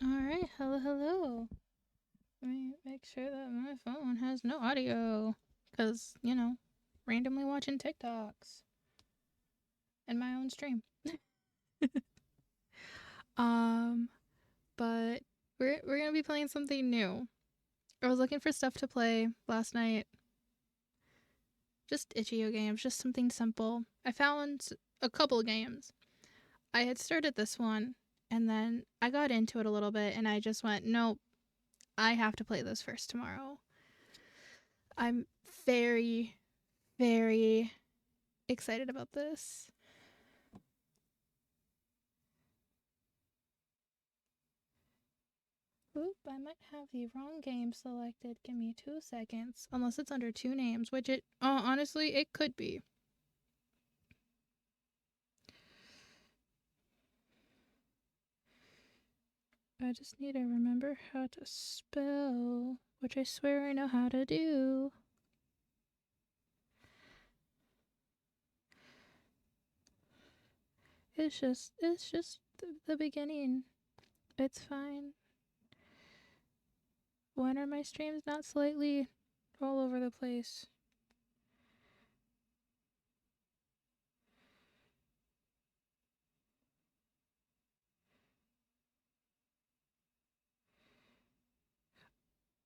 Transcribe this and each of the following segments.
Alright, hello. Let me make sure that my phone has no audio. Because, randomly watching TikToks. And my own stream. um, but we're gonna be playing something new. I was looking for stuff to play last night. Just itch.io games, just something simple. I found a couple games. I had started this one, and then I got into it a little bit, and I just went, nope, I have to play this first tomorrow. I'm very, very excited about this. Oop, I might have the wrong game selected. Give me 2 seconds. Unless it's under 2 names, which honestly, it could be. I just need to remember how to spell, which I swear I know how to do. It's just the beginning. It's fine. When are my streams not slightly all over the place?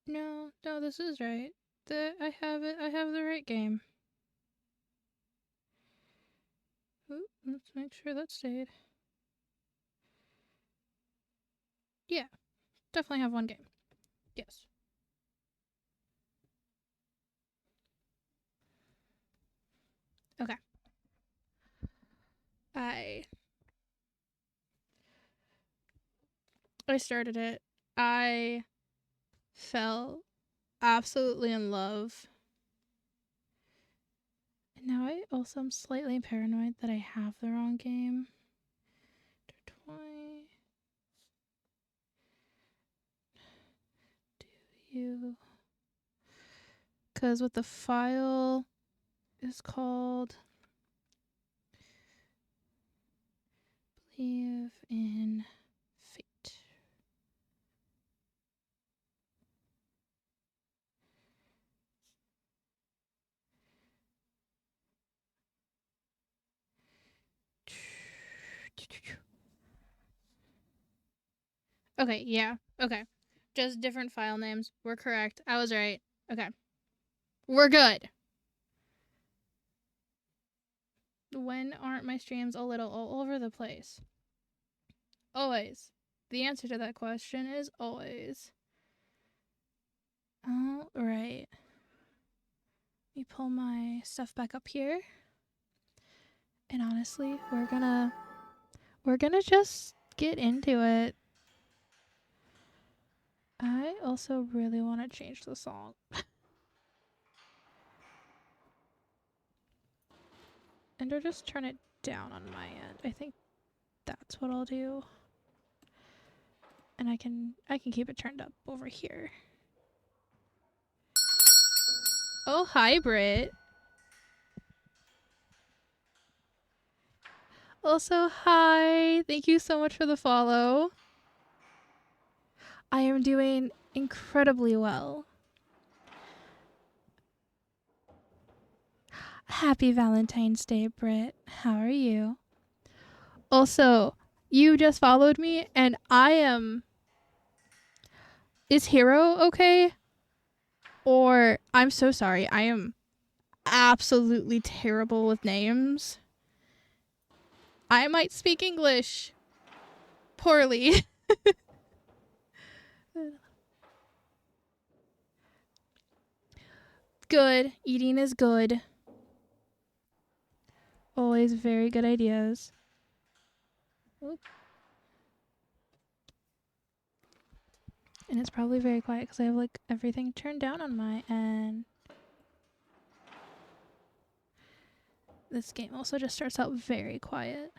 No, this is right. I have it. I have the right game. Ooh, let's make sure that stayed. Yeah, definitely have one game. Yes. Okay. I started it. I fell absolutely in love. And now I also am slightly paranoid that I have the wrong game. Do you? Because what the file is called, Believe in Fate. Okay, yeah. Okay. Just different file names. We're correct. I was right. Okay. We're good. When aren't my streams a little all over the place? Always. The answer to that question is always. All right. Let me pull my stuff back up here. And honestly, we're gonna just get into it. I also really want to change the song. And or just turn it down on my end. I think that's what I'll do. And I can keep it turned up over here. Oh, hi, Britt. Also, hi. Thank you so much for the follow. I am doing incredibly well. Happy Valentine's Day, Britt. How are you? Also, you just followed me, and I am... Is Hero okay? Or, I'm so sorry, I am absolutely terrible with names. I might speak English poorly. Good. Eating is good. Always very good ideas. Oop. And it's probably very quiet because I have like everything turned down on my end. This game also just starts out very quiet.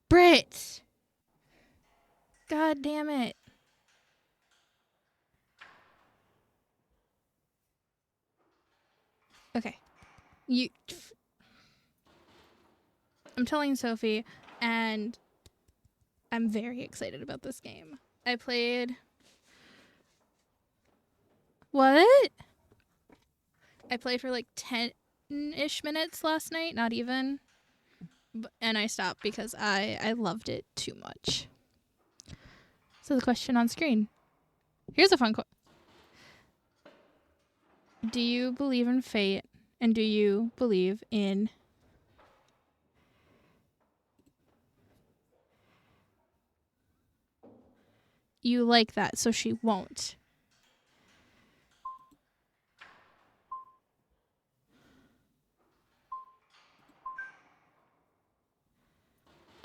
Brit! God damn it. Okay. I'm telling Sophie, And I'm very excited about this game. I played... What? I played for like 10-ish minutes last night, not even. And I stopped because I loved it too much. So the question on screen. Here's a fun question. Do you believe in fate? And do you believe in... You like that, so she won't.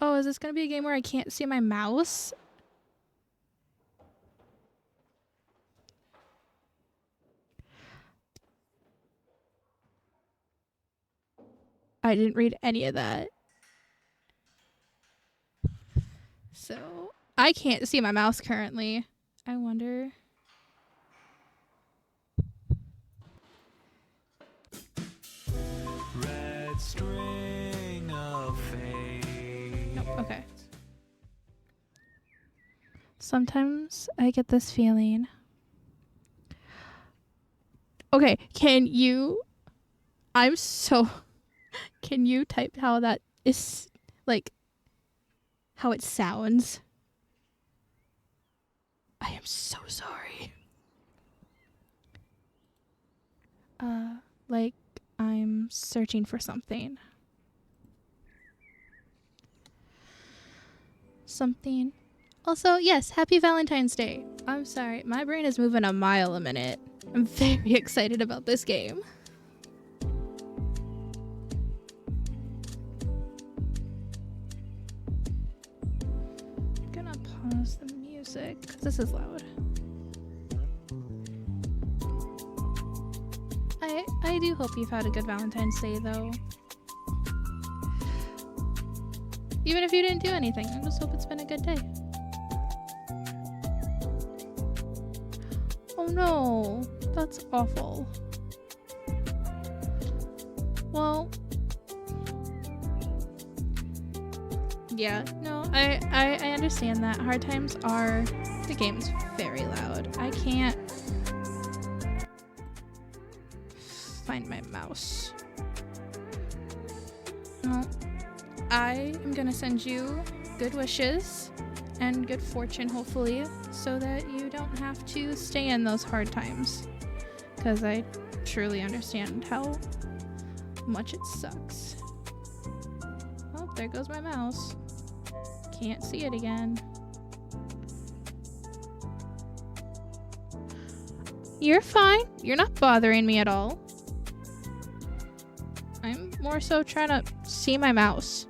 Oh, is this going to be a game where I can't see my mouse? I didn't read any of that. So, I can't see my mouse currently. I wonder... Red string of fate. Nope, okay. Sometimes I get this feeling. Okay, can you... I'm so... Can you type how that is, like, how it sounds? I am so sorry. Like, I'm searching for something. Something. Also, yes, happy Valentine's Day. I'm sorry, my brain is moving a mile a minute. I'm very excited about this game. I'm gonna pause the music, because this is loud. I do hope you've had a good Valentine's Day, though. Even if you didn't do anything, I just hope it's been a good day. Oh no, that's awful. Well, yeah, no, I understand that. Hard times are... The game's very loud. I can't find my mouse. Well, I am gonna send you good wishes and good fortune, hopefully, so that you don't have to stay in those hard times. Because I truly understand how much it sucks. Oh, there goes my mouse. Can't see it again. You're fine. You're not bothering me at all. I'm more so trying to see my mouse.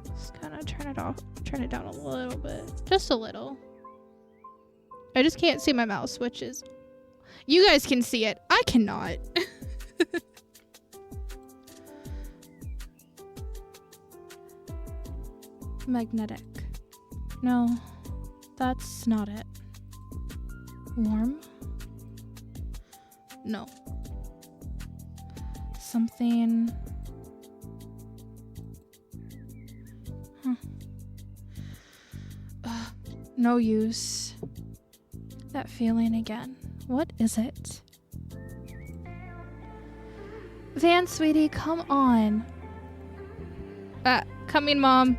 Just kind of turn it down a little bit. Just a little. I just can't see my mouse, which is... You guys can see it. I cannot. Magnetic. No, that's not it. Warm? No. Something... No use. That feeling again. What is it? Van, sweetie, come on. Coming, Mom.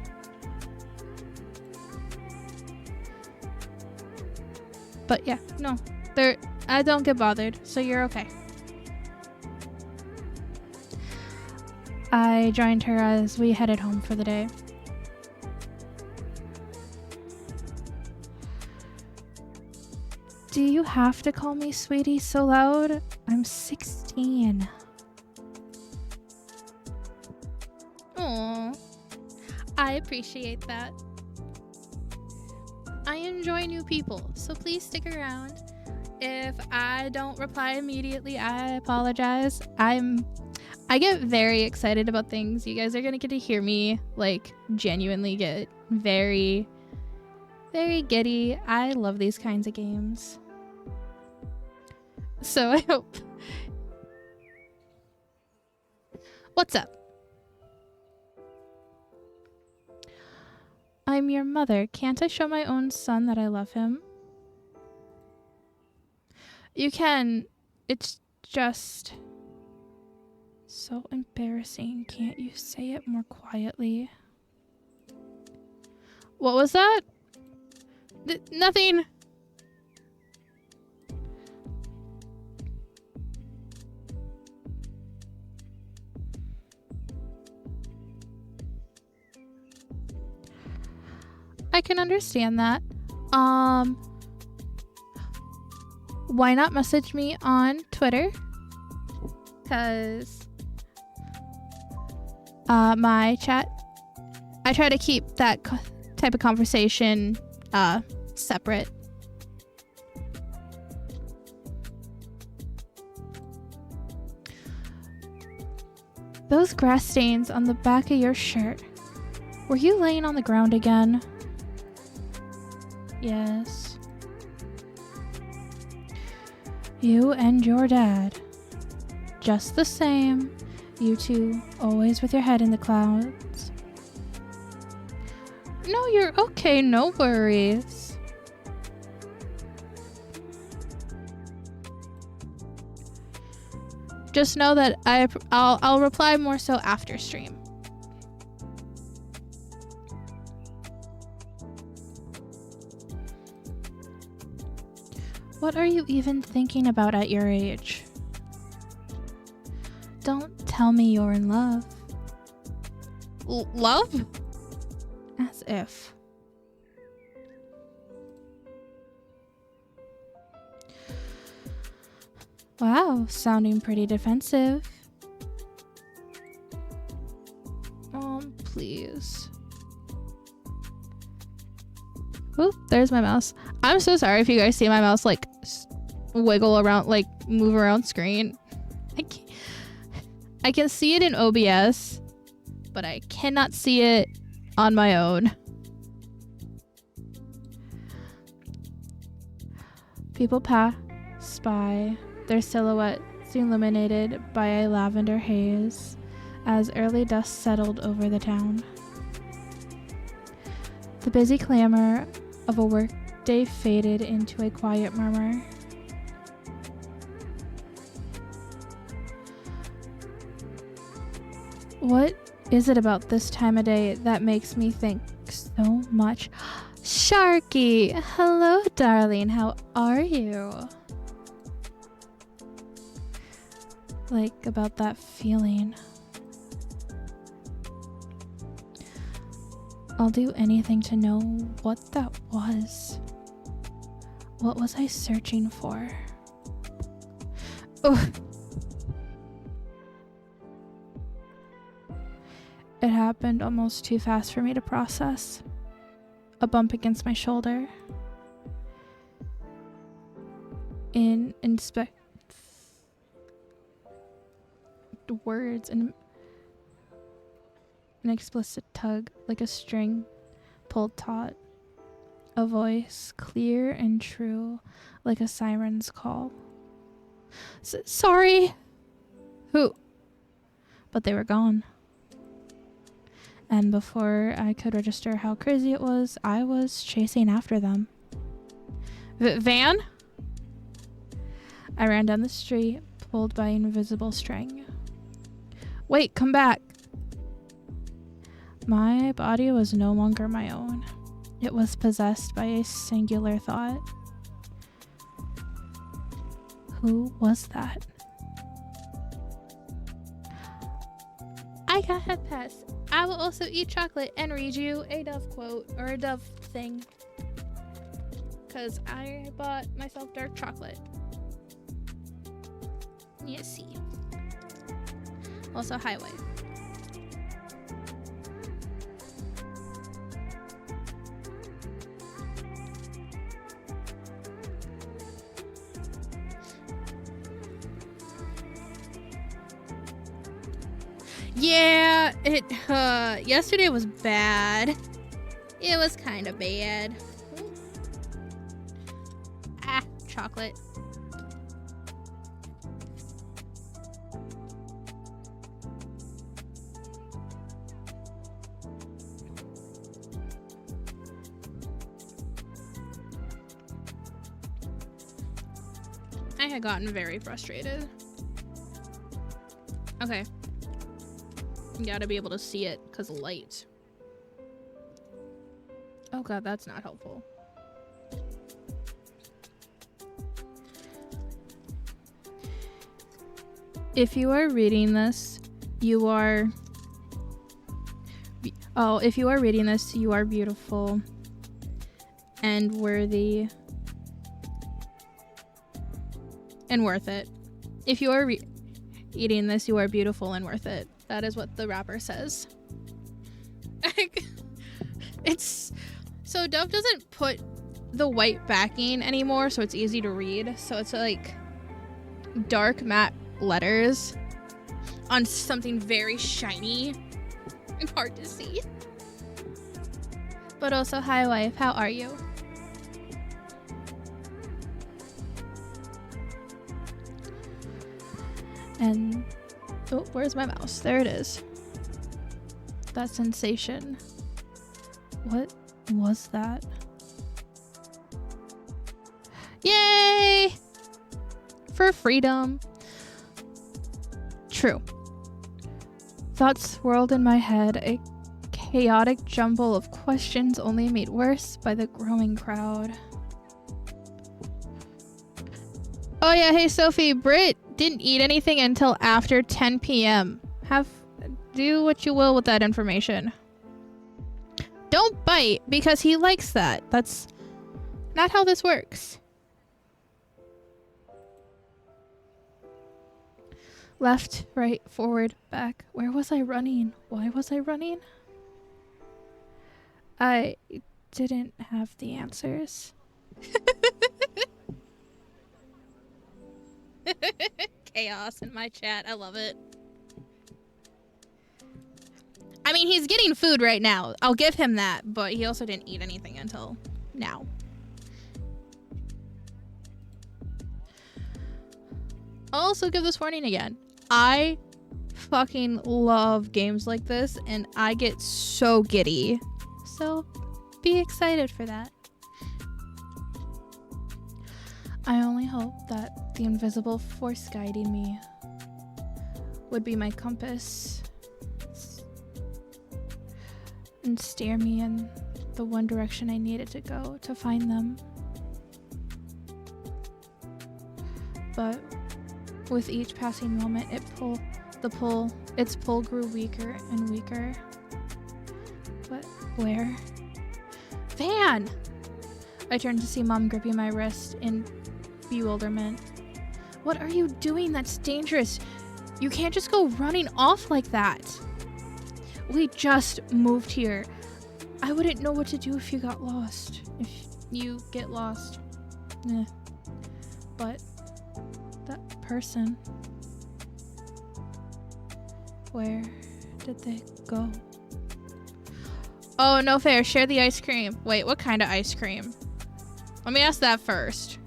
But yeah, no. I don't get bothered, so you're okay. I joined her as we headed home for the day. Do you have to call me sweetie so loud? I'm 16. Aw, I appreciate that. I enjoy new people, so please stick around. If I don't reply immediately, I apologize. I get very excited about things. You guys are gonna get to hear me, like, genuinely get very, very giddy. I love these kinds of games. So I hope... What's up? I'm your mother. Can't I show my own son that I love him? You can. It's just so embarrassing. Can't you say it more quietly? What was that? Nothing. I can understand that. Why not message me on Twitter? Because my chat, I try to keep that type of conversation separate. Those grass stains on the back of your shirt. Were you laying on the ground again? Yes. You and your dad. Just the same. You two, always with your head in the clouds. No, you're okay. No worries. Just know that I'll reply more so after stream. What are you even thinking about at your age? Don't tell me you're in love. Love? As if. Wow, sounding pretty defensive. Please. Oop, there's my mouse. I'm so sorry if you guys see my mouse like wiggle around, like move around screen. I can see it in OBS, but I cannot see it on my own. People pass by, their silhouettes illuminated by a lavender haze as early dusk settled over the town. The busy clamor of a workday faded into a quiet murmur. What is it about this time of day that makes me think so much? Sharky! Hello, darling. How are you? Like, about that feeling. I'll do anything to know what that was. What was I searching for? Oh. It happened almost too fast for me to process. A bump against my shoulder. Inspect words and an explicit tug like a string pulled taut. A voice clear and true like a siren's call. Sorry! Who? But they were gone. And before I could register how crazy it was, I was chasing after them. Van? I ran down the street, pulled by an invisible string. Wait, come back! My body was no longer my own. It was possessed by a singular thought. Who was that? I got a pass. I will also eat chocolate and read you a Dove quote or a Dove thing. Because I bought myself dark chocolate. You see. Also highway. Yeah, yesterday was bad. It was kind of bad. Ah, chocolate. I had gotten very frustrated. Okay. You gotta be able to see it because of light. Oh god, that's not helpful. If you are reading this, you are... Oh, if you are reading this, you are beautiful and worthy and worth it. If you are reading this, you are beautiful and worth it. That is what the rapper says. It's... So Dove doesn't put the white backing anymore, so it's easy to read. So it's like dark matte letters on something very shiny and hard to see. But also, hi wife, how are you? And oh, where's my mouse? There it is. That sensation. What was that? Yay! For freedom. True. Thoughts swirled in my head, a chaotic jumble of questions only made worse by the growing crowd. Oh yeah, hey Sophie, Britt didn't eat anything until after 10 p.m. Do what you will with that information. Don't bite, because he likes that. That's not how this works. Left, right, forward, back. Where was I running? Why was I running? I didn't have the answers. Chaos in my chat. I love it. I mean, he's getting food right now. I'll give him that, but he also didn't eat anything until now. I'll also give this warning again. I fucking love games like this, and I get so giddy. So be excited for that. I only hope that the invisible force guiding me would be my compass and steer me in the one direction I needed to go to find them. But with each passing moment, its pull grew weaker and weaker. But where? Van! I turned to see Mom gripping my wrist in bewilderment. What are you doing? That's dangerous. You can't just go running off like that. We just moved here. I wouldn't know what to do if you got lost. If you get lost. Eh. But that person, where did they go? Oh, no fair. Share the ice cream. Wait, what kind of ice cream? Let me ask that first.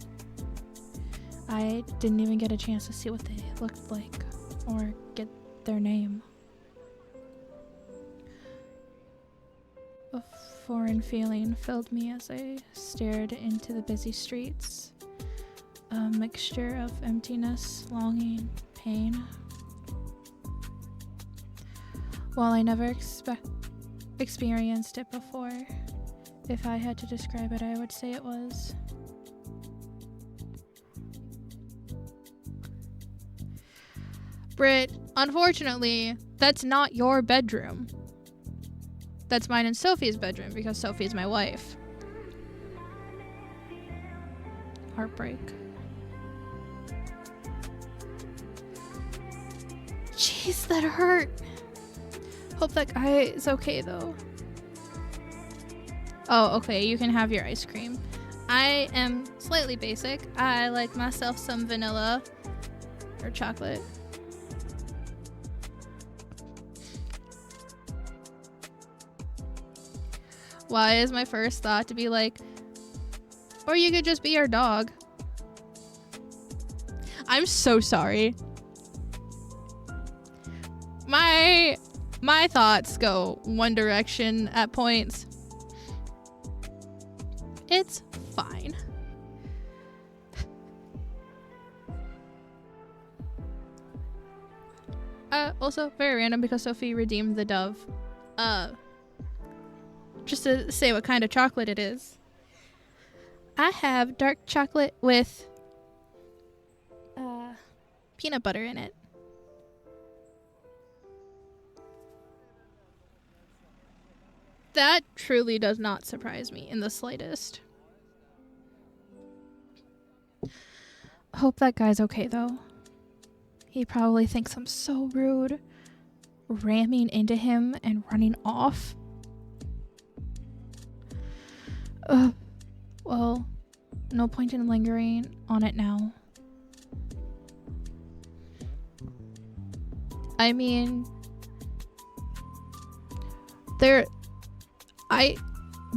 I didn't even get a chance to see what they looked like or get their name. A foreign feeling filled me as I stared into the busy streets. A mixture of emptiness, longing, pain. While I never experienced it before, if I had to describe it, I would say it was Britt, unfortunately, that's not your bedroom. That's mine and Sophie's bedroom because Sophie's my wife. Heartbreak. Jeez, that hurt. Hope that guy is okay though. Oh, okay, you can have your ice cream. I am slightly basic. I like myself some vanilla or chocolate. Why is my first thought to be like, or you could just be our dog. I'm so sorry. My thoughts go one direction at points. It's fine. Also very random because Sophie redeemed the dove. Just to say what kind of chocolate it is. I have dark chocolate with peanut butter in it. That truly does not surprise me in the slightest. Hope that guy's okay though. He probably thinks I'm so rude, ramming into him and running off. Well, no point in lingering on it now. I mean, there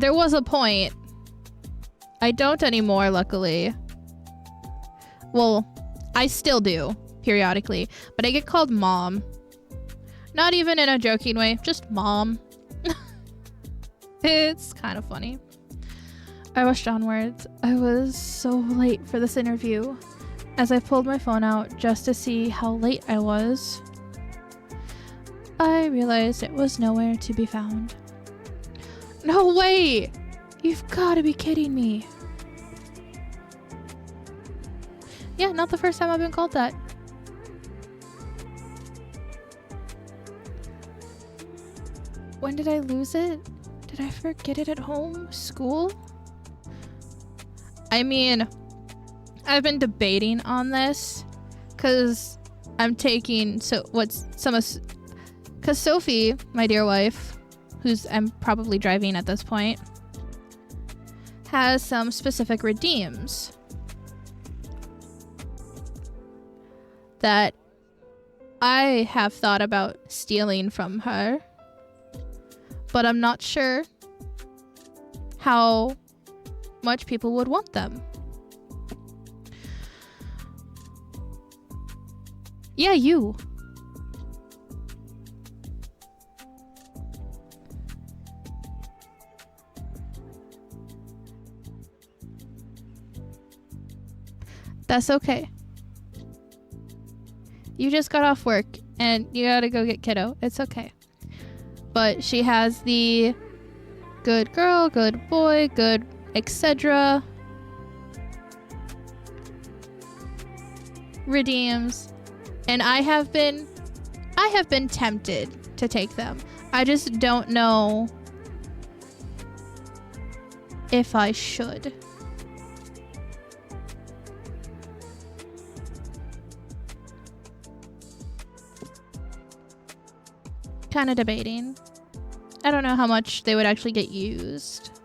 was a point. I don't anymore, luckily. Well, I still do, periodically. But I get called Mom. Not even in a joking way, just Mom. It's kind of funny. I rushed onwards. I was so late for this interview. As I pulled my phone out just to see how late I was, I realized it was nowhere to be found. No way! You've got to be kidding me. Yeah, not the first time I've been called that. When did I lose it? Did I forget it at home? School? I mean, I've been debating on this because I'm taking because Sophie, my dear wife, who's I'm probably driving at this point, has some specific redeems that I have thought about stealing from her, but I'm not sure how much people would want them. Yeah, you. That's okay. You just got off work and you gotta go get kiddo. It's okay. But she has the good girl, good boy, good etc. redeems, and I have been tempted to take them. I just don't know if I should. Kind of debating. I don't know how much they would actually get used.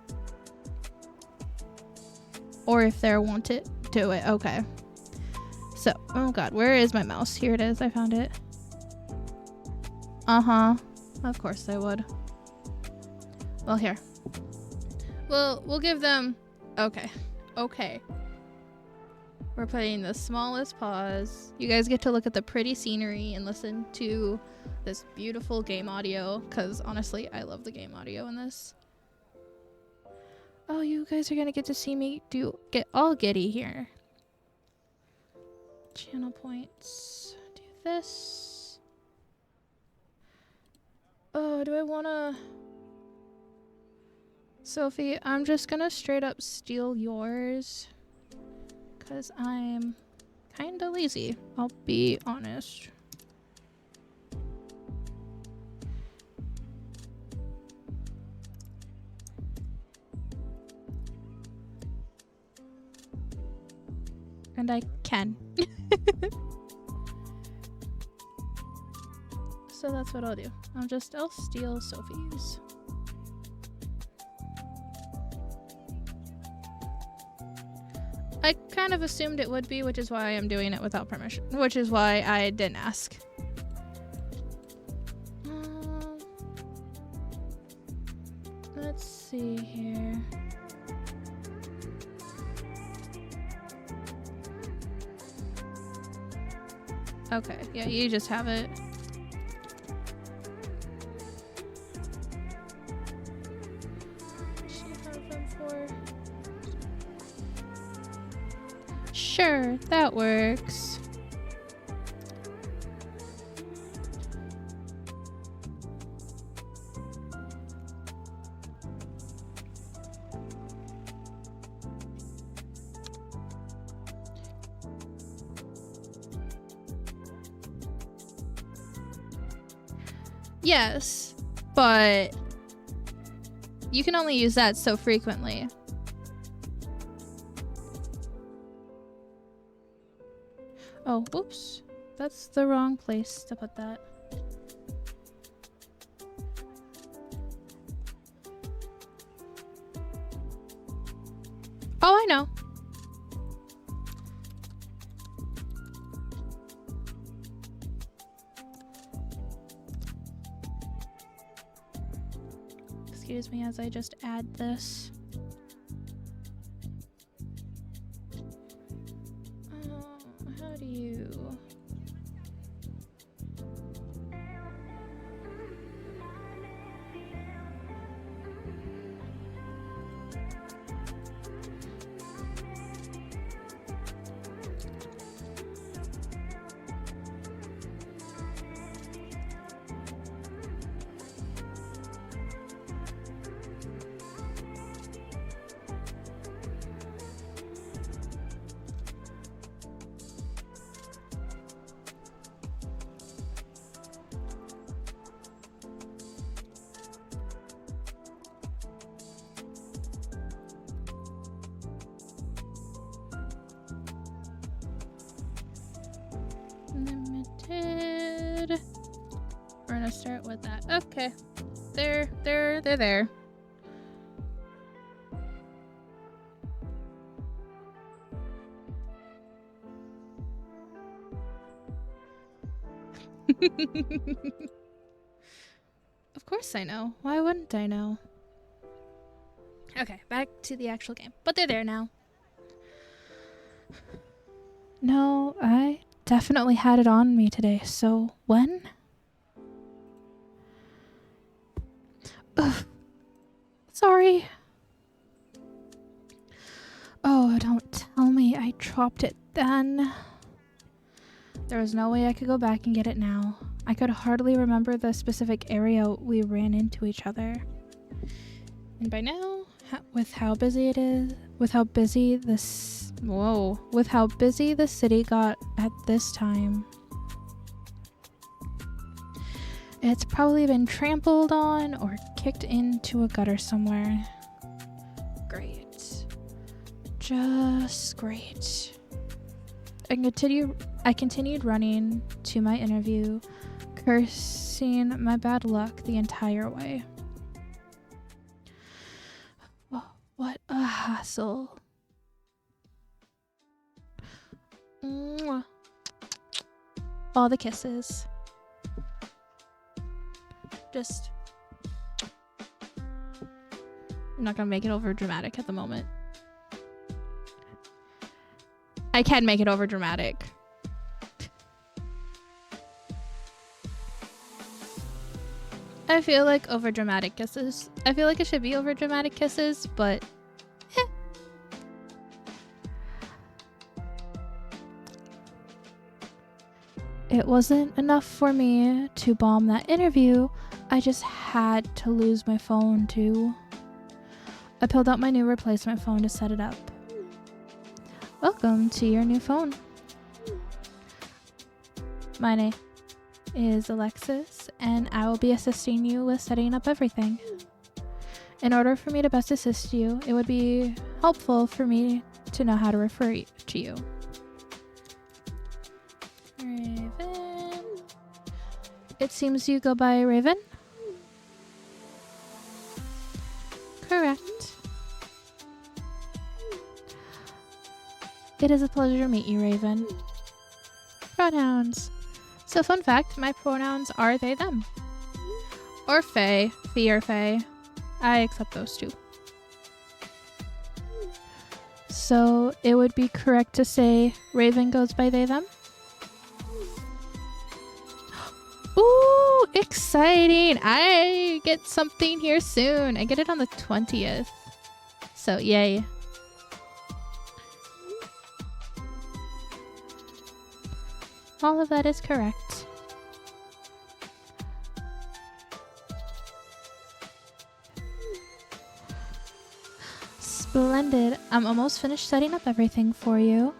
Or if they're wanted to it. Okay. So, oh god, where is my mouse? Here it is. I found it. Uh-huh. Of course they would. Well, here. We'll give them... Okay. Okay. We're putting the smallest pause. You guys get to look at the pretty scenery and listen to this beautiful game audio, because honestly, I love the game audio in this. Oh, you guys are gonna get to see me get all giddy here. Channel points. Do this. Oh, do I wanna... Sophie, I'm just gonna straight up steal yours, because I'm kinda lazy, I'll be honest. And I can. So that's what I'll do. I'll steal Sophie's. I kind of assumed it would be, which is why I'm doing it without permission. Which is why I didn't ask. Let's see here. Okay, yeah, you just have it. She have them for... Sure, that works. Yes, but you can only use that so frequently. Oh, whoops. That's the wrong place to put that. Oh, I know. Excuse me as I just add this. How do you... Limited. We're gonna start with that. Okay. They're there. Of course I know. Why wouldn't I know? Okay, back to the actual game. But they're there now. No, I definitely had it on me today. So when? Ugh. Sorry. Oh, don't tell me I dropped it then. There was no way I could go back and get it now. I could hardly remember the specific area we ran into each other. And by now, with how busy the city got at this time, it's probably been trampled on or kicked into a gutter somewhere. Great. Just great. I continued running to my interview, cursing my bad luck the entire way. Oh, what a hassle. Mwah. All the kisses. Just... I'm not gonna make it over dramatic at the moment. I can make it over dramatic. I feel like over dramatic kisses. I feel like it should be over dramatic kisses, but it wasn't enough for me to bomb that interview. I just had to lose my phone too. I pulled out my new replacement phone to set it up. Welcome to your new phone. My name is Alexis, and I will be assisting you with setting up everything. In order for me to best assist you, it would be helpful for me to know how to refer to you. Raven. It seems you go by Raven? Correct. It is a pleasure to meet you, Raven. Pronouns. So fun fact, my pronouns are they, them. Or Fae. Fee or Fae. I accept those too. So it would be correct to say Raven goes by they, them? Ooh, exciting! I get something here soon. I get it on the 20th. So yay. All of that is correct. Splendid. I'm almost finished setting up everything for you.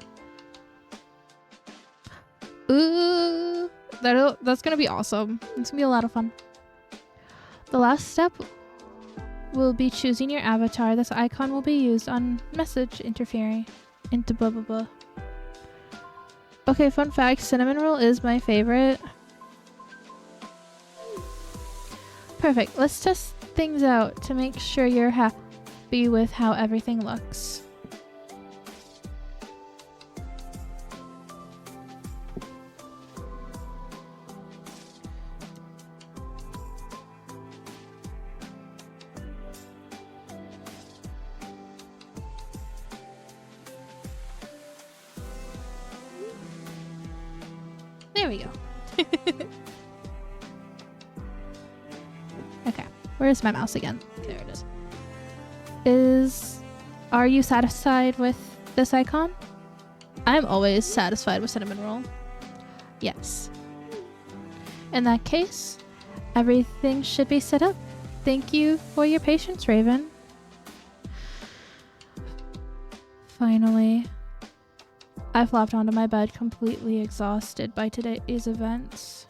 Ooh, that's gonna be awesome. It's gonna be a lot of fun. The last step will be choosing your avatar. This icon will be used on message interfering into blah blah blah. Okay, fun fact, cinnamon roll is my favorite. Perfect. Let's test things out to make sure you're happy with how everything looks. There we go. Okay, where's my mouse again? There it is. Are you satisfied with this icon? I'm always satisfied with cinnamon roll. Yes. In that case, everything should be set up. Thank you for your patience, Raven. Finally, I flopped onto my bed completely exhausted by today's events.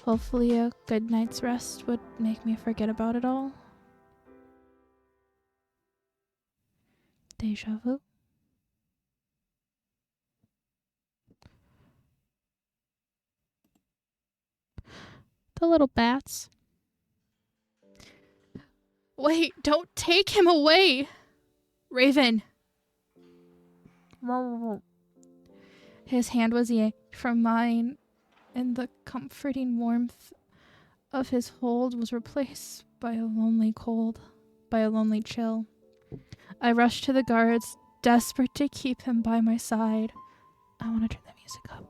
Hopefully a good night's rest would make me forget about it all. Deja vu. The little bats. Wait, don't take him away! Raven! His hand was yanked from mine, and the comforting warmth of his hold was replaced by a lonely chill. I rushed to the guards, desperate to keep him by my side. I want to turn the music up.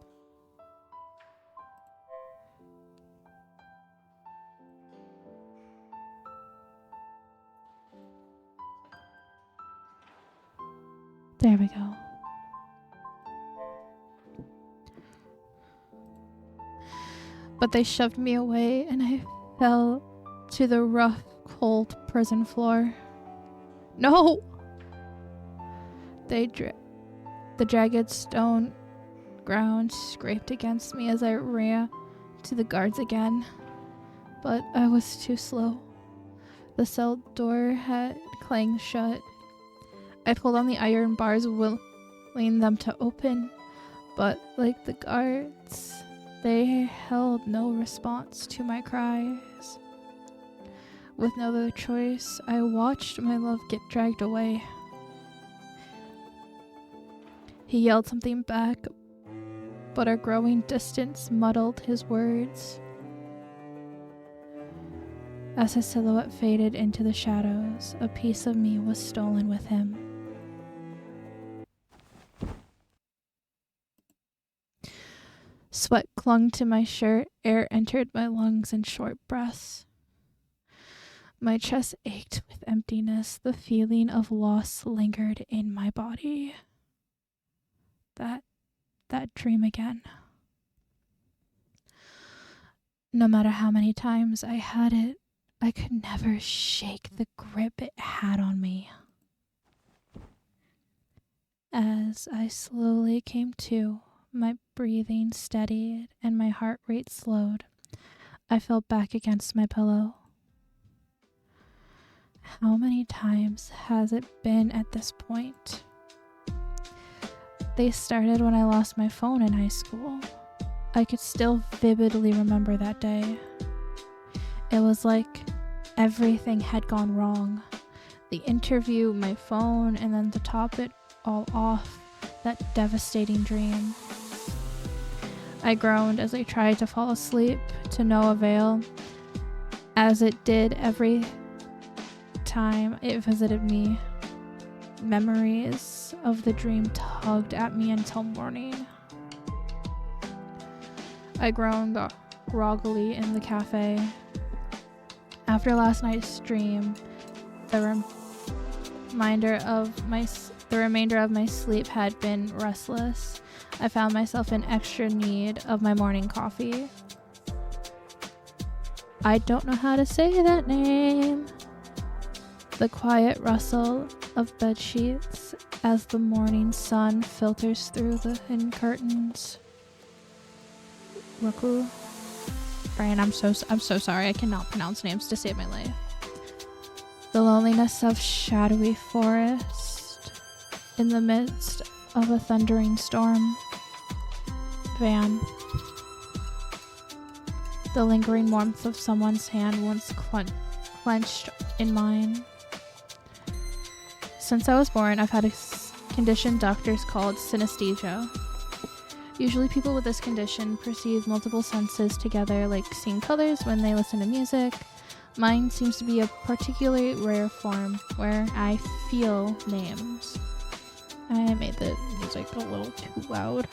There we go. But they shoved me away, and I fell to the rough, cold prison floor. No! The jagged stone ground scraped against me as I ran to the guards again. But I was too slow. The cell door had clanged shut. I pulled on the iron bars, willing them to open, but like the guards, they held no response to my cries. With no other choice, I watched my love get dragged away. He yelled something back, but our growing distance muddled his words. As his silhouette faded into the shadows, a piece of me was stolen with him. Sweat clung to my shirt, air entered my lungs in short breaths. My chest ached with emptiness, the feeling of loss lingered in my body. That dream again. No matter how many times I had it, I could never shake the grip it had on me. As I slowly came to, my breathing steadied and my heart rate slowed. I fell back against my pillow. How many times has it been at this point? They started when I lost my phone in high school. I could still vividly remember that day. It was like everything had gone wrong. The interview, my phone, and then to top it all off, that devastating dream. I groaned as I tried to fall asleep, to no avail, as it did every time it visited me. Memories of the dream tugged at me until morning. I groaned groggily in the cafe. After last night's dream, the remainder of my sleep had been restless. I found myself in extra need of my morning coffee. I don't know how to say that name. The quiet rustle of bed sheets as the morning sun filters through the thin curtains. Roku. Brian, I'm so sorry. I cannot pronounce names to save my life. The loneliness of shadowy forest in the midst of a thundering storm. Van. The lingering warmth of someone's hand once clenched in mine. Since I was born, I've had a condition doctors called synesthesia. Usually people with this condition perceive multiple senses together, like seeing colors when they listen to music. Mine seems to be a particularly rare form where I feel names. I made the music a little too loud.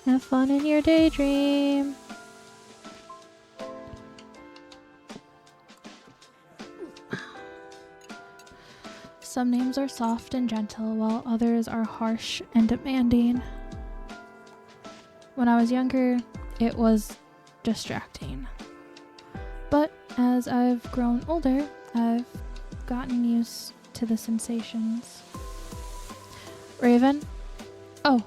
Have fun in your daydream. Some names are soft and gentle, while others are harsh and demanding. When I was younger, it was distracting. But as I've grown older, I've gotten used to the sensations. Raven? Oh.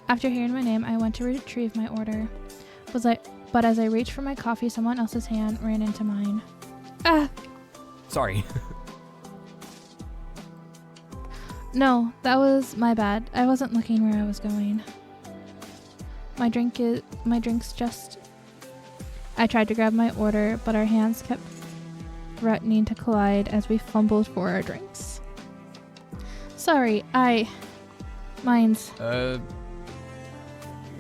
After hearing my name, I went to retrieve my order. But as I reached for my coffee, someone else's hand ran into mine. Ah! Sorry. No, that was my bad. I wasn't looking where I was going. My drink's just... I tried to grab my order, but our hands kept threatening to collide as we fumbled for our drinks. Sorry, Mine's...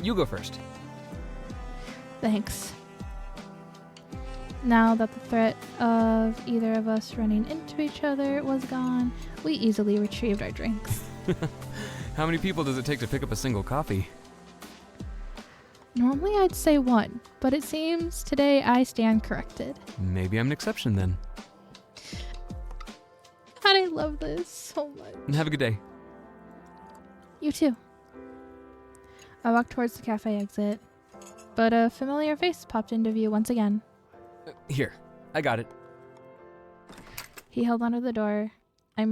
You go first. Thanks. Now that the threat of either of us running into each other was gone, we easily retrieved our drinks. How many people does it take to pick up a single coffee? Normally I'd say one, but it seems today I stand corrected. Maybe I'm an exception then. God, I love this so much. Have a good day. You too. I walked towards the cafe exit, but a familiar face popped into view once again. Here, I got it. He held onto the door. I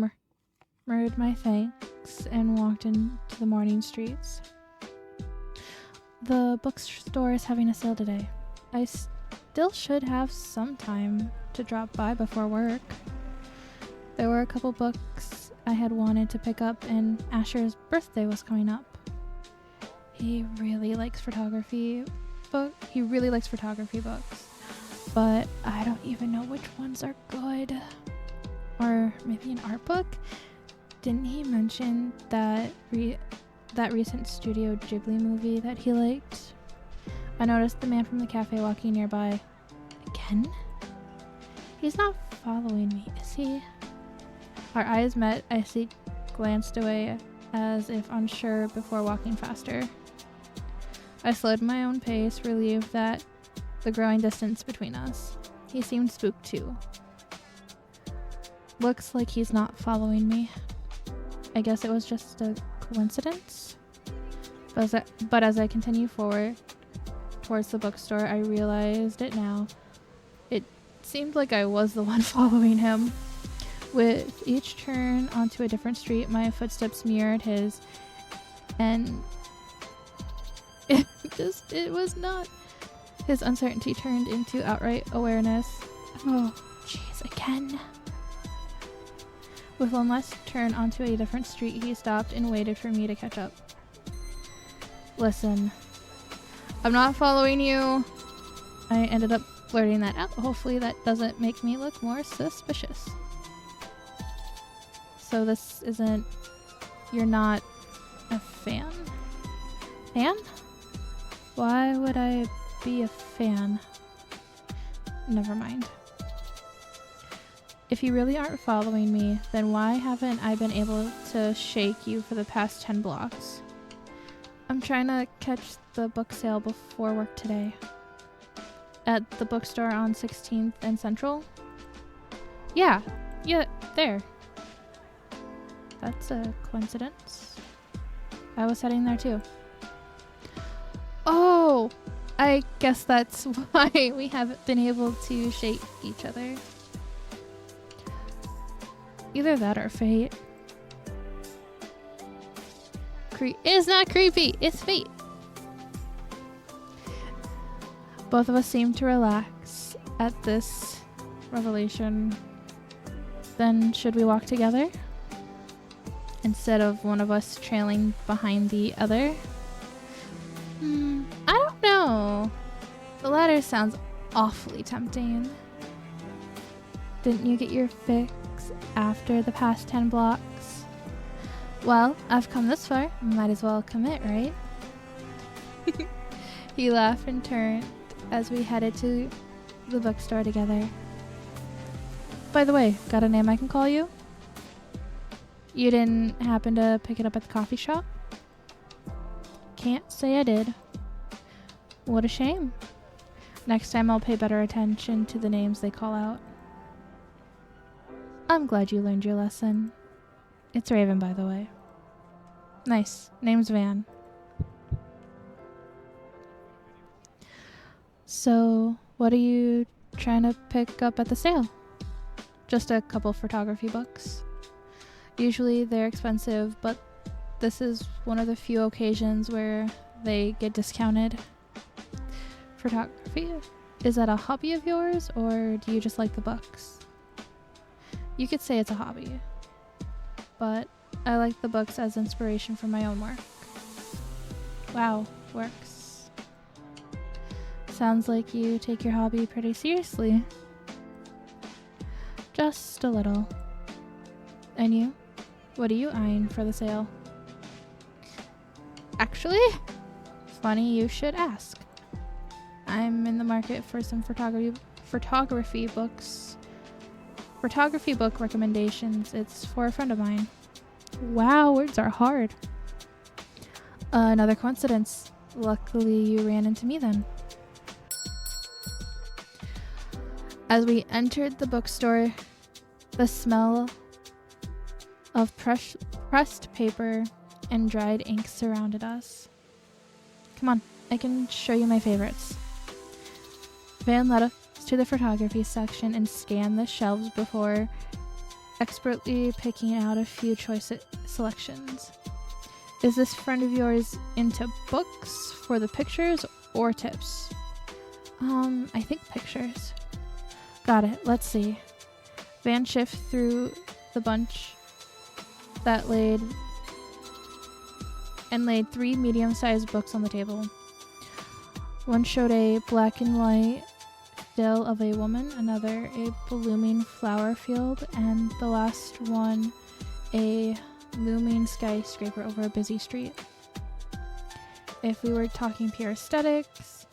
murmured my thanks and walked into the morning streets. The bookstore is having a sale today. I still should have some time to drop by before work. There were a couple books I had wanted to pick up, and Asher's birthday was coming up. He really likes photography books, but I don't even know which ones are good. Or maybe an art book? Didn't he mention that recent Studio Ghibli movie that he liked? I noticed the man from the cafe walking nearby. Again? He's not following me, is he? Our eyes met as he glanced away as if unsure before walking faster. I slowed my own pace, relieved that the growing distance between us. He seemed spooked too. Looks like he's not following me. I guess it was just a coincidence. But as I continued forward towards the bookstore, I realized it now. It seemed like I was the one following him. With each turn onto a different street, my footsteps mirrored his, and it was not. His uncertainty turned into outright awareness. Oh, jeez, again. With one last turn onto a different street, he stopped and waited for me to catch up. Listen, I'm not following you. I ended up blurting that out. Hopefully that doesn't make me look more suspicious. So this isn't... You're not a fan? Fan? Why would I be a fan? Never mind. If you really aren't following me, then why haven't I been able to shake you for the past 10 blocks? I'm trying to catch the book sale before work today. At the bookstore on 16th and Central? Yeah, there. That's a coincidence. I was heading there too. Oh! I guess that's why we haven't been able to shake each other. It's not creepy. It's fate. Both of us seem to relax at this revelation. Then should we walk together? Instead of one of us trailing behind the other? I don't know. The latter sounds awfully tempting. Didn't you get your fix after the past 10 blocks? Well, I've come this far. Might as well commit, right? He laughed and turned as we headed to the bookstore together. By the way, got a name I can call you? You didn't happen to pick it up at the coffee shop? Can't say I did. What a shame. Next time I'll pay better attention to the names they call out. I'm glad you learned your lesson. It's Raven, by the way. Nice. Name's Van. So, what are you trying to pick up at the sale? Just a couple photography books. Usually they're expensive, but this is one of the few occasions where they get discounted. Photography? Is that a hobby of yours, or do you just like the books? You could say it's a hobby, but I like the books as inspiration for my own work. Wow, works. Sounds like you take your hobby pretty seriously. Just a little. And you? What are you eyeing for the sale? Actually, funny you should ask. I'm in the market for some photography books. Photography book recommendations. It's for a friend of mine. Wow, words are hard. Another coincidence. Luckily, you ran into me then. As we entered the bookstore, the smell of pressed paper and dried ink surrounded us. Come on, I can show you my favorites. Van led us to the photography section and scanned the shelves before expertly picking out a few choice selections. Is this friend of yours into books for the pictures or tips? I think pictures. Got it, let's see. Van shifted through the bunch that laid 3 medium-sized books on the table. One showed a black and white still of a woman, another a blooming flower field, and the last one a looming skyscraper over a busy street. If we were talking pure aesthetics,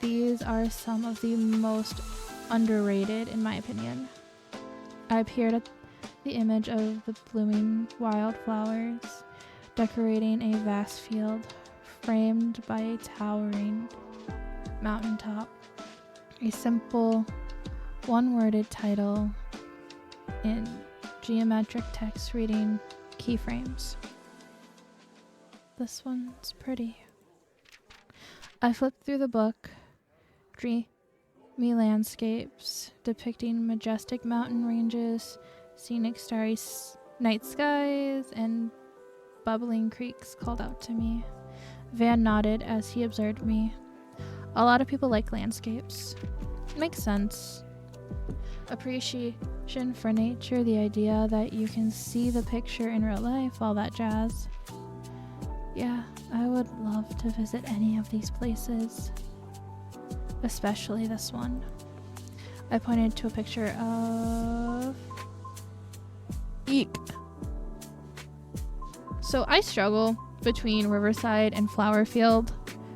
these are some of the most underrated in my opinion. I peered at the image of the blooming wildflowers decorating a vast field framed by a towering mountaintop. A simple one-worded title in geometric text reading keyframes. This one's pretty. I flipped through the book. Dreamy landscapes depicting majestic mountain ranges, scenic starry night skies, and bubbling creeks called out to me. Van nodded as he observed me. A lot of people like landscapes. Makes sense. Appreciation for nature, the idea that you can see the picture in real life, all that jazz. Yeah, I would love to visit any of these places. Especially this one. I pointed to a picture of... Eek. So I struggle between Riverside and Flowerfield.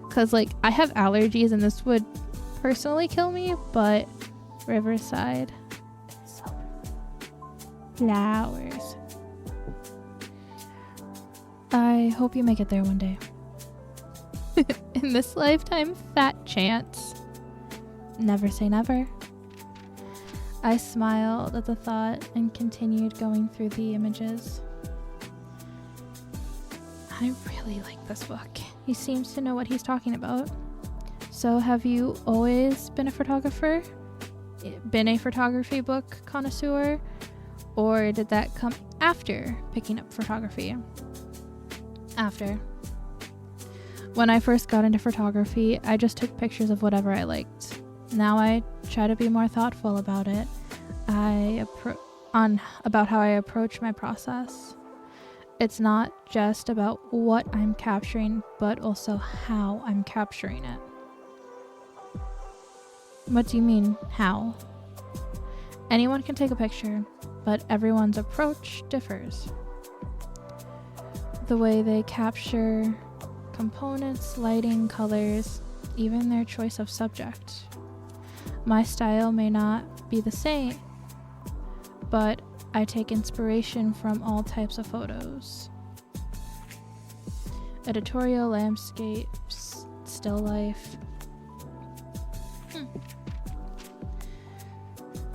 Because, like, I have allergies and this would personally kill me, but Riverside. It's so flowers. I hope you make it there one day. In this lifetime, fat chance. Never say never. I smiled at the thought and continued going through the images. I really like this book. He seems to know what he's talking about. So have you always been a photographer? Been a photography book connoisseur? Or did that come after picking up photography? After. When I first got into photography, I just took pictures of whatever I liked. Now I try to be more thoughtful about it. About how I approach my process. It's not just about what I'm capturing, but also how I'm capturing it. What do you mean, how? Anyone can take a picture, but everyone's approach differs. The way they capture components, lighting, colors, even their choice of subject. My style may not be the same, but I take inspiration from all types of photos. Editorial, landscapes, still life.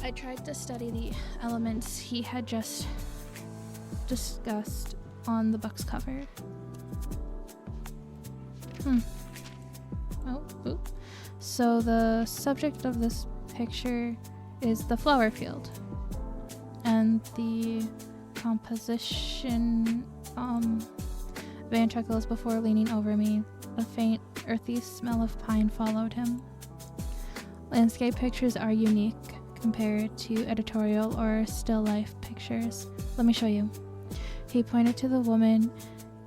I tried to study the elements he had just discussed on the book's cover. So the subject of this picture is the flower field. And the composition, Van chuckles before leaning over me. A faint, earthy smell of pine followed him. Landscape pictures are unique compared to editorial or still life pictures. Let me show you. He pointed to the woman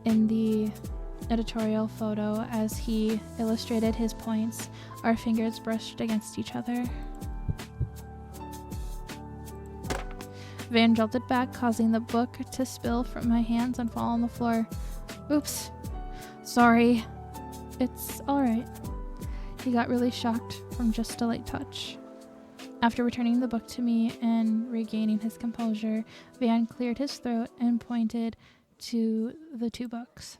in the editorial photo as he illustrated his points. Our fingers brushed against each other. Van jolted back, causing the book to spill from my hands and fall on the floor. Oops. Sorry. It's alright. He got really shocked from just a light touch. After returning the book to me and regaining his composure, Van cleared his throat and pointed to the two books.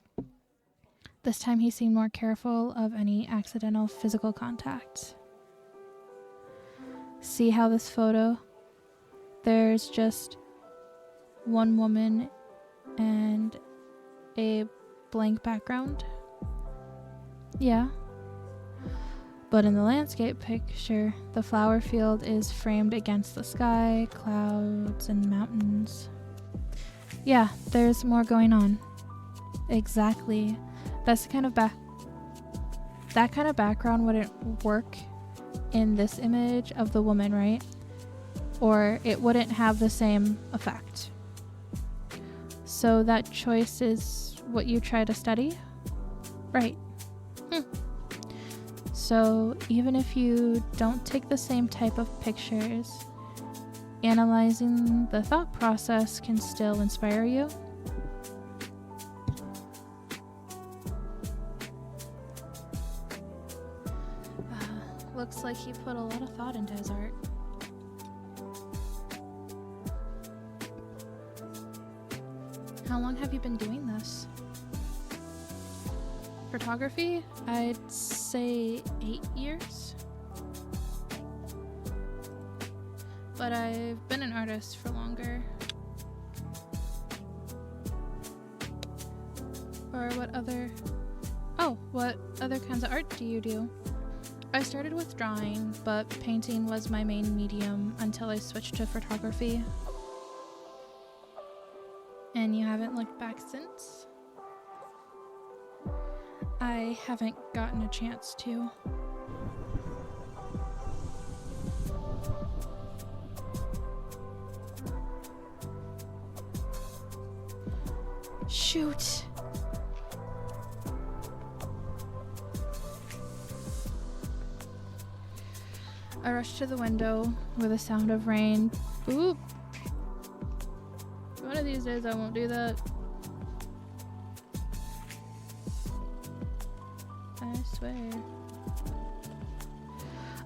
This time he seemed more careful of any accidental physical contact. See how this photo? There's just one woman and a blank background. Yeah. But in the landscape picture, the flower field is framed against the sky, clouds, and mountains. Yeah, there's more going on. Exactly. That kind of background wouldn't work in this image of the woman, right? Or it wouldn't have the same effect. So that choice is what you try to study? Right. So even if you don't take the same type of pictures, analyzing the thought process can still inspire you. Looks like he put a lot of thought into his art. How long have you been doing this? Photography? I'd say 8 years. But I've been an artist for longer. Or what other kinds of art do you do? I started with drawing, but painting was my main medium until I switched to photography. And you haven't looked back since? I haven't gotten a chance to. Shoot! I rushed to the window with a sound of rain. Oop! One of these days I won't do that. I swear.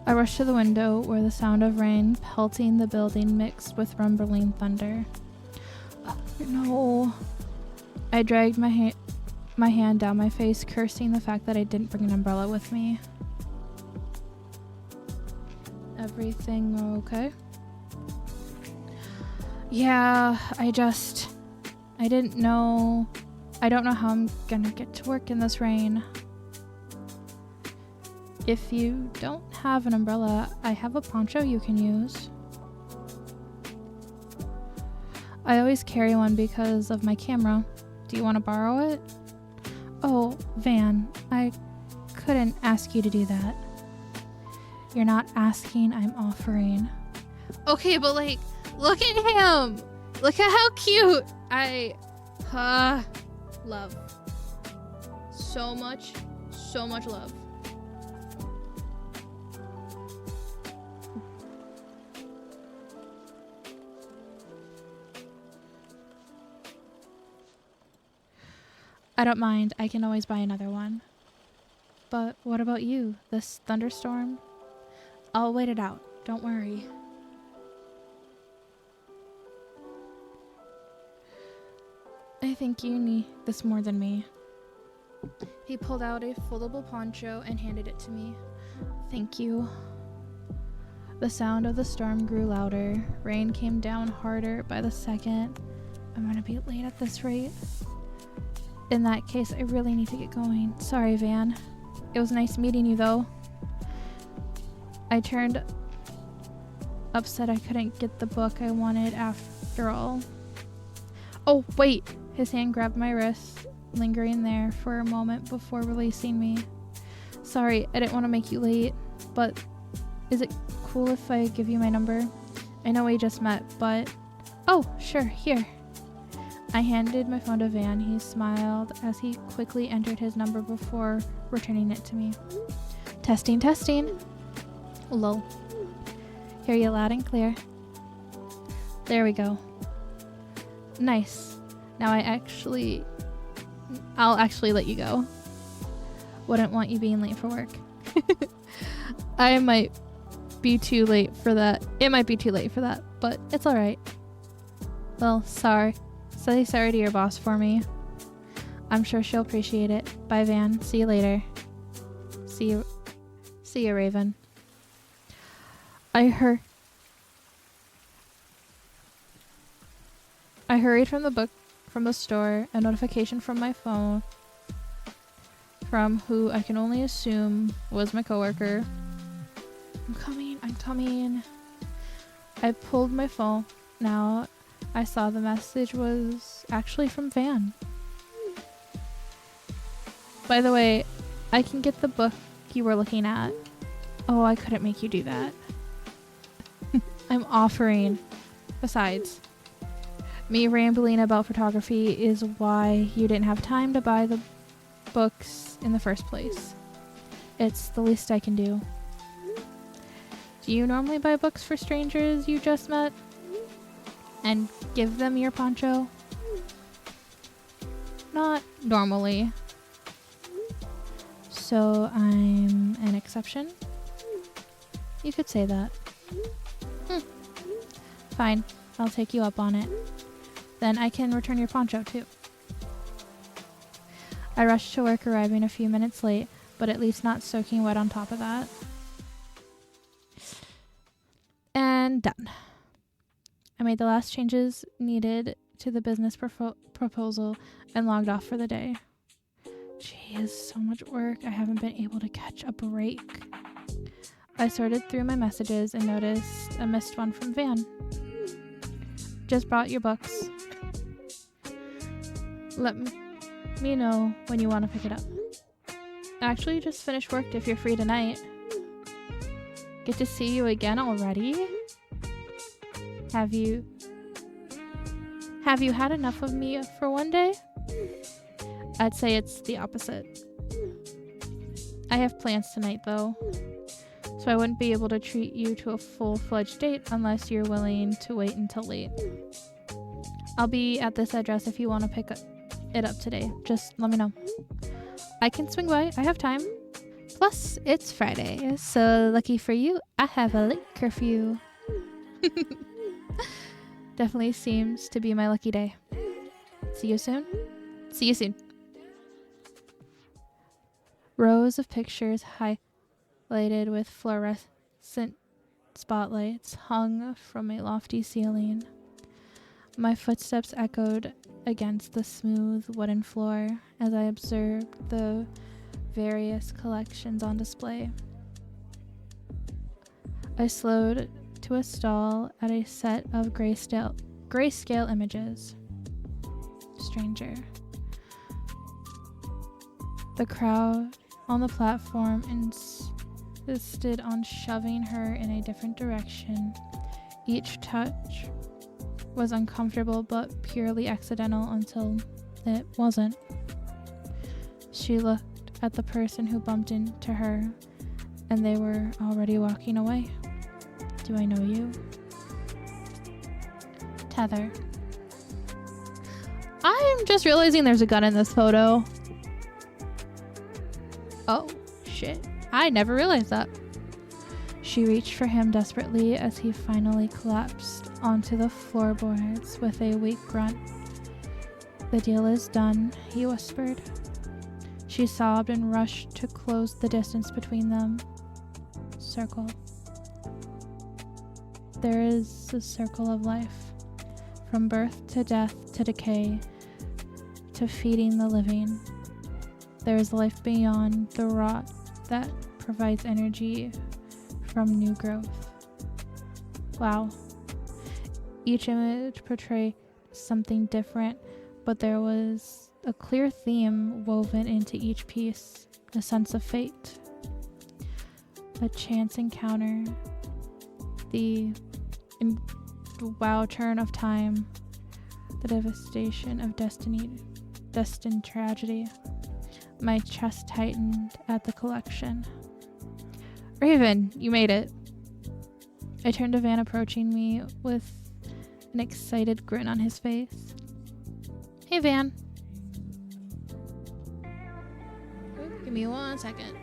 I rushed to the window where the sound of rain pelting the building mixed with rumbling thunder. Oh, no. I dragged my hand down my face, cursing the fact that I didn't bring an umbrella with me. Everything okay? Yeah, I don't know how I'm gonna get to work in this rain. If you don't have an umbrella, I have a poncho you can use. I always carry one because of my camera. Do you want to borrow it? Oh, Van, I couldn't ask you to do that. You're not asking, I'm offering. Okay, but like, look at him. Look at how cute. Love. So much love. I don't mind. I can always buy another one. But what about you? This thunderstorm? I'll wait it out. Don't worry. I think you need this more than me. He pulled out a foldable poncho and handed it to me. Thank you. The sound of the storm grew louder. Rain came down harder by the second. I'm gonna be late at this rate. In that case, I really need to get going. Sorry, Van. It was nice meeting you, though. I turned upset I couldn't get the book I wanted after all. Oh, wait! His hand grabbed my wrist, lingering there for a moment before releasing me. Sorry, I didn't want to make you late, but is it cool if I give you my number? I know we just met, but... Oh, sure, here. I handed my phone to Van. He smiled as he quickly entered his number before returning it to me. Testing. Lol. Hear you loud and clear. There we go. Nice. Now I'll actually let you go. Wouldn't want you being late for work. I might be too late for that. It might be too late for that, but it's alright. Well, sorry. Say sorry to your boss for me. I'm sure she'll appreciate it. Bye, Van. See you later. See you, Raven. I hurried from the store, a notification from my phone from who I can only assume was my coworker. I'm coming. I pulled my phone. Now I saw the message was actually from Van. By the way, I can get the book you were looking at. Oh, I couldn't make you do that. I'm offering. Besides, me rambling about photography is why you didn't have time to buy the books in the first place. It's the least I can do. Do you normally buy books for strangers you just met? And give them your poncho? Not normally. So I'm an exception? You could say that. Fine, I'll take you up on it. Then I can return your poncho too. I rushed to work, arriving a few minutes late, but at least not soaking wet on top of that. And done. I made the last changes needed to the business proposal and logged off for the day. Geez, so much work. I haven't been able to catch a break. I sorted through my messages and noticed a missed one from Van. Just brought your books. Let me know when you want to pick it up. Actually, just finished work if you're free tonight. Get to see you again already? Have you had enough of me for one day? I'd say it's the opposite. I have plans tonight though, so I wouldn't be able to treat you to a full-fledged date unless you're willing to wait until late. I'll be at this address if you want to pick it up today. Just let me know. I can swing by. I have time. Plus, it's Friday, so lucky for you, I have a late curfew. Definitely seems to be my lucky day. See you soon? See you soon. Rows of pictures highlighted with fluorescent spotlights hung from a lofty ceiling. My footsteps echoed against the smooth wooden floor as I observed the various collections on display. I slowed to a stall at a set of grayscale images. Stranger. The crowd on the platform insisted on shoving her in a different direction. Each touch was uncomfortable but purely accidental until it wasn't. She looked at the person who bumped into her, and they were already walking away. Do I know you? Tether. I'm just realizing there's a gun in this photo. Oh, shit. I never realized that. She reached for him desperately as he finally collapsed onto the floorboards with a weak grunt. The deal is done, he whispered. She sobbed and rushed to close the distance between them. Circle. There is a circle of life, from birth to death to decay to feeding the living. There is life beyond the rot that provides energy from new growth. Wow. Each image portrayed something different, but there was a clear theme woven into each piece, a sense of fate, a chance encounter, the wow turn of time, the devastation of destined tragedy. My chest tightened at the collection. Raven, you made it. I turned to Van, approaching me with an excited grin on his face. Hey, Van. Give me 1 second.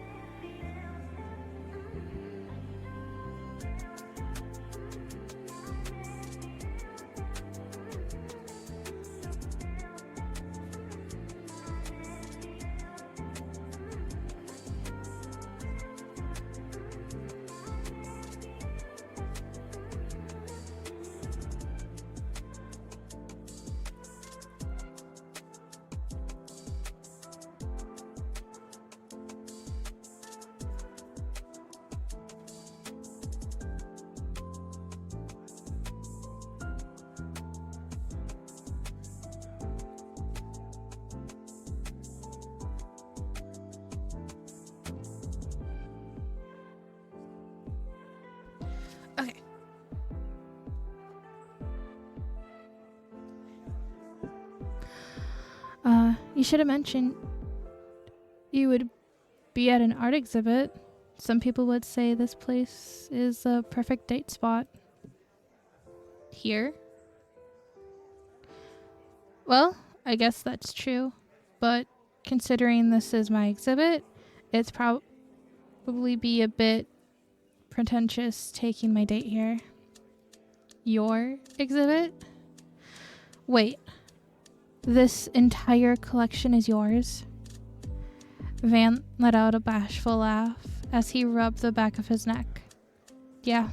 Okay. You should have mentioned you would be at an art exhibit. Some people would say this place is a perfect date spot. Here? Well, I guess that's true. But considering this is my exhibit, it's probably be a bit pretentious taking my date here. Your exhibit? Wait, this entire collection is yours? Van let out a bashful laugh as he rubbed the back of his neck. Yeah.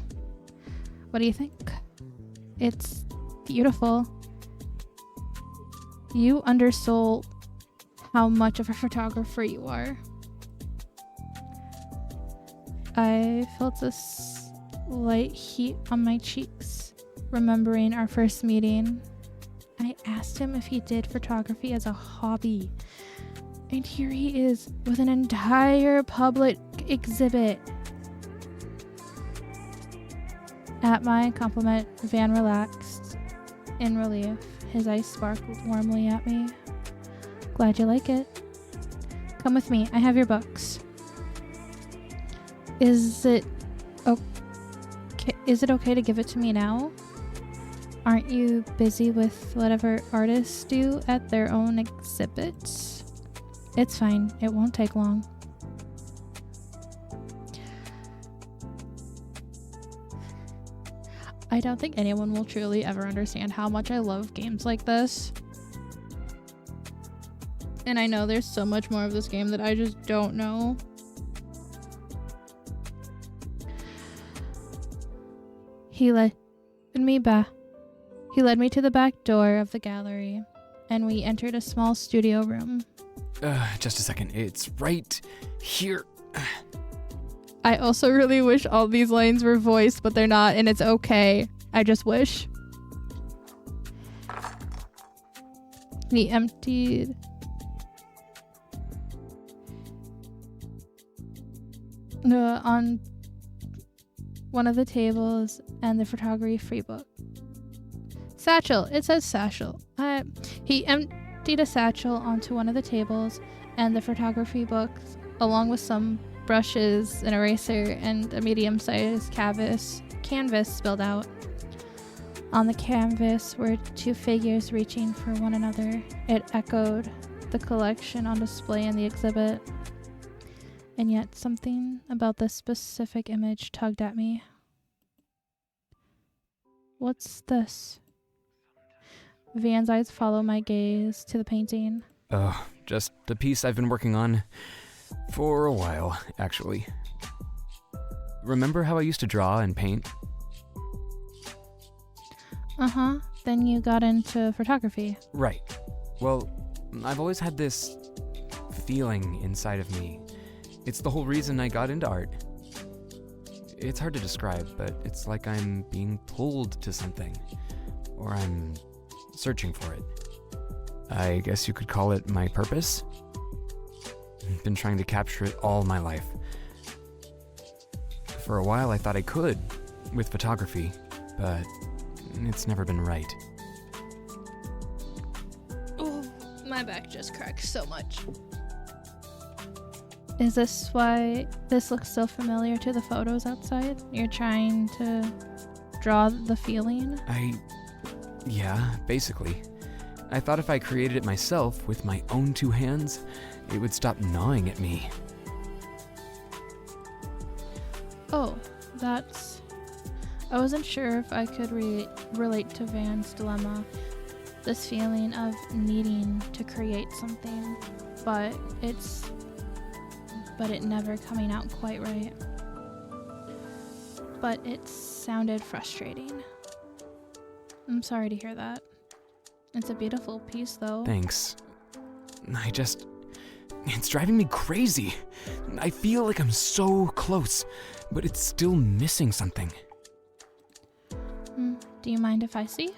What do you think? It's beautiful. You undersold how much of a photographer you are. I felt a slight heat on my cheeks, remembering our first meeting. I asked him if he did photography as a hobby, and here he is with an entire public exhibit. At my compliment, Van relaxed. In relief, his eyes sparkled warmly at me. Glad you like it. Come with me, I have your books. Is it okay to give it to me now? Aren't you busy with whatever artists do at their own exhibits? It's fine. It won't take long. I don't think anyone will truly ever understand how much I love games like this. And I know there's so much more of this game that I just don't know. He led me to the back door of the gallery, and we entered a small studio room. Just a second. It's right here. I also really wish all these lines were voiced, but they're not, and it's okay. I just wish. He emptied on one of the tables and the photography book. Satchel. It says satchel. He emptied a satchel onto one of the tables and the photography books, along with some brushes, an eraser, and a medium-sized canvas spilled out. On the canvas were two figures reaching for one another. It echoed the collection on display in the exhibit. And yet something about this specific image tugged at me. What's this? Van's eyes follow my gaze to the painting. Oh, just the piece I've been working on for a while, actually. Remember how I used to draw and paint? Uh-huh. Then you got into photography. Right. Well, I've always had this feeling inside of me. It's the whole reason I got into art. It's hard to describe, but it's like I'm being pulled to something, or I'm searching for it. I guess you could call it my purpose. I've been trying to capture it all my life. For a while I thought I could, with photography, but it's never been right. Oh, my back just cracked so much. Is this why this looks so familiar to the photos outside? You're trying to draw the feeling? Yeah, basically. I thought if I created it myself with my own two hands, it would stop gnawing at me. Oh, that's... I wasn't sure if I could relate to Van's dilemma. This feeling of needing to create something, but it never coming out quite right. But it sounded frustrating. I'm sorry to hear that. It's a beautiful piece, though. Thanks. It's driving me crazy. I feel like I'm so close, but it's still missing something. Do you mind if I see?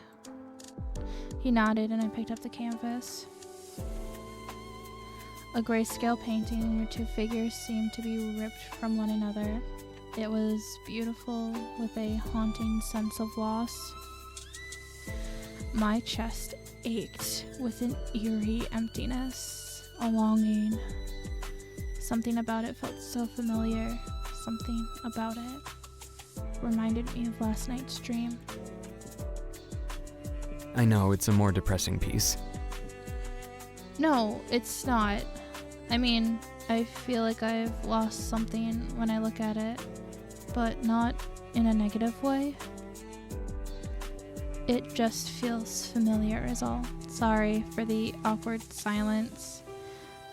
He nodded and I picked up the canvas. A grayscale painting where two figures seemed to be ripped from one another. It was beautiful with a haunting sense of loss. My chest ached with an eerie emptiness, a longing. Something about it felt so familiar. Something about it reminded me of last night's dream. I know it's a more depressing piece. No, it's not. I mean, I feel like I've lost something when I look at it, but not in a negative way. It just feels familiar is all. Sorry for the awkward silence.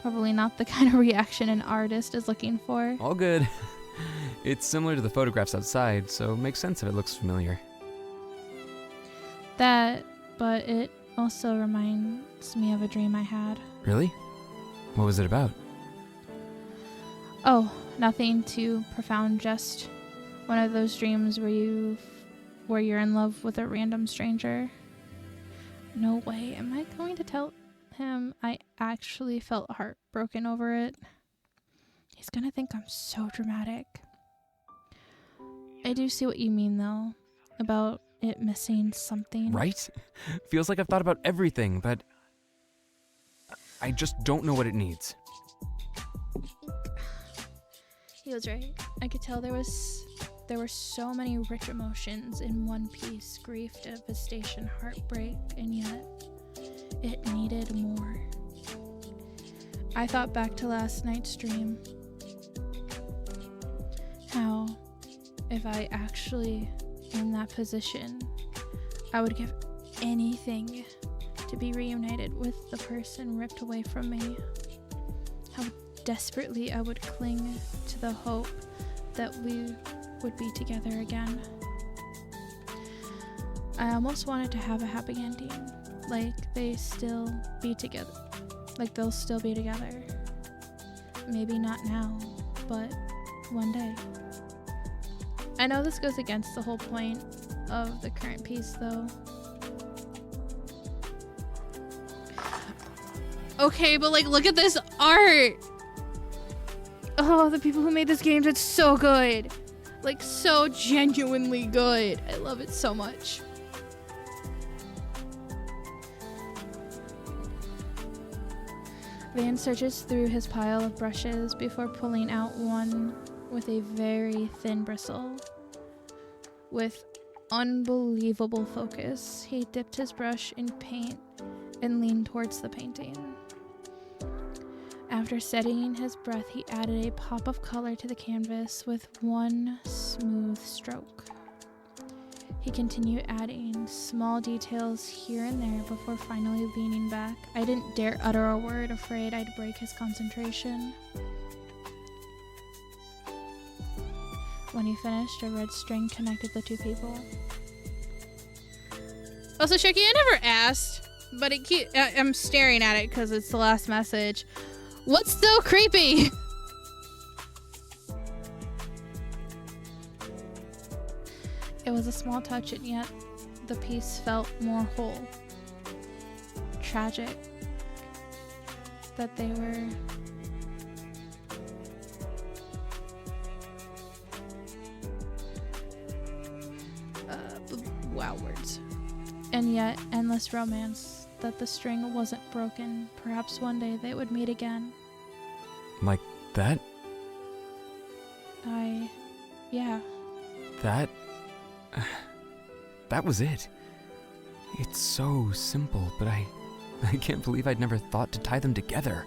Probably not the kind of reaction an artist is looking for. All good. It's similar to the photographs outside, so it makes sense if it looks familiar. But it also reminds me of a dream I had. Really? What was it about? Oh, nothing too profound, just one of those dreams where you're in love with a random stranger. No way, am I going to tell him I actually felt heartbroken over it? He's gonna think I'm so dramatic. I do see what you mean, though, about it missing something. Right? Feels like I've thought about everything, but I just don't know what it needs. He was right. I could tell there were so many rich emotions in one piece: grief, devastation, heartbreak, and yet it needed more. I thought back to last night's dream. How, if I actually in that position, I would give anything to be reunited with the person ripped away from me. How desperately I would cling to the hope that we would be together again. I almost wanted to have a happy ending, like they'll still be together. Maybe not now, but one day. I know this goes against the whole point of the current piece, though. Okay, but look at this art. Oh, the people who made this game, it's so good. Like, so genuinely good. I love it so much. Van searches through his pile of brushes before pulling out one with a very thin bristle. With unbelievable focus, he dipped his brush in paint and leaned towards the painting. After steadying his breath, he added a pop of color to the canvas with one smooth stroke. He continued adding small details here and there before finally leaning back. I didn't dare utter a word, afraid I'd break his concentration. When he finished, a red string connected the two people. Also, Chucky, I never asked, but I'm staring at it because it's the last message. What's so creepy? It was a small touch, and yet the piece felt more whole. Tragic that they were wow words. And yet endless romance that the string wasn't broken. Perhaps one day they would meet again. Like that? Yeah. That was it. It's so simple, but I can't believe I'd never thought to tie them together.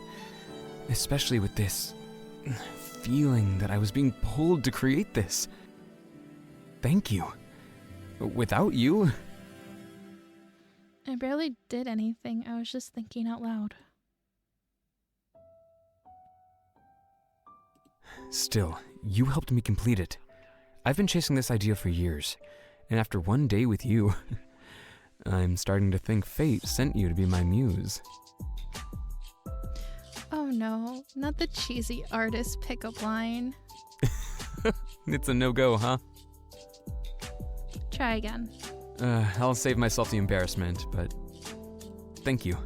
Especially with this feeling that I was being pulled to create this. Thank you. Without you... I barely did anything. I was just thinking out loud. Still, you helped me complete it. I've been chasing this idea for years, and after one day with you, I'm starting to think fate sent you to be my muse. Oh no, not the cheesy artist pickup line. It's a no-go, huh? Try again. I'll save myself the embarrassment, but thank you.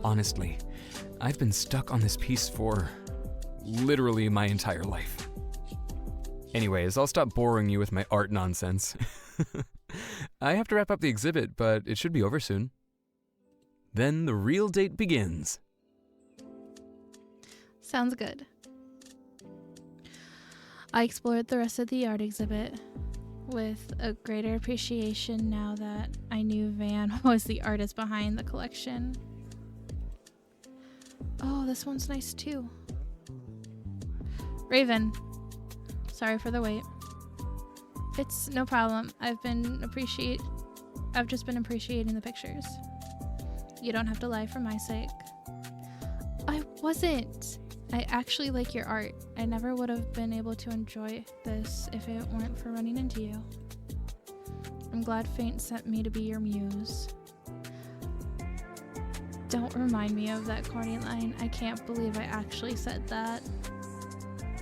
Honestly, I've been stuck on this piece for literally my entire life. Anyways, I'll stop boring you with my art nonsense. I have to wrap up the exhibit, but it should be over soon. Then the real date begins. Sounds good. I explored the rest of the art exhibit with a greater appreciation now that I knew Van was the artist behind the collection. Oh, this one's nice too. Raven, sorry for the wait. It's no problem. I've just been appreciating the pictures. You don't have to lie for my sake. I wasn't. I actually like your art. I never would have been able to enjoy this if it weren't for running into you. I'm glad fate sent me to be your muse. Don't remind me of that corny line. I can't believe I actually said that.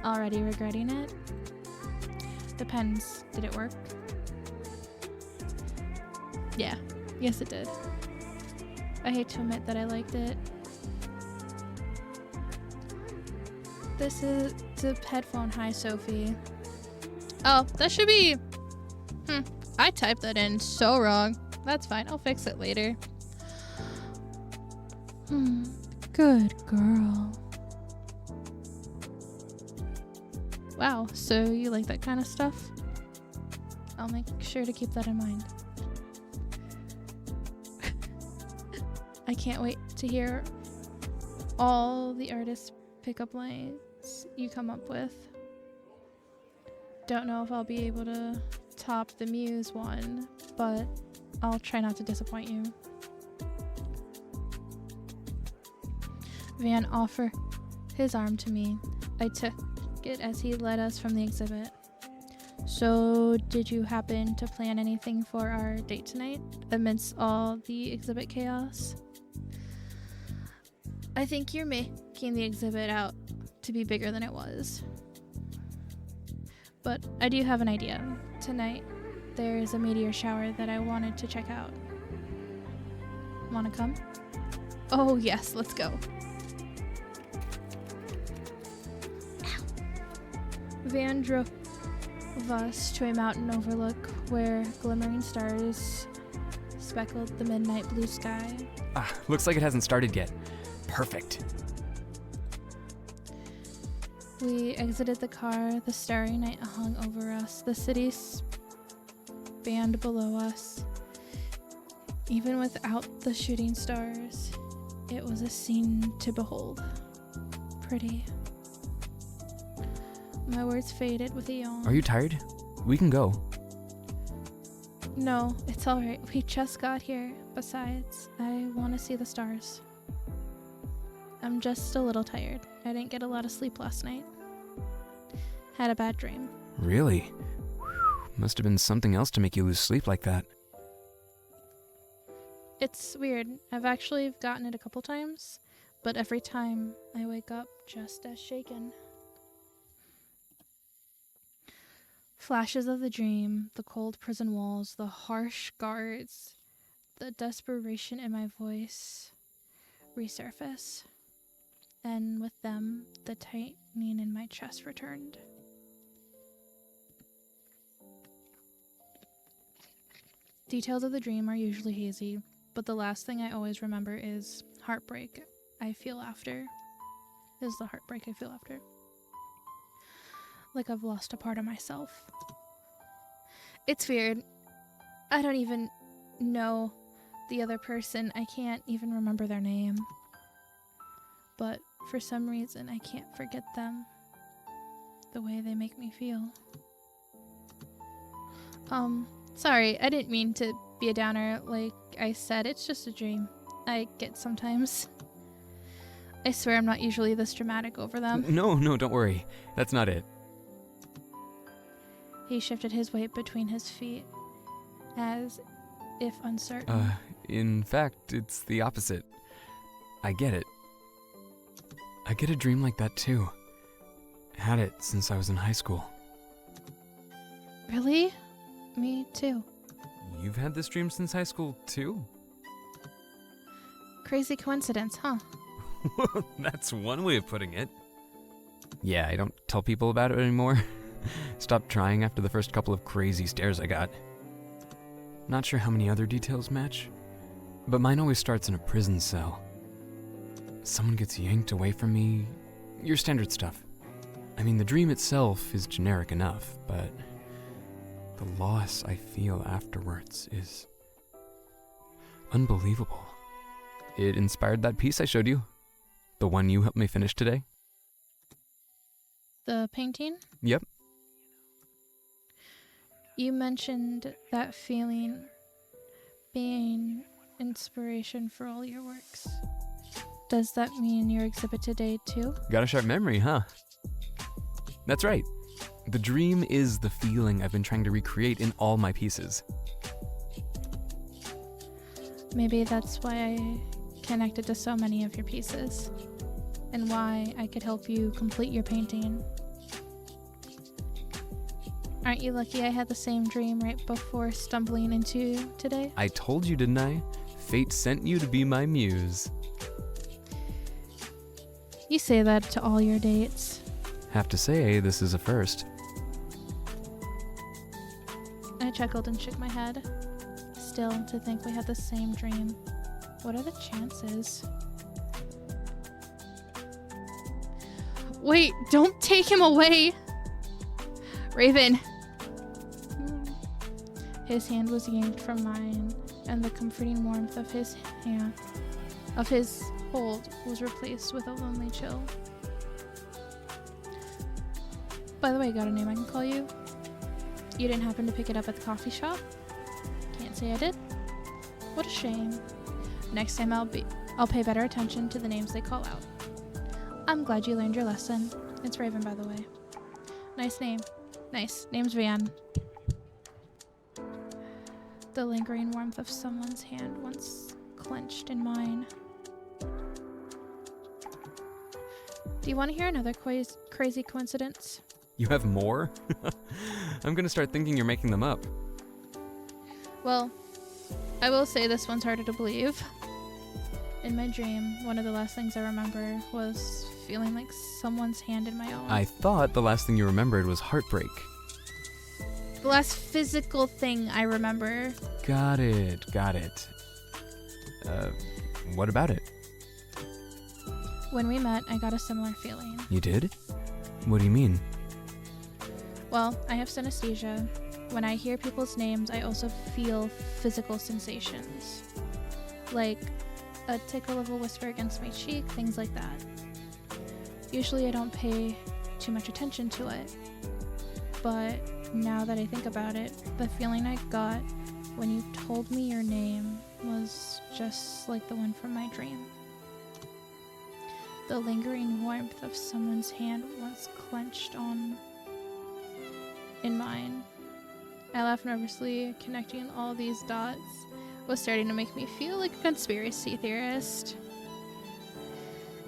Already regretting it? Depends. Did it work? Yeah. Yes, it did. I hate to admit that I liked it. This is the headphone. Hi, Sophie. Oh, that should be... I typed that in so wrong. That's fine. I'll fix it later. Good girl. Wow, so you like that kind of stuff? I'll make sure to keep that in mind. I can't wait to hear all the artists' pickup lines you come up with. Don't know if I'll be able to top the Muse one, but I'll try not to disappoint you. Van offered his arm to me. I took it as he led us from the exhibit. So, did you happen to plan anything for our date tonight, amidst all the exhibit chaos? I think you're making the exhibit out to be bigger than it was. But I do have an idea. Tonight, there's a meteor shower that I wanted to check out. Wanna come? Oh yes, let's go. Van drove us to a mountain overlook where glimmering stars speckled the midnight blue sky. Looks like it hasn't started yet. Perfect. We exited the car. The starry night hung over us. The city spanned below us. Even without the shooting stars, it was a scene to behold. Pretty. My words faded with a yawn. Are you tired? We can go. No, it's alright. We just got here. Besides, I want to see the stars. I'm just a little tired. I didn't get a lot of sleep last night. Had a bad dream. Really? Must have been something else to make you lose sleep like that. It's weird. I've actually gotten it a couple times, but every time I wake up just as shaken. Flashes of the dream, the cold prison walls, the harsh guards, the desperation in my voice resurface. And with them, the tightening in my chest returned. Details of the dream are usually hazy, but the last thing I always remember is heartbreak I feel after. Is the heartbreak I feel after. Like I've lost a part of myself. It's weird. I don't even know the other person. I can't even remember their name. But for some reason, I can't forget them. The way they make me feel. Sorry, I didn't mean to be a downer. Like I said, it's just a dream. I get sometimes. I swear I'm not usually this dramatic over them. No, don't worry. That's not it. He shifted his weight between his feet, as if uncertain. In fact, it's the opposite. I get it. I get a dream like that too. Had it since I was in high school. Really? Me too. You've had this dream since high school too? Crazy coincidence, huh? That's one way of putting it. Yeah, I don't tell people about it anymore. Stopped trying after the first couple of crazy stares I got. Not sure how many other details match, but mine always starts in a prison cell. Someone gets yanked away from me. Your standard stuff. I mean, the dream itself is generic enough, but the loss I feel afterwards is unbelievable. It inspired that piece I showed you. The one you helped me finish today. The painting? Yep. You mentioned that feeling being inspiration for all your works. Does that mean your exhibit today too? Got a sharp memory, huh? That's right. The dream is the feeling I've been trying to recreate in all my pieces. Maybe that's why I connected to so many of your pieces, and why I could help you complete your painting. Aren't you lucky I had the same dream right before stumbling into today? I told you, didn't I? Fate sent you to be my muse. You say that to all your dates. Have to say, this is a first. I chuckled and shook my head. Still, to think we had the same dream. What are the chances? Wait, don't take him away! Raven! His hand was yanked from mine, and the comforting warmth of his hold was replaced with a lonely chill. By the way, got a name I can call you? You didn't happen to pick it up at the coffee shop? Can't say I did. What a shame. Next time I'll pay better attention to the names they call out. I'm glad you learned your lesson. It's Raven, by the way. Nice name. Nice. Name's Van. The lingering warmth of someone's hand once clenched in mine. Do you want to hear another crazy coincidence? You have more? I'm gonna start thinking you're making them up. Well, I will say this one's harder to believe. In my dream, one of the last things I remember was feeling like someone's hand in my own. I thought the last thing you remembered was heartbreak. The last physical thing I remember. Got it. What about it? When we met, I got a similar feeling. You did? What do you mean? Well, I have synesthesia. When I hear people's names, I also feel physical sensations. Like a tickle of a whisper against my cheek, things like that. Usually I don't pay too much attention to it. But now that I think about it, the feeling I got when you told me your name was just like the one from my dream. The lingering warmth of someone's hand once clenched in mine. I laughed nervously, connecting all these dots was starting to make me feel like a conspiracy theorist.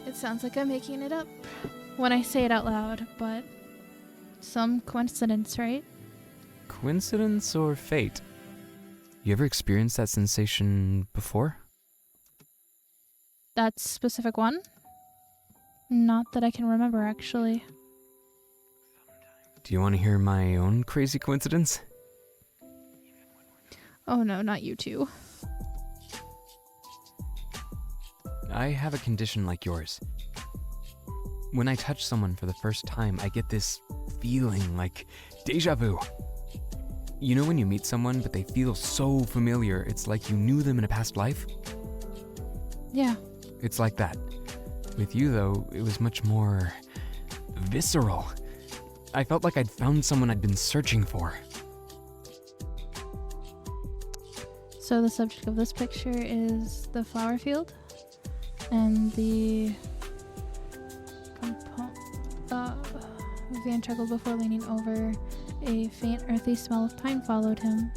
It sounds like I'm making it up when I say it out loud, but some coincidence, right? Coincidence or fate? You ever experienced that sensation before? That specific one? Not that I can remember, actually. Do you want to hear my own crazy coincidence? Oh no, not you two. I have a condition like yours. When I touch someone for the first time, I get this feeling like deja vu. You know when you meet someone, but they feel so familiar, it's like you knew them in a past life? Yeah. It's like that. With you, though, it was much more visceral. I felt like I'd found someone I'd been searching for. So the subject of this picture is the flower field, and the Van chuckled before leaning over. A faint earthy smell of pine followed him.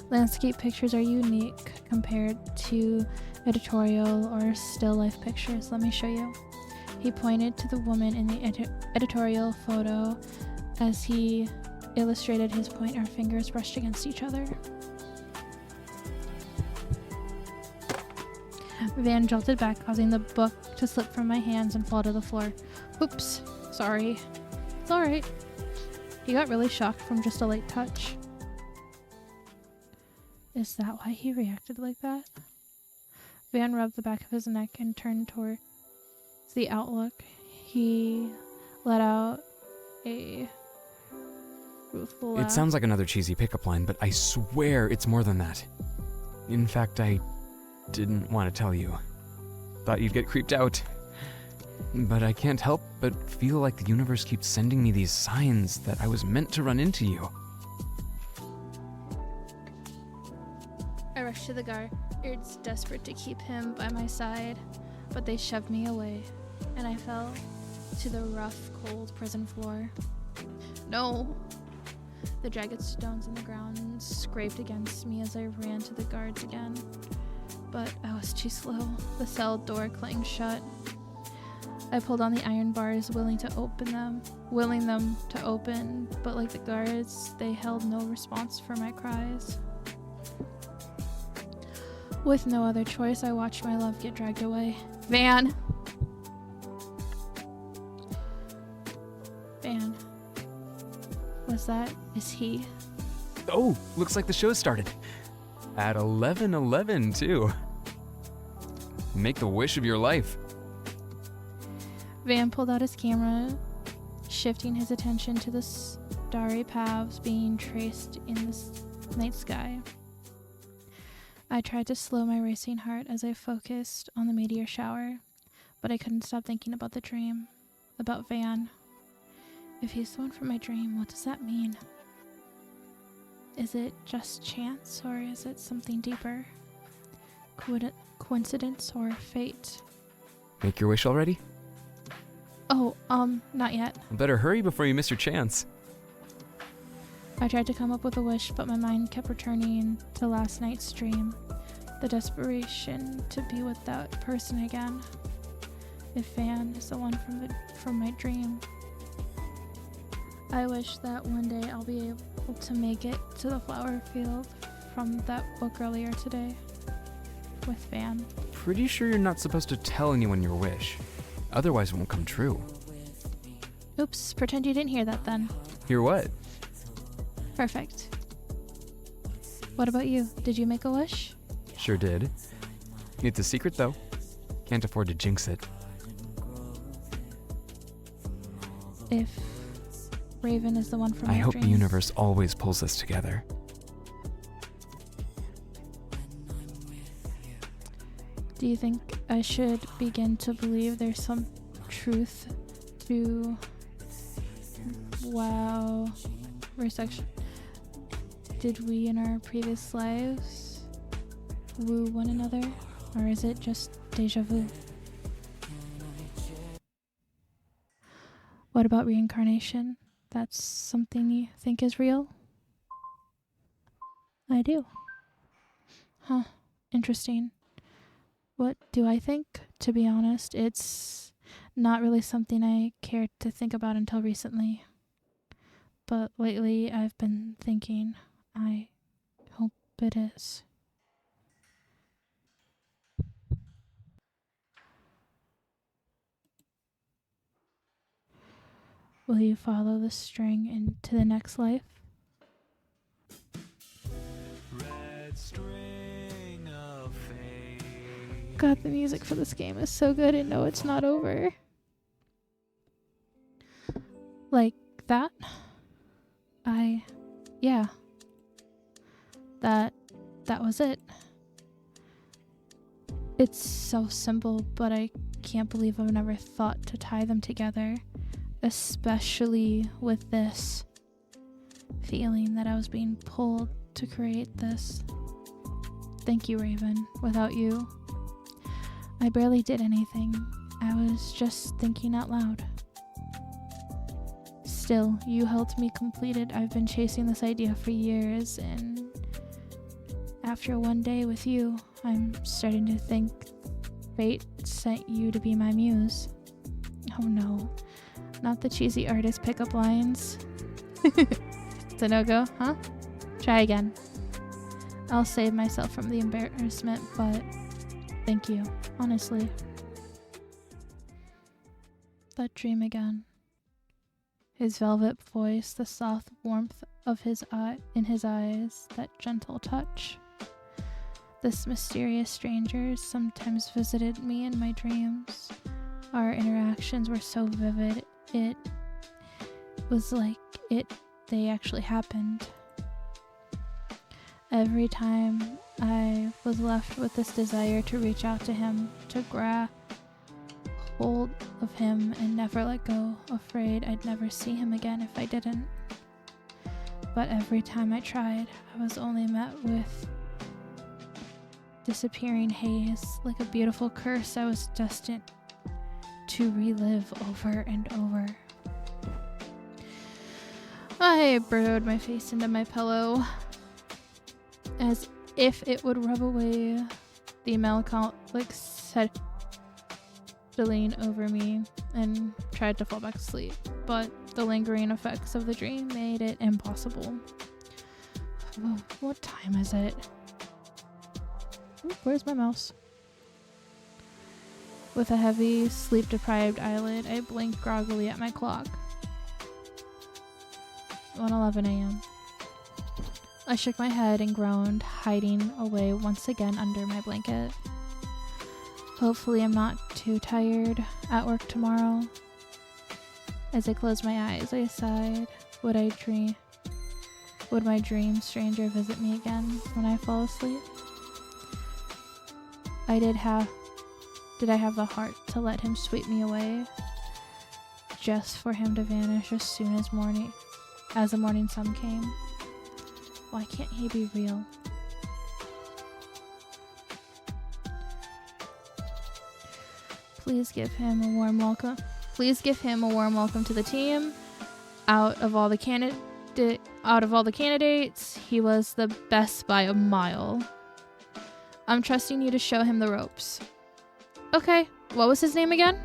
Landscape pictures are unique compared to editorial or still life pictures. Let me show you. He pointed to the woman in the editorial photo as he illustrated his point. Our fingers brushed against each other. Van jolted back, causing the book to slip from my hands and fall to the floor. Oops, sorry. It's alright. He got really shocked from just a light touch. Is that why he reacted like that? Van rubbed the back of his neck and turned towards the outlook. He let out a rueful laugh. It sounds like another cheesy pickup line, but I swear it's more than that. In fact, I didn't want to tell you. Thought you'd get creeped out. But I can't help but feel like the universe keeps sending me these signs that I was meant to run into you. I rushed to the guards, desperate to keep him by my side, but they shoved me away, and I fell to the rough, cold prison floor. No! The jagged stones in the ground scraped against me as I ran to the guards again. But I was too slow. The cell door clanged shut. I pulled on the iron bars, willing them to open, but like the guards, they held no response for my cries. With no other choice, I watched my love get dragged away. Van! Van. Is he? Oh, looks like the show started. At 11:11 too. Make the wish of your life. Van pulled out his camera, shifting his attention to the starry paths being traced in the night sky. I tried to slow my racing heart as I focused on the meteor shower, but I couldn't stop thinking about the dream, about Van. If he's the one from my dream, what does that mean? Is it just chance, or is it something deeper? Coincidence or fate? Make your wish already? Oh, not yet. Better hurry before you miss your chance. I tried to come up with a wish, but my mind kept returning to last night's dream. The desperation to be with that person again. If Van is the one from my dream. I wish that one day I'll be able to make it to the flower field from that book earlier today. with Van. Pretty sure you're not supposed to tell anyone your wish. Otherwise it won't come true. Oops, pretend you didn't hear that then. Hear what? Perfect. What about you? Did you make a wish? Sure did. It's a secret though. Can't afford to jinx it. If Raven is the one from I your hope dreams. the universe always pulls us together. Do you think I should begin to believe there's some truth to resection? Did we in our previous lives woo one another? Or is it just deja vu? What about reincarnation? That's something you think is real? I do. Huh. Interesting. What do I think? To be honest, it's not really something I cared to think about until recently. But lately I've been thinking, I hope it is. Will you follow the string into the next life? Red string of fate. God, the music for this game is so good and no, it's not over. Like that? Yeah. That was it. It's so simple, but I can't believe I've never thought to tie them together. Especially with this feeling that I was being pulled to create this. Thank you, Raven. Without you, I barely did anything. I was just thinking out loud. Still, you helped me complete it. I've been chasing this idea for years, and after one day with you, I'm starting to think fate sent you to be my muse. Oh no. Not the cheesy artist pickup lines. It's a no-go, huh? Try again. I'll save myself from the embarrassment, but thank you, honestly. That dream again. His velvet voice, the soft warmth of his in his eyes, that gentle touch. This mysterious stranger sometimes visited me in my dreams. Our interactions were so vivid. It was like they actually happened. Every time I was left with this desire to reach out to him, to grab hold of him and never let go, afraid I'd never see him again if I didn't. But every time I tried, I was only met with disappearing haze, like a beautiful curse I was destined to relive over and over. I burrowed my face into my pillow as if it would rub away the melancholic settling over me, and tried to fall back asleep, but the lingering effects of the dream made it impossible. Oh, what time is it? Ooh, where's my mouse? With a heavy, sleep-deprived eyelid, I blinked groggily at my clock. 1:11 a.m. I shook my head and groaned, hiding away once again under my blanket. Hopefully I'm not too tired at work tomorrow. As I closed my eyes, I sighed. Would my dream stranger visit me again when I fall asleep? Did I have the heart to let him sweep me away, just for him to vanish as soon as the morning sun came? Why can't he be real? Please give him a warm welcome. Please give him a warm welcome to the team. Out of all the candidates, he was the best by a mile. I'm trusting you to show him the ropes. Okay, what was his name again?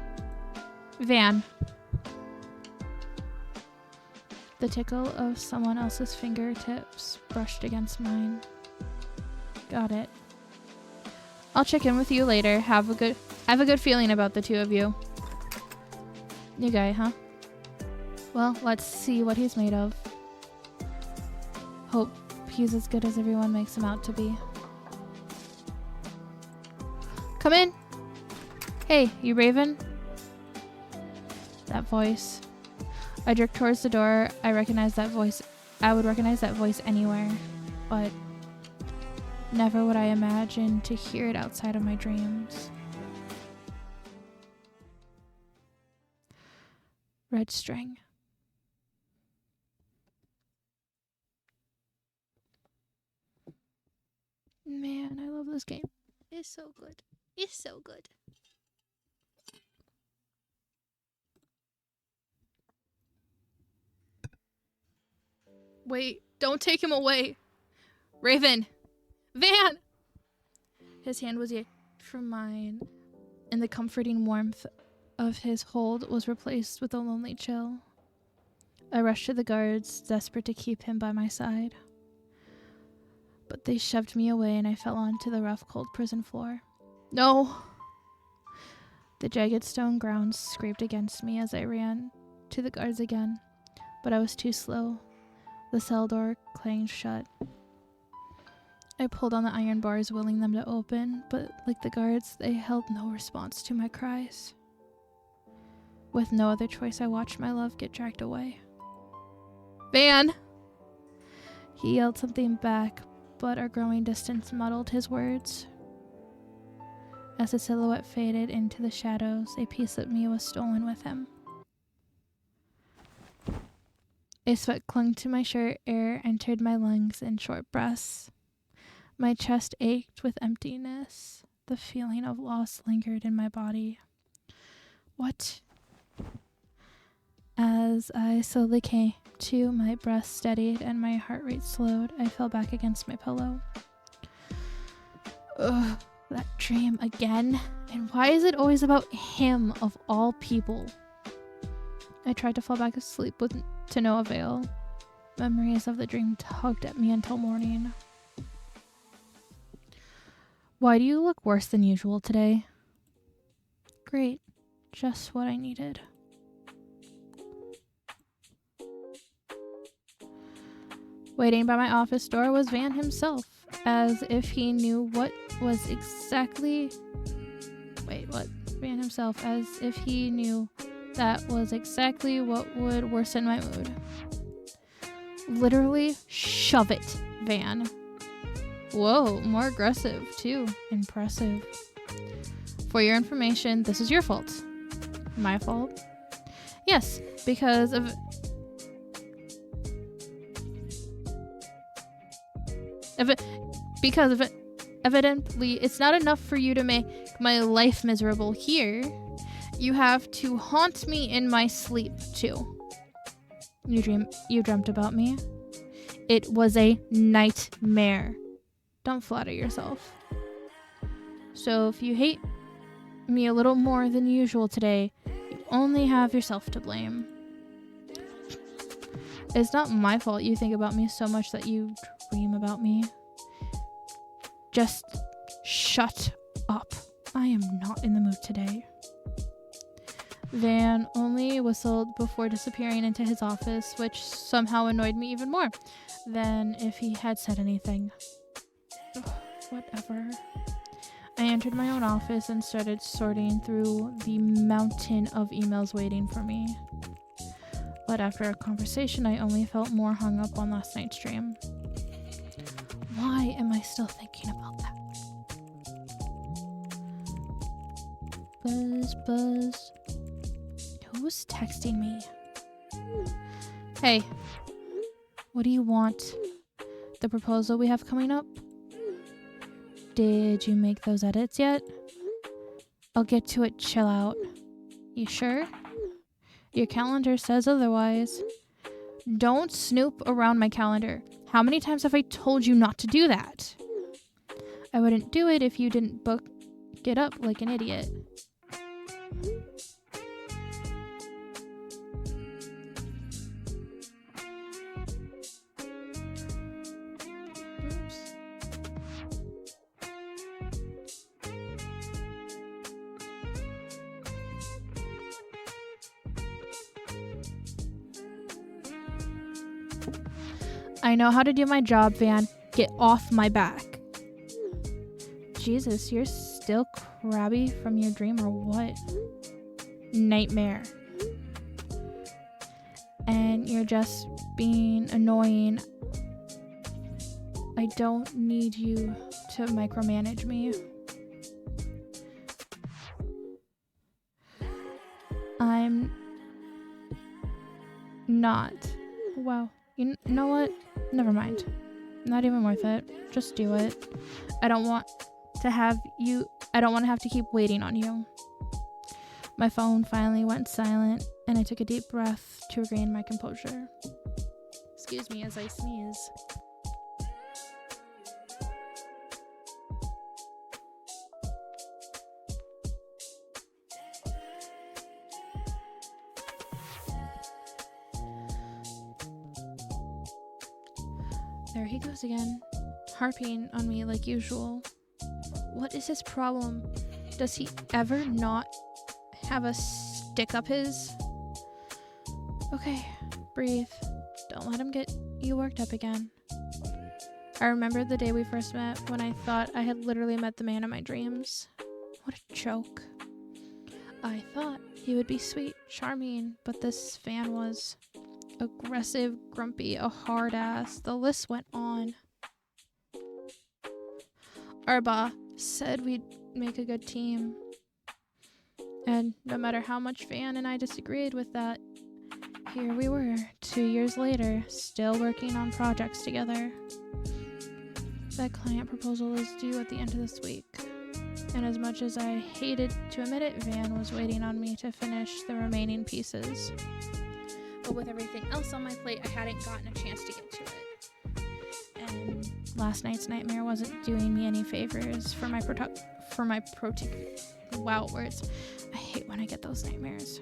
Van. The tickle of someone else's fingertips brushed against mine. Got it. I'll check in with you later. I have a good feeling about the two of you. New guy, huh? Well, let's see what he's made of. Hope he's as good as everyone makes him out to be. Come in. Hey, you Raven? That voice. I jerked towards the door. I recognize that voice. I would recognize that voice anywhere, but never would I imagine to hear it outside of my dreams. Red string. Man, I love this game. It's so good. It's so good. Wait, don't take him away. Raven! Van! His hand was yanked from mine, and the comforting warmth of his hold was replaced with a lonely chill. I rushed to the guards, desperate to keep him by my side. But they shoved me away and I fell onto the rough, cold prison floor. No! The jagged stone ground scraped against me as I ran to the guards again, but I was too slow. The cell door clanged shut. I pulled on the iron bars, willing them to open, but like the guards, they held no response to my cries. With no other choice, I watched my love get dragged away. Van! He yelled something back, but our growing distance muddled his words. As the silhouette faded into the shadows, a piece of me was stolen with him. A sweat clung to my shirt, air entered my lungs in short breaths. My chest ached with emptiness. The feeling of loss lingered in my body. What? As I slowly came to, my breath steadied and my heart rate slowed. I fell back against my pillow. Ugh, that dream again. And why is it always about him of all people? I tried to fall back asleep to no avail. Memories of the dream tugged at me until morning. Why do you look worse than usual today? Great. Just what I needed. Waiting by my office door was Van himself, as if he knew what was exactly... Wait, what? Van himself, as if he knew that was exactly what would worsen my mood. Literally, shove it, Van. Whoa, more aggressive, too. Impressive. For your information, this is your fault. My fault? Yes, because of... Evidently, it's not enough for you to make my life miserable here. You have to haunt me in my sleep, too. You dreamt about me? It was a nightmare. Don't flatter yourself. So if you hate me a little more than usual today, you only have yourself to blame. It's not my fault you think about me so much that you dream about me. Just shut up. I am not in the mood today. Van only whistled before disappearing into his office, which somehow annoyed me even more than if he had said anything. Ugh, whatever. I entered my own office and started sorting through the mountain of emails waiting for me. But after our conversation, I only felt more hung up on last night's dream. Why am I still thinking about that? Buzz. Who's texting me? Hey, what do you want? The proposal we have coming up? Did you make those edits yet? I'll get to it, chill out. You sure? Your calendar says otherwise. Don't snoop around my calendar. How many times have I told you not to do that? I wouldn't do it if you didn't book it up like an idiot. Oops. I know how to do my job, Van. Get off my back. Jesus, you're still crabby from your dream or what? Nightmare. And you're just being annoying. I don't need you to micromanage me. I'm not. Wow. You know what? Never mind. Not even worth it. Just do it. I don't want to have to keep waiting on you. My phone finally went silent, and I took a deep breath to regain my composure. Excuse me as I sneeze. There he goes again, harping on me like usual. What is his problem? Does he ever not have a stick up his? Okay, breathe. Don't let him get you worked up again. I remember the day we first met when I thought I had literally met the man of my dreams. What a joke. I thought he would be sweet, charming, but this Van was aggressive, grumpy, a hard ass. The list went on. Arba said we'd make a good team. And no matter how much Van and I disagreed with that, here we were, 2 years later, still working on projects together. That client proposal is due at the end of this week. And as much as I hated to admit it, Van was waiting on me to finish the remaining pieces. But with everything else on my plate, I hadn't gotten a chance to get to it. And last night's nightmare wasn't doing me any favors for my wow, words. I hate when I get those nightmares.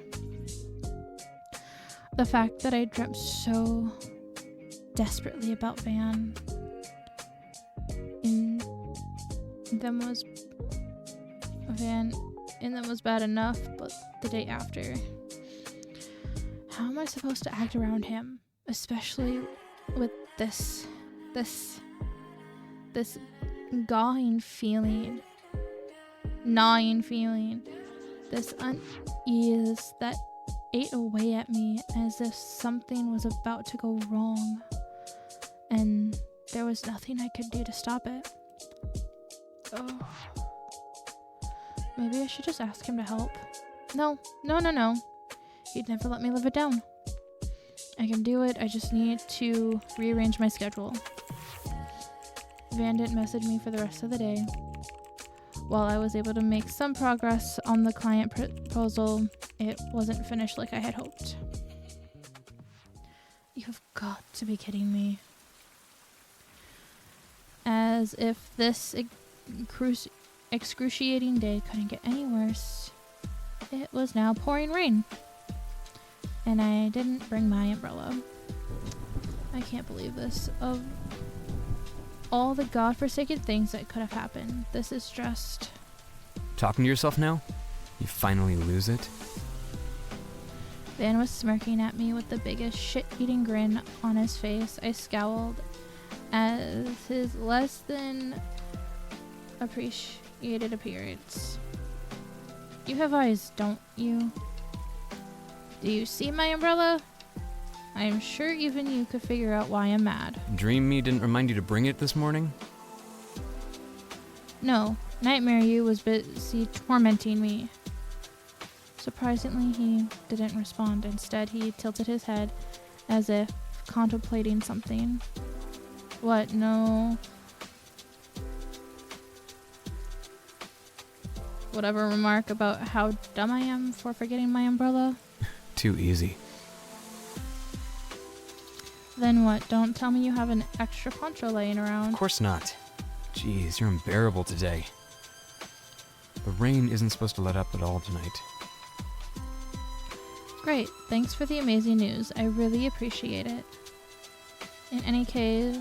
The fact that I dreamt so desperately about Van in them was bad enough, but the day after, how am I supposed to act around him, especially with this gnawing feeling, this unease that ate away at me as if something was about to go wrong, and there was nothing I could do to stop it. Oh. Maybe I should just ask him to help. No. He'd never let me live it down. I can do it, I just need to rearrange my schedule. Van didn't message me for the rest of the day. While I was able to make some progress on the client proposal, it wasn't finished like I had hoped. You've got to be kidding me. As if this excruciating day couldn't get any worse, it was now pouring rain. And I didn't bring my umbrella. I can't believe this. Of all the godforsaken things that could have happened, this is just... Talking to yourself now? You finally lose it? Van was smirking at me with the biggest shit-eating grin on his face. I scowled as his less than appreciated appearance. You have eyes, don't you? Do you see my umbrella? I am sure even you could figure out why I'm mad. Dream Me didn't remind you to bring it this morning? No, Nightmare You was busy tormenting me. Surprisingly, he didn't respond. Instead, he tilted his head as if contemplating something. What? No. Whatever remark about how dumb I am for forgetting my umbrella? Too easy. Then what? Don't tell me you have an extra poncho laying around. Of course not. Jeez, you're unbearable today. The rain isn't supposed to let up at all tonight. Great. Thanks for the amazing news. I really appreciate it. In any case,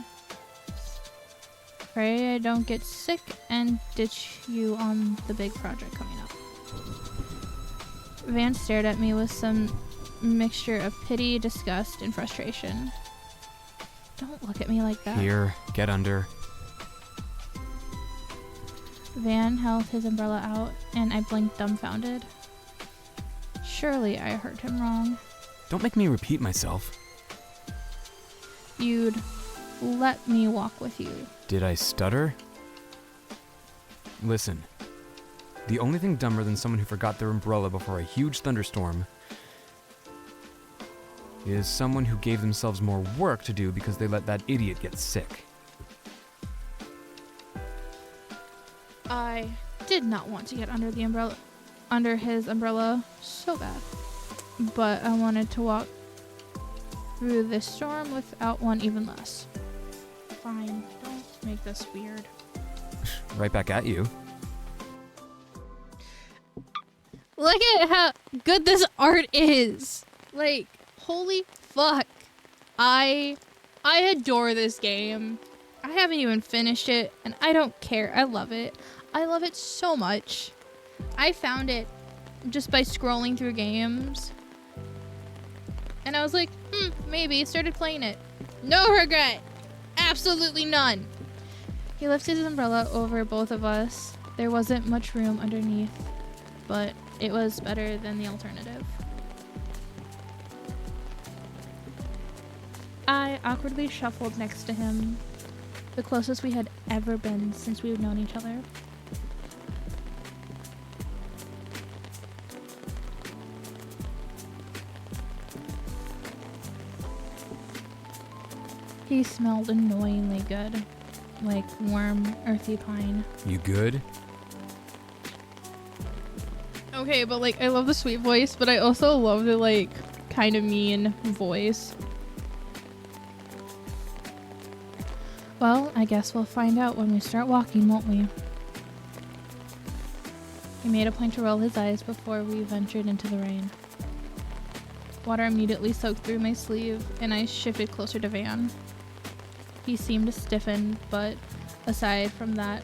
pray I don't get sick and ditch you on the big project coming up. Van stared at me with some mixture of pity, disgust, and frustration. Don't look at me like that. Here, get under. Van held his umbrella out, and I blinked dumbfounded. Surely I heard him wrong. Don't make me repeat myself. You'd let me walk with you. Did I stutter? Listen. The only thing dumber than someone who forgot their umbrella before a huge thunderstorm is someone who gave themselves more work to do because they let that idiot get sick. I did not want to get under his umbrella so bad. But I wanted to walk through this storm without one even less. Fine, don't make this weird. Right back at you. Look at how good this art is. Like, holy fuck. I adore this game. I haven't even finished it, and I don't care. I love it. I love it so much. I found it just by scrolling through games. And I was like, maybe. Started playing it. No regret. Absolutely none. He lifted his umbrella over both of us. There wasn't much room underneath, but it was better than the alternative. I awkwardly shuffled next to him, the closest we had ever been since we've known each other. He smelled annoyingly good, like warm, earthy pine. You good? Okay, but like, I love the sweet voice, but I also love the like, kind of mean voice. Well, I guess we'll find out when we start walking, won't we? He made a point to roll his eyes before we ventured into the rain. Water immediately soaked through my sleeve, and I shifted closer to Van. He seemed to stiffen, but aside from that,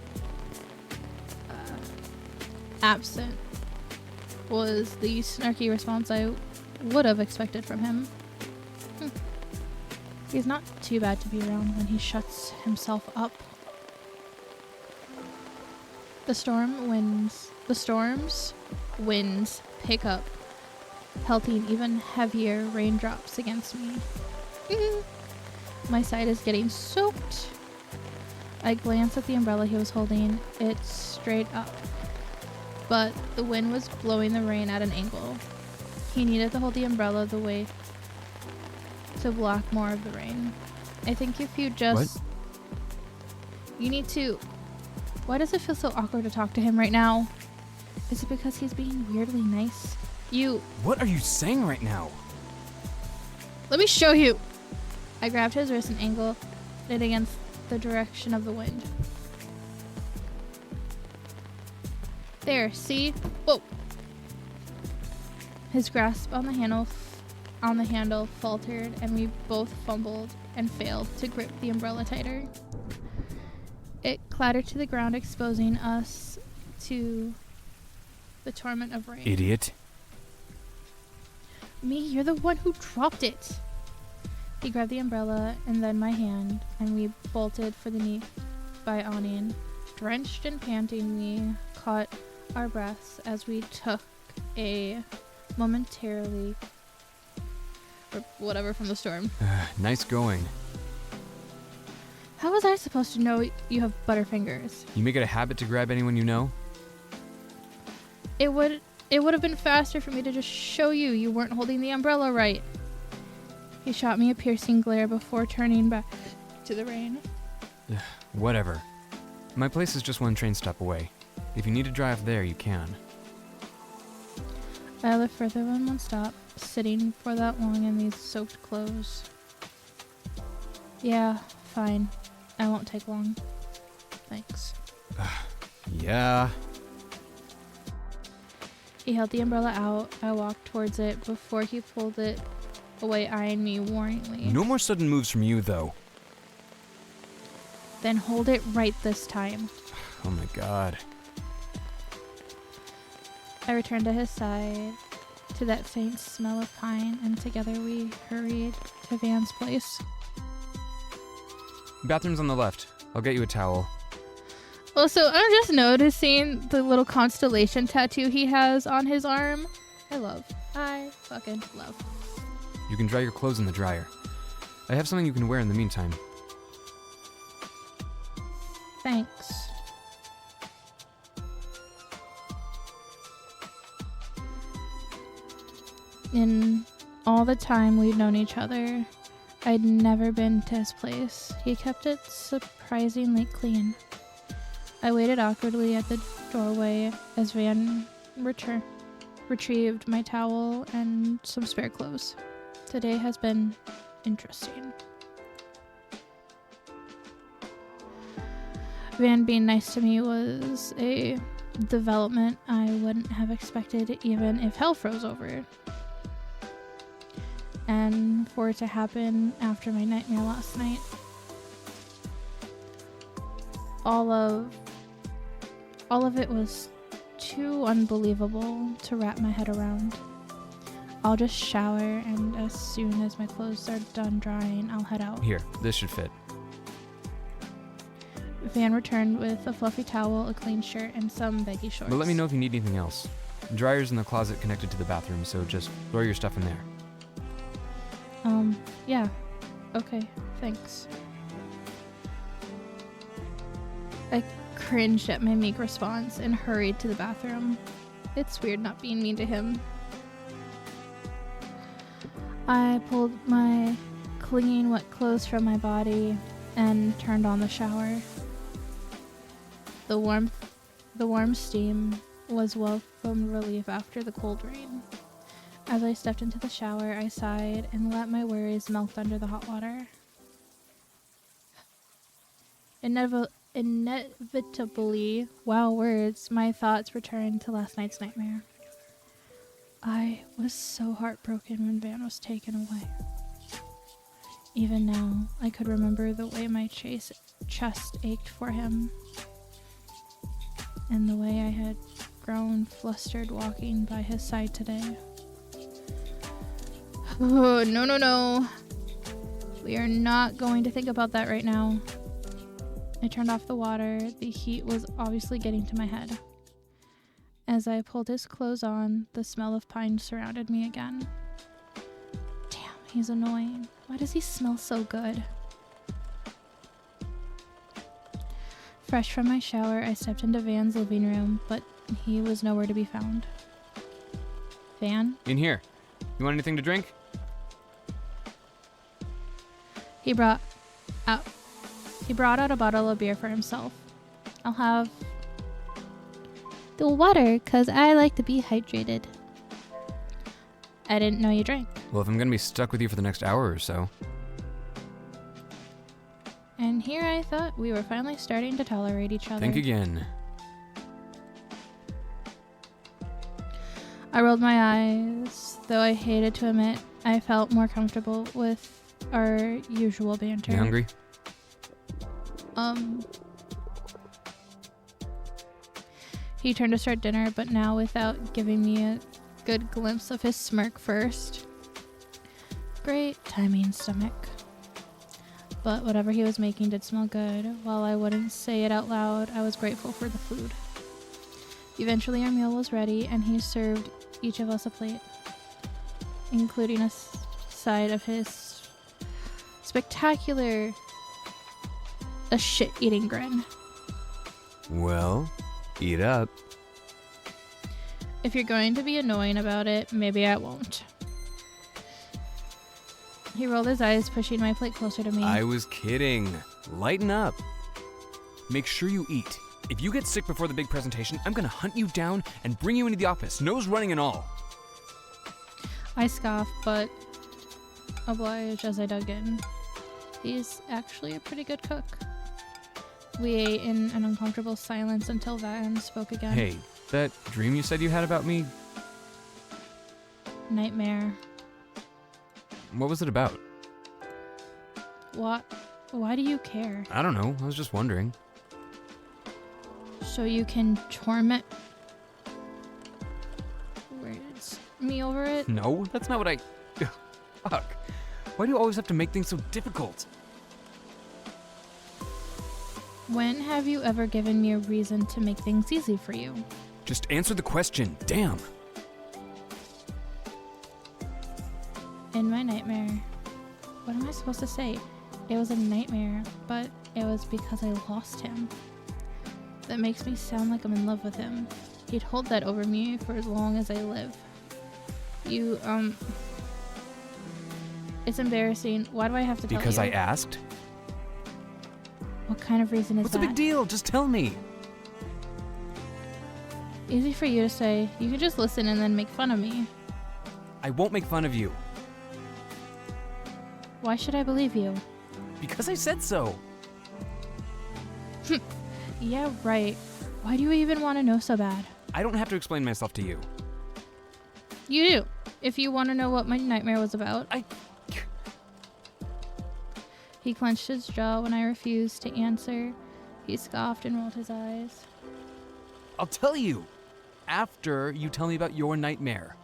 absent was the snarky response I would have expected from him. He's not too bad to be around when he shuts himself up. The storm's winds pick up, pelting even heavier raindrops against me. My side is getting soaked. I glanced at the umbrella he was holding. It's straight up, but the wind was blowing the rain at an angle. He needed to hold the umbrella the way to block more of the rain. I think if you just... What? You need to... Why does it feel so awkward to talk to him right now? Is it because he's being weirdly nice? What are you saying right now? Let me show you! I grabbed his wrist and angled it against the direction of the wind. There, see? Whoa! His grasp on the handle faltered, and we both fumbled and failed to grip the umbrella tighter. It clattered to the ground, exposing us to the torment of rain. Idiot. Me, you're the one who dropped it. He grabbed the umbrella and then my hand, and we bolted for the nearby awning. Drenched and panting, we caught our breaths as we took a momentarily or whatever from the storm. Nice going. How was I supposed to know you have butterfingers? You make it a habit to grab anyone you know? It would have been faster for me to just show you weren't holding the umbrella right. He shot me a piercing glare before turning back to the rain. Whatever. My place is just one train stop away. If you need to drive there, you can. I lived further than one stop, sitting for that long in these soaked clothes. Yeah, fine. I won't take long. Thanks. Yeah. He held the umbrella out. I walked towards it before he pulled it away, eyeing me warningly. No more sudden moves from you, though. Then hold it right this time. Oh my god. I returned to his side, to that faint smell of pine, and together we hurried to Van's place. Bathroom's on the left. I'll get you a towel. Also, I'm just noticing the little constellation tattoo he has on his arm. I fucking love. You can dry your clothes in the dryer. I have something you can wear in the meantime. Thanks. In all the time we've known each other, I'd never been to his place. He kept it surprisingly clean. I waited awkwardly at the doorway as Van retrieved my towel and some spare clothes. Today has been interesting. Van being nice to me was a development I wouldn't have expected even if hell froze over. And for it to happen after my nightmare last night. All of it was too unbelievable to wrap my head around. I'll just shower, and as soon as my clothes are done drying, I'll head out. Here, this should fit. Van returned with a fluffy towel, a clean shirt, and some baggy shorts. But let me know if you need anything else. The dryer's in the closet connected to the bathroom, so just throw your stuff in there. Yeah. Okay, thanks. I cringed at my meek response and hurried to the bathroom. It's weird not being mean to him. I pulled my clinging wet clothes from my body and turned on the shower. The warm steam was welcome relief after the cold rain. As I stepped into the shower, I sighed and let my worries melt under the hot water. Inevitably, wow words, my thoughts returned to last night's nightmare. I was so heartbroken when Van was taken away. Even now, I could remember the way my chest ached for him, and the way I had grown flustered walking by his side today. Oh, no. We are not going to think about that right now. I turned off the water. The heat was obviously getting to my head. As I pulled his clothes on, the smell of pine surrounded me again. Damn, he's annoying. Why does he smell so good? Fresh from my shower, I stepped into Van's living room, but he was nowhere to be found. Van? In here. You want anything to drink? He brought out a bottle of beer for himself. I'll have the water, 'cause I like to be hydrated. I didn't know you drank. Well, if I'm gonna be stuck with you for the next hour or so. And here I thought we were finally starting to tolerate each other. Think again. I rolled my eyes, though I hated to admit I felt more comfortable with our usual banter. You hungry? He turned to start dinner, but now without giving me a good glimpse of his smirk first. Great timing, stomach. But whatever he was making did smell good. While I wouldn't say it out loud, I was grateful for the food. Eventually our meal was ready, and he served each of us a plate, including a side of his spectacular shit-eating grin. Well, eat up. If you're going to be annoying about it, maybe I won't. He rolled his eyes, pushing my plate closer to me. I was kidding. Lighten up. Make sure you eat. If you get sick before the big presentation, I'm gonna hunt you down and bring you into the office, nose running and all. I scoffed, but obliged as I dug in. He's actually a pretty good cook. We ate in an uncomfortable silence until Van spoke again. Hey, that dream you said you had about me, Nightmare. what was it about? What? Why do you care? I don't know, I was just wondering. So you can torment me over it? No, that's not what I... Fuck. Why do you always have to make things so difficult? When have you ever given me a reason to make things easy for you? Just answer the question, damn. In my nightmare. What am I supposed to say? It was a nightmare, but it was because I lost him. That makes me sound like I'm in love with him. He'd hold that over me for as long as I live. It's embarrassing. Why do I have to tell you? Because I asked? What kind of reason is What's that? the big deal? Just tell me. Easy for you to say. You could just listen and then make fun of me. I won't make fun of you. Why should I believe you? Because I said so. Yeah, right. Why do you even want to know so bad? I don't have to explain myself to you. You do. If you want to know what my nightmare was about. He clenched his jaw when I refused to answer. He scoffed and rolled his eyes. I'll tell you. After you tell me about your nightmare.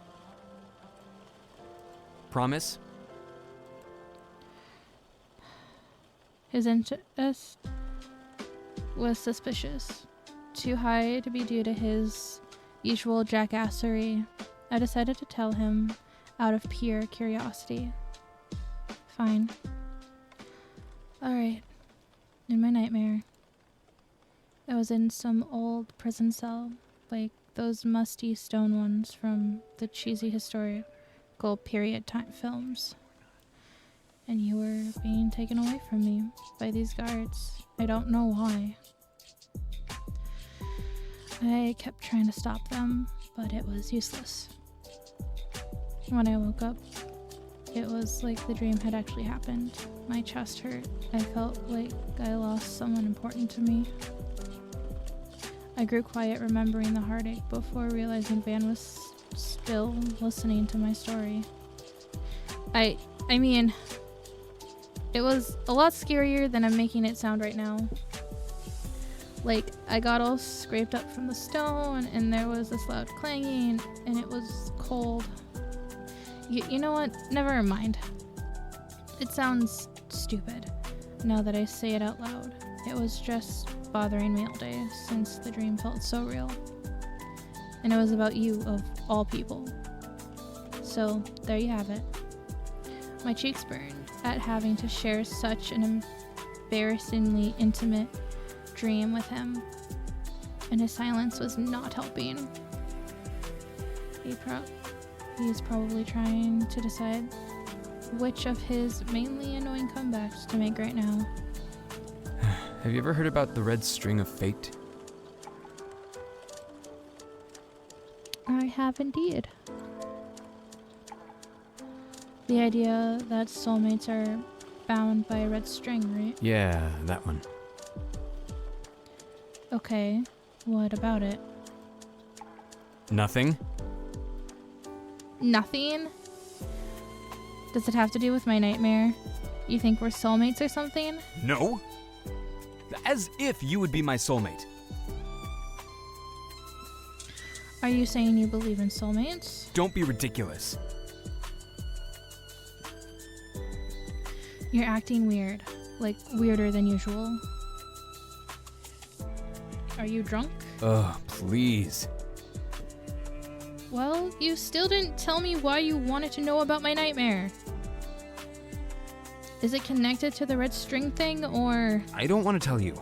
Promise? His interest was suspicious. Too high to be due to his usual jackassery. I decided to tell him out of pure curiosity. Fine. Alright. In my nightmare, I was in some old prison cell, like those musty stone ones from the cheesy historical period time films. And you were being taken away from me by these guards. I don't know why. I kept trying to stop them, but it was useless. When I woke up, it was like the dream had actually happened. My chest hurt. I felt like I lost someone important to me. I grew quiet, remembering the heartache before realizing Van was still listening to my story. I mean, it was a lot scarier than I'm making it sound right now. Like, I got all scraped up from the stone, and there was this loud clanging, and it was cold. You know what? Never mind. It sounds stupid now that I say it out loud. It was just bothering me all day since the dream felt so real. And it was about you, of all people. So, there you have it. My cheeks burned at having to share such an embarrassingly intimate dream with him. And his silence was not helping. He's probably trying to decide which of his mainly annoying comebacks to make right now. Have you ever heard about the red string of fate? I have indeed. The idea that soulmates are bound by a red string, right? Yeah, that one. Okay, what about it? Nothing? Nothing? Does it have to do with my nightmare? You think we're soulmates or something? No? As if you would be my soulmate. Are you saying you believe in soulmates? Don't be ridiculous. You're acting weird. Like, weirder than usual. Are you drunk? Ugh, please. Well, you still didn't tell me why you wanted to know about my nightmare. Is it connected to the red string thing, or... I don't want to tell you.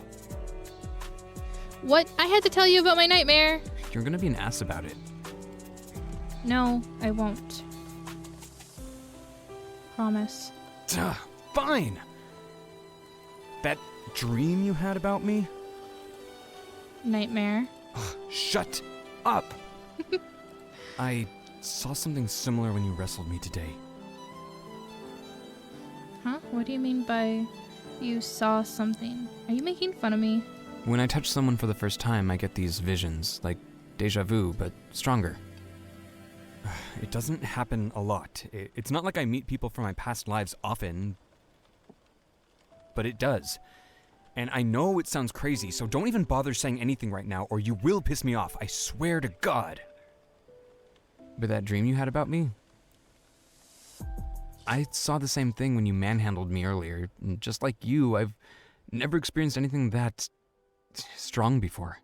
What? I had to tell you about my nightmare! You're gonna be an ass about it. No, I won't. Promise. Duh, fine. That dream you had about me? Nightmare? Shut up! I saw something similar when you wrestled me today. Huh? What do you mean by you saw something? Are you making fun of me? When I touch someone for the first time, I get these visions, like deja vu, but stronger. It doesn't happen a lot. It's not like I meet people from my past lives often, but it does. And I know it sounds crazy, so don't even bother saying anything right now, or you will piss me off, I swear to God. But that dream you had about me? I saw the same thing when you manhandled me earlier. And just like you, I've never experienced anything that strong before.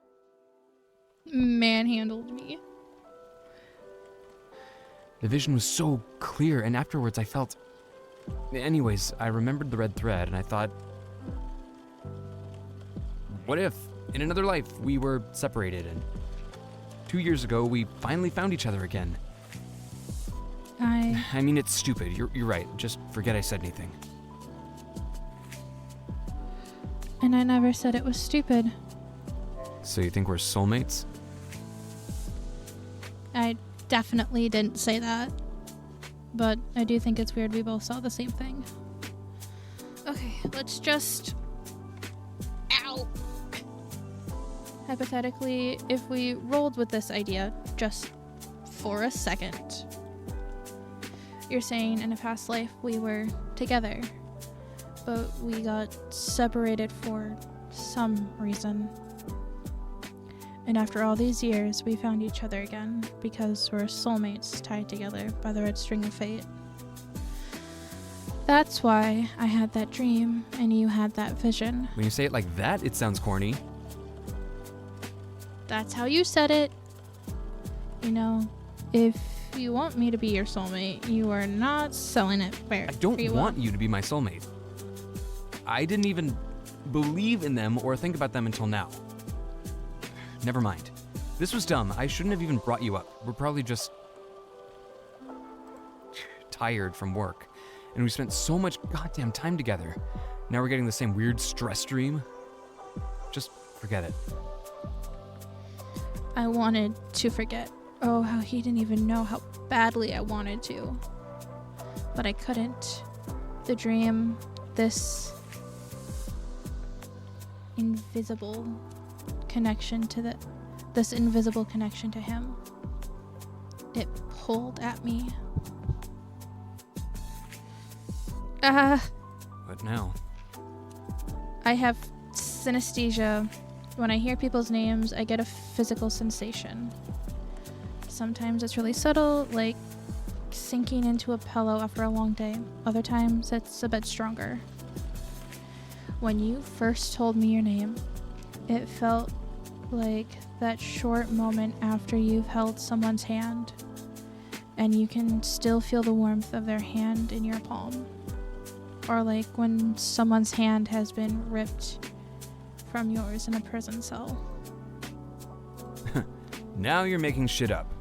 Manhandled me. The vision was so clear, and afterwards I felt... Anyways, I remembered the red thread, and I thought... What if, in another life, we were separated, and 2 years ago, we finally found each other again? I mean, it's stupid. You're right. Just forget I said anything. And I never said it was stupid. So you think we're soulmates? I definitely didn't say that. But I do think it's weird we both saw the same thing. Okay, let's just... Ow! Hypothetically, if we rolled with this idea just for a second, you're saying in a past life we were together, but we got separated for some reason. And after all these years, we found each other again because we're soulmates tied together by the red string of fate. That's why I had that dream and you had that vision. When you say it like that, it sounds corny. That's how you said it. You know, if you want me to be your soulmate, you are not selling it fair. I don't want you to be my soulmate. I didn't even believe in them or think about them until now. Never mind. This was dumb. I shouldn't have even brought you up. We're probably just tired from work. And we spent so much goddamn time together. Now we're getting the same weird stress dream. Just forget it. I wanted to forget. Oh, how he didn't even know how badly I wanted to. But I couldn't. The dream, this invisible connection to this invisible connection to him. It pulled at me. What now? I have synesthesia. When I hear people's names, I get a physical sensation. Sometimes it's really subtle, like sinking into a pillow after a long day. Other times it's a bit stronger. When you first told me your name, it felt like that short moment after you've held someone's hand and you can still feel the warmth of their hand in your palm. Or like when someone's hand has been ripped from yours in a prison cell. Now you're making shit up.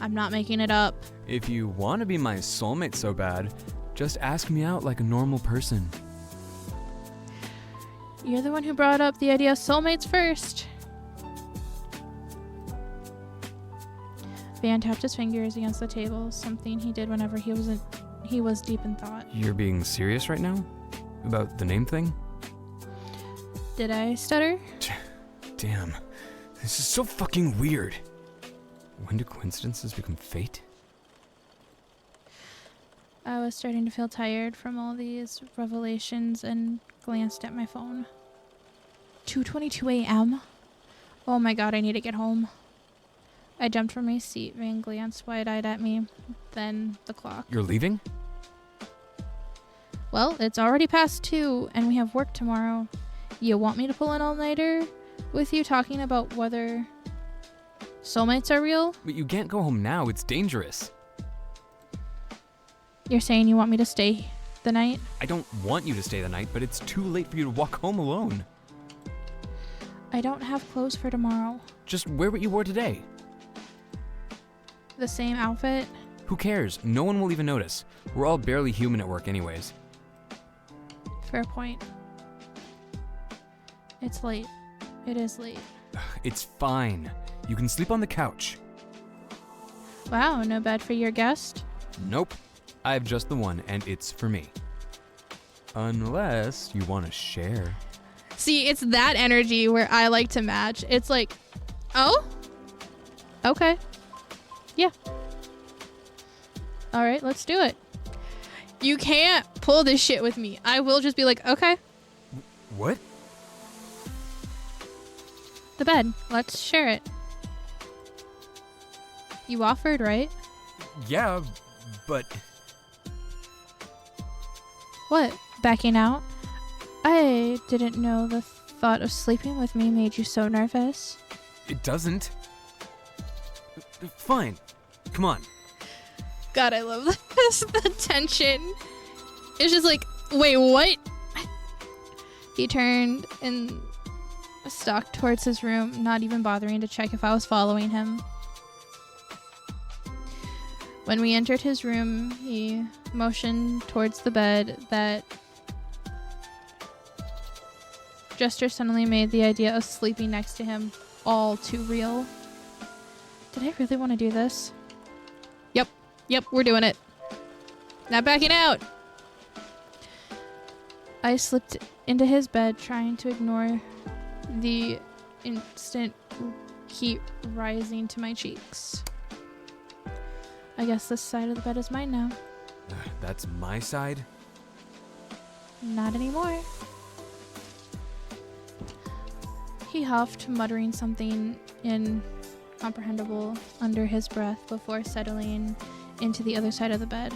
I'm not making it up. If you want to be my soulmate so bad, just ask me out like a normal person. You're the one who brought up the idea of soulmates first. Van tapped his fingers against the table, something he did whenever he was deep in thought. You're being serious right now? About the name thing? Did I stutter? Damn. This is so fucking weird. When do coincidences become fate? I was starting to feel tired from all these revelations and glanced at my phone. 2:22 a.m. Oh my god, I need to get home. I jumped from my seat. Van glanced wide-eyed at me, then the clock. You're leaving? Well, it's already past 2 and we have work tomorrow. You want me to pull an all-nighter with you talking about whether soulmates are real? But you can't go home now. It's dangerous. You're saying you want me to stay the night? I don't want you to stay the night, but it's too late for you to walk home alone. I don't have clothes for tomorrow. Just wear what you wore today. The same outfit? Who cares? No one will even notice. We're all barely human at work anyways. Fair point. It's late. It is late. It's fine. You can sleep on the couch. Wow, no bed for your guest? Nope. I have just the one, and it's for me. Unless you want to share. See, it's that energy where I like to match. It's like, oh? Okay. Yeah. All right, let's do it. You can't pull this shit with me. I will just be like, okay. What? The bed. Let's share it. You offered, right? Yeah, but... What? Backing out? I didn't know the thought of sleeping with me made you so nervous? It doesn't. Fine. Come on. God, I love this. The tension. It's just like, wait, what? He turned and stalked towards his room, not even bothering to check if I was following him. When we entered his room, he motioned towards the bed. That gesture suddenly made the idea of sleeping next to him all too real. Did I really want to do this? Yep, we're doing it. Not backing out. I slipped into his bed, trying to ignore the instant heat rising to my cheeks. I guess this side of the bed is mine now. That's my side? Not anymore. He huffed, muttering something incomprehensible under his breath before settling into the other side of the bed.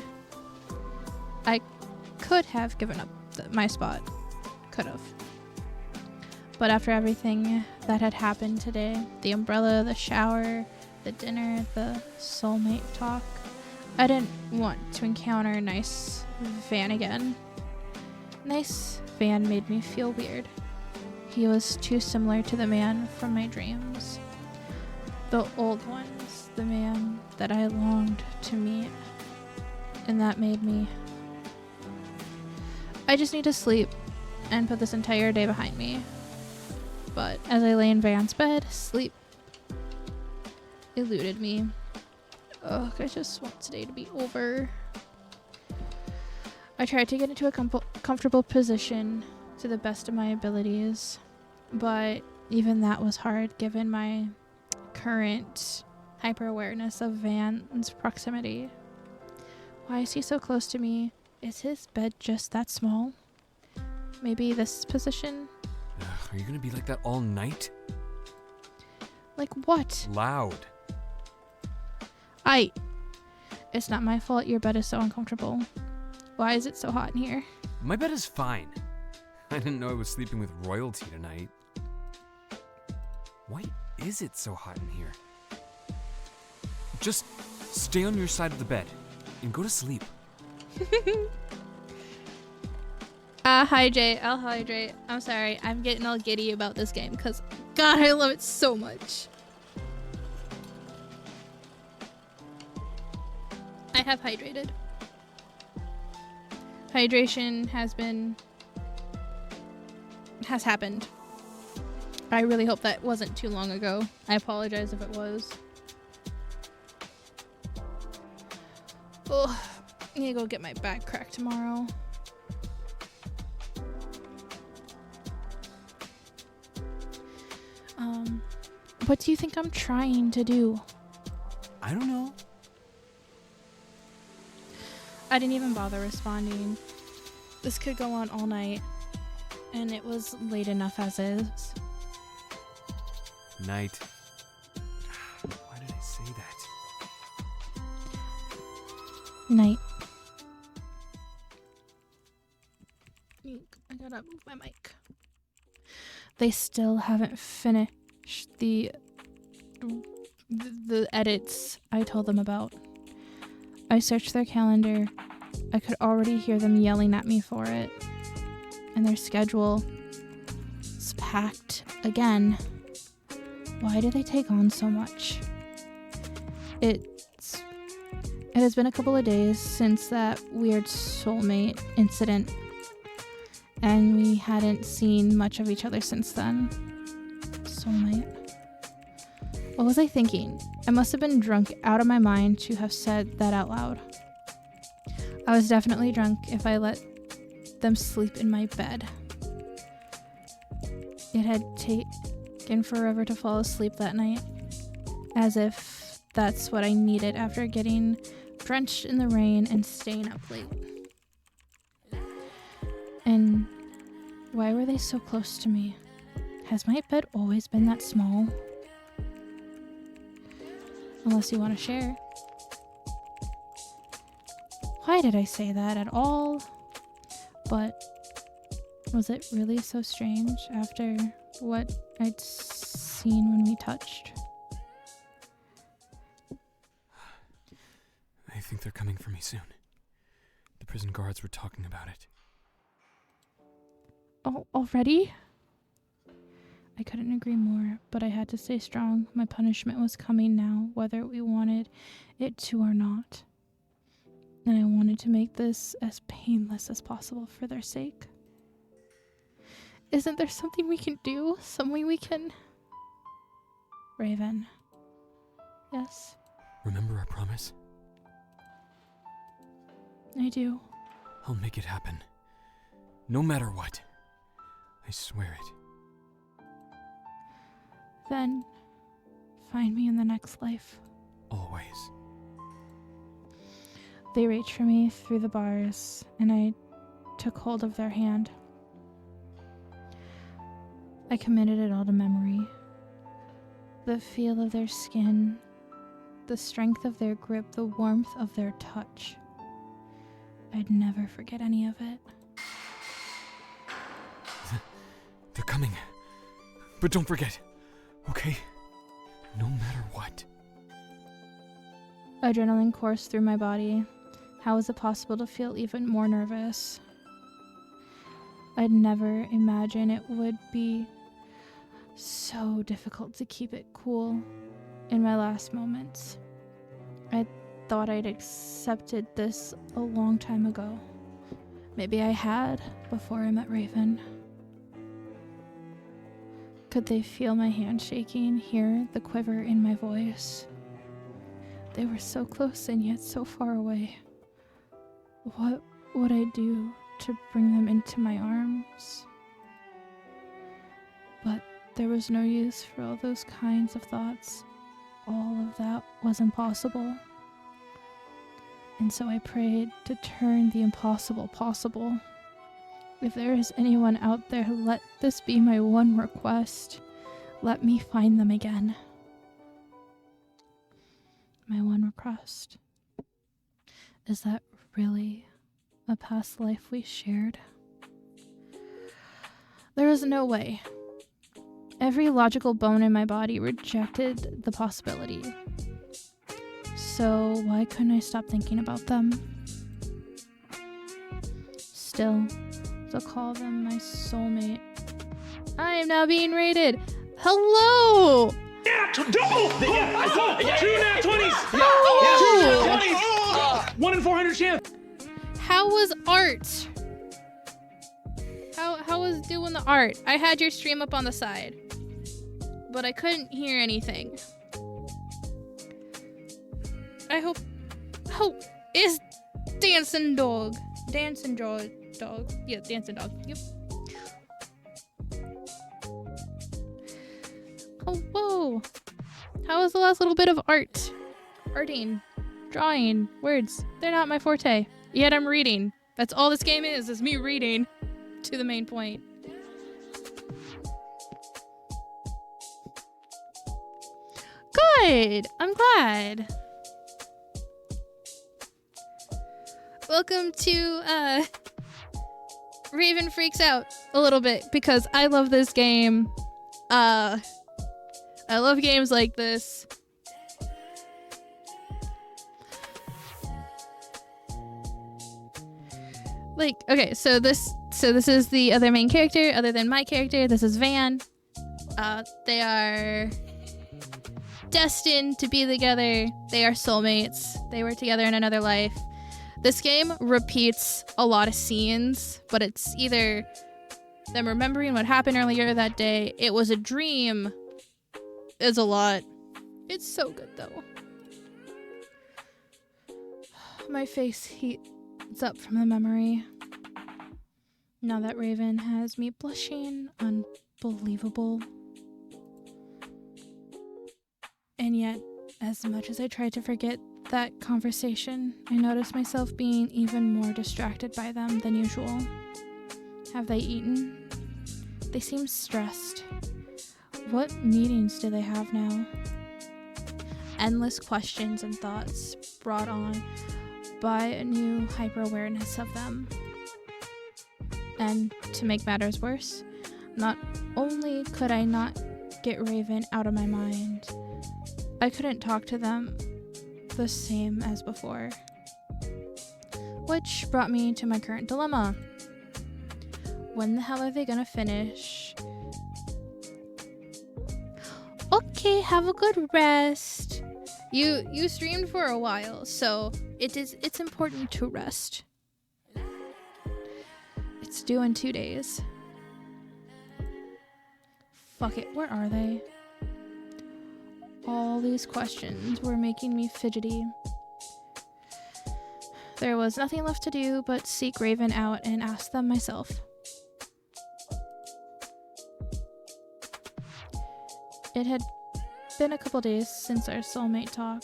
I could have given up my spot. Could have. But after everything that had happened today, the umbrella, the shower, the dinner, the soulmate talk, I didn't want to encounter Nice Van again. Nice Van made me feel weird. He was too similar to the man from my dreams. The old ones, the man that I longed to meet. And that made me... I just need to sleep and put this entire day behind me. But as I lay in Van's bed, sleep eluded me. Ugh, I just want today to be over. I tried to get into a comfortable position to the best of my abilities, but even that was hard given my current hyper-awareness of Van's proximity. Why is he so close to me? Is his bed just that small? Maybe this position? Are you gonna be like that all night? Like what? Loud. It's not my fault your bed is so uncomfortable. Why is it so hot in here? My bed is fine. I didn't know I was sleeping with royalty tonight. Why is it so hot in here? Just stay on your side of the bed and go to sleep. Hydrate. I'll hydrate. I'm sorry. I'm getting all giddy about this game because, God, I love it so much. I have hydrated. Hydration has happened. I really hope that wasn't too long ago. I apologize if it was. Oh, I need to go get my back cracked tomorrow. What do you think I'm trying to do? I don't know. I didn't even bother responding. This could go on all night, and it was late enough as is. Night. Why did I say that? Night. I gotta move my mic. They still haven't finished the edits I told them about. I searched their calendar. I could already hear them yelling at me for it. And their schedule is packed again. Why do they take on so much? It has been a couple of days since that weird soulmate incident, and we hadn't seen much of each other since then. Soulmate. What was I thinking? I must have been drunk out of my mind to have said that out loud. I was definitely drunk if I let them sleep in my bed. It had taken forever to fall asleep that night, as if that's what I needed after getting drenched in the rain and staying up late. And why were they so close to me? Has my bed always been that small? Unless you want to share. Why did I say that at all? But Was it really so strange after what I'd seen when we touched? I think they're coming for me soon. The prison guards were talking about it. Oh, already? I couldn't agree more, but I had to stay strong. My punishment was coming now, whether we wanted it to or not. And I wanted to make this as painless as possible for their sake. Isn't there something we can do? Some way we can... Raven. Yes, Remember our promise? I do. I'll make it happen. No matter what. I swear it. Then, find me in the next life. Always. They reached for me through the bars, and I took hold of their hand. I committed it all to memory. The feel of their skin, the strength of their grip, the warmth of their touch. I'd never forget any of it. They're coming. But don't forget, okay? No matter what. Adrenaline coursed through my body. How was it possible to feel even more nervous? I'd never imagined it would be so difficult to keep it cool in my last moments. I thought I'd accepted this a long time ago. Maybe I had before I met Raven. Could they feel my hand shaking, hear the quiver in my voice? They were so close and yet so far away. What would I do to bring them into my arms? But there was no use for all those kinds of thoughts. All of that was impossible. And so I prayed to turn the impossible possible. If there is anyone out there, let this be my one request. Let me find them again. My one request. Is that really a past life we shared? There is no way. Every logical bone in my body rejected the possibility. So why couldn't I stop thinking about them? Still, to call them my soulmate. I am now being rated. Hello! Yeah, double! Yeah, I saw it. Yeah, 2 nat 20s! Hello! Yeah, 2 nat 20s! 1 in 400 chance! How was art? How was doing the art? I had your stream up on the side, but I couldn't hear anything. I hope... Oh, it's Dancing Dog. Dancing Dog. Yeah, Dancing Dog. Yep. Oh, whoa. How was the last little bit of art? Arting. Drawing. Words. They're not my forte. Yet I'm reading. That's all this game is me reading to the main point. Good. I'm glad. Welcome to, Raven Freaks Out a little bit because I love this game. I love games like this. Like, okay, so this is the other main character other than my character. This is Van. They are destined to be together. They are soulmates. They were together in another life. This game repeats a lot of scenes, but it's either them remembering what happened earlier that day. It was a dream. It's a lot. It's so good though. My face heats up from the memory. Now that Raven has me blushing, unbelievable. And yet, as much as I tried to forget that conversation, I noticed myself being even more distracted by them than usual. Have they eaten? They seem stressed. What meetings do they have now? Endless questions and thoughts brought on by a new hyper-awareness of them. And to make matters worse, not only could I not get Raven out of my mind, I couldn't talk to them the same as before. Which brought me to my current dilemma. When the hell are they gonna finish? Okay, have a good rest. You streamed for a while, so it's important to rest. It's due in 2 days. Fuck it, where are they? All these questions were making me fidgety. There was nothing left to do but seek Raven out and ask them myself. It had been a couple days since our soulmate talk,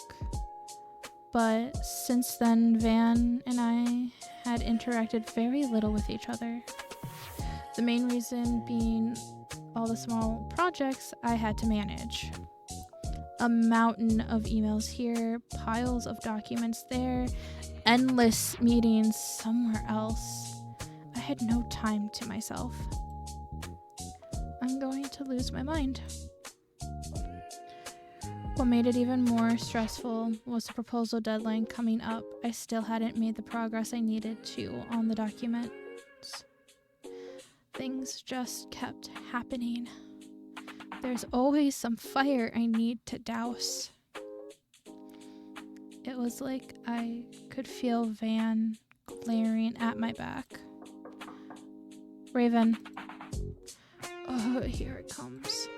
but since then Van and I had interacted very little with each other. The main reason being all the small projects I had to manage. A mountain of emails here, piles of documents there, endless meetings somewhere else. I had no time to myself. I'm going to lose my mind. What made it even more stressful was the proposal deadline coming up. I still hadn't made the progress I needed to on the documents. Things just kept happening. There's always some fire I need to douse. It was like I could feel Van glaring at my back. Raven. Oh, here it comes.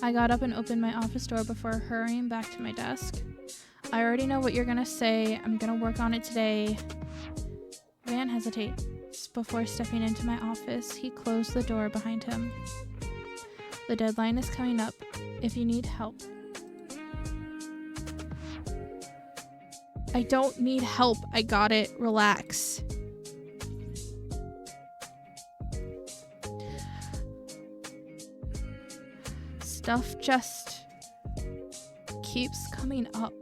I got up and opened my office door before hurrying back to my desk. I already know what you're gonna say. I'm gonna work on it today. Van hesitates before stepping into my office. He closed the door behind him. The deadline is coming up. If you need help. I don't need help. I got it. Relax. Stuff just keeps coming up,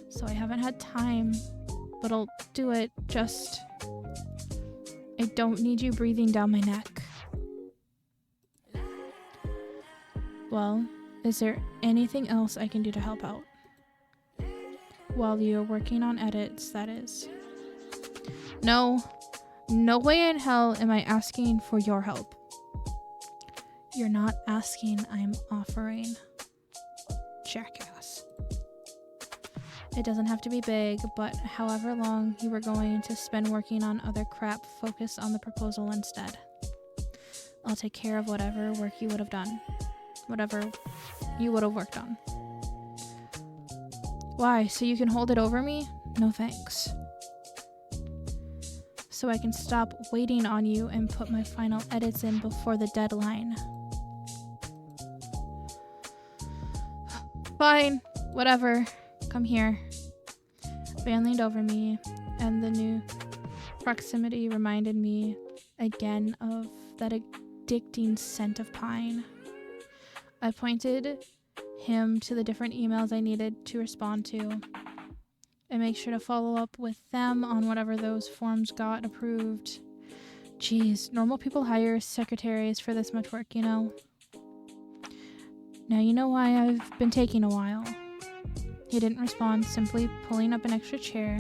so I haven't had time, but I'll do it. Just, I don't need you breathing down my neck. Well, is there anything else I can do to help out? While you're working on edits, that is. No way in hell am I asking for your help. You're not asking, I'm offering. Jackass. It doesn't have to be big, but however long you were going to spend working on other crap, focus on the proposal instead. I'll take care of whatever work you would have done. Whatever you would have worked on. Why? So you can hold it over me? No thanks. So I can stop waiting on you and put my final edits in before the deadline. Fine, whatever. Come here. Van leaned over me, and the new proximity reminded me again of that addicting scent of pine. I pointed him to the different emails I needed to respond to, and make sure to follow up with them on whatever those forms got approved. Geez, normal people hire secretaries for this much work, you know? Now you know why I've been taking a while. He didn't respond, simply pulling up an extra chair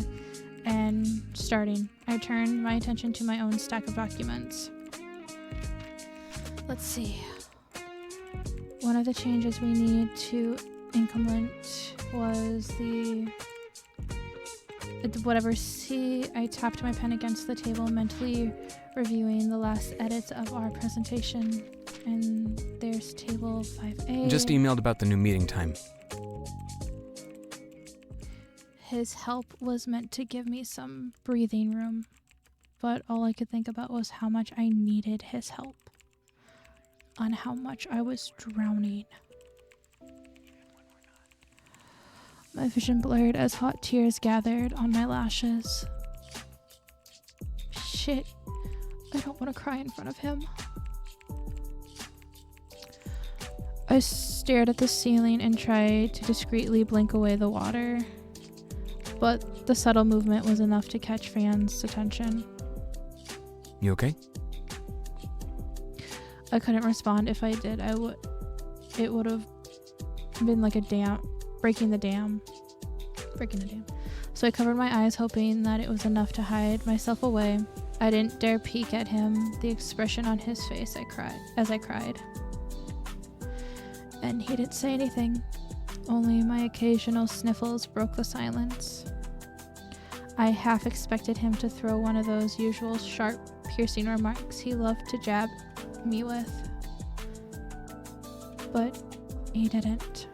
and starting. I turned my attention to my own stack of documents. Let's see. One of the changes we need to implement was whatever. See, I tapped my pen against the table, mentally reviewing the last edits of our presentation. And there's table 5A. Just emailed about the new meeting time. His help was meant to give me some breathing room, but all I could think about was how much I needed his help, on how much I was drowning. My vision blurred as hot tears gathered on my lashes. Shit, I don't want to cry in front of him. I stared at the ceiling and tried to discreetly blink away the water, but the subtle movement was enough to catch Van's attention. You okay? I couldn't respond. If I did, it would have been like a dam, breaking the dam. So I covered my eyes, hoping that it was enough to hide myself away. I didn't dare peek at him, the expression on his face as I cried. And he didn't say anything. Only my occasional sniffles broke the silence. I half expected him to throw one of those usual sharp, piercing remarks he loved to jab me with. But he didn't.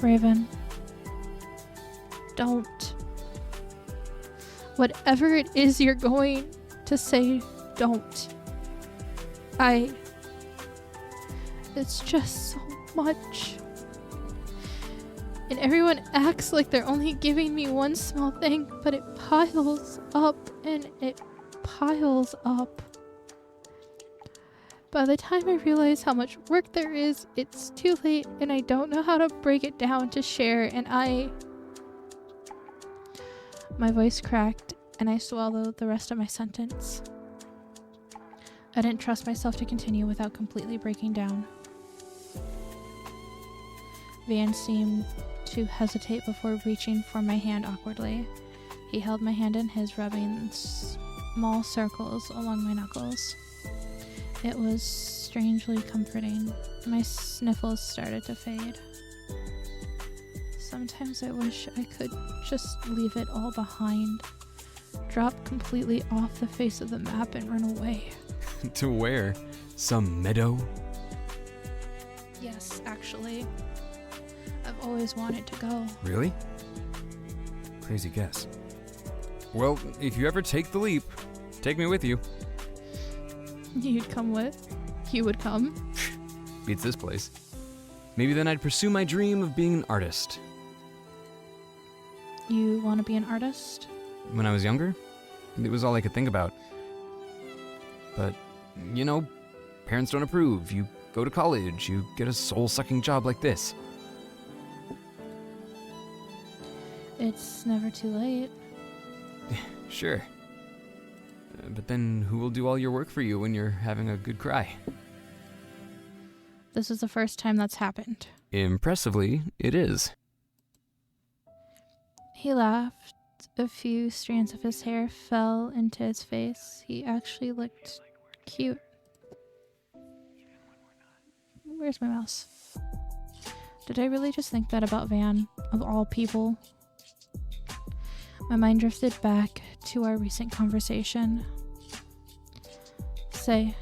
Raven, don't. Whatever it is you're going to say, don't. It's just so much. And everyone acts like they're only giving me one small thing, but it piles up and it piles up. By the time I realize how much work there is, it's too late and I don't know how to break it down to share, and my voice cracked and I swallowed the rest of my sentence. I didn't trust myself to continue without completely breaking down. Van seemed to hesitate before reaching for my hand awkwardly. He held my hand in his, rubbing small circles along my knuckles. It was strangely comforting. My sniffles started to fade. Sometimes I wish I could just leave it all behind, drop completely off the face of the map and run away. To where? Some meadow? Yes, actually. I've always wanted to go. Really? Crazy guess. Well, if you ever take the leap, take me with you. You would come? Beats this place. Maybe then I'd pursue my dream of being an artist. You want to be an artist? When I was younger, it was all I could think about. But, parents don't approve. You go to college, you get a soul-sucking job like this. It's never too late. Sure. But then who will do all your work for you when you're having a good cry? This is the first time that's happened. Impressively, it is. He laughed. A few strands of his hair fell into his face. He actually looked cute. Where's my mouse? Did I really just think that about Van, of all people? My mind drifted back to our recent conversation. Say,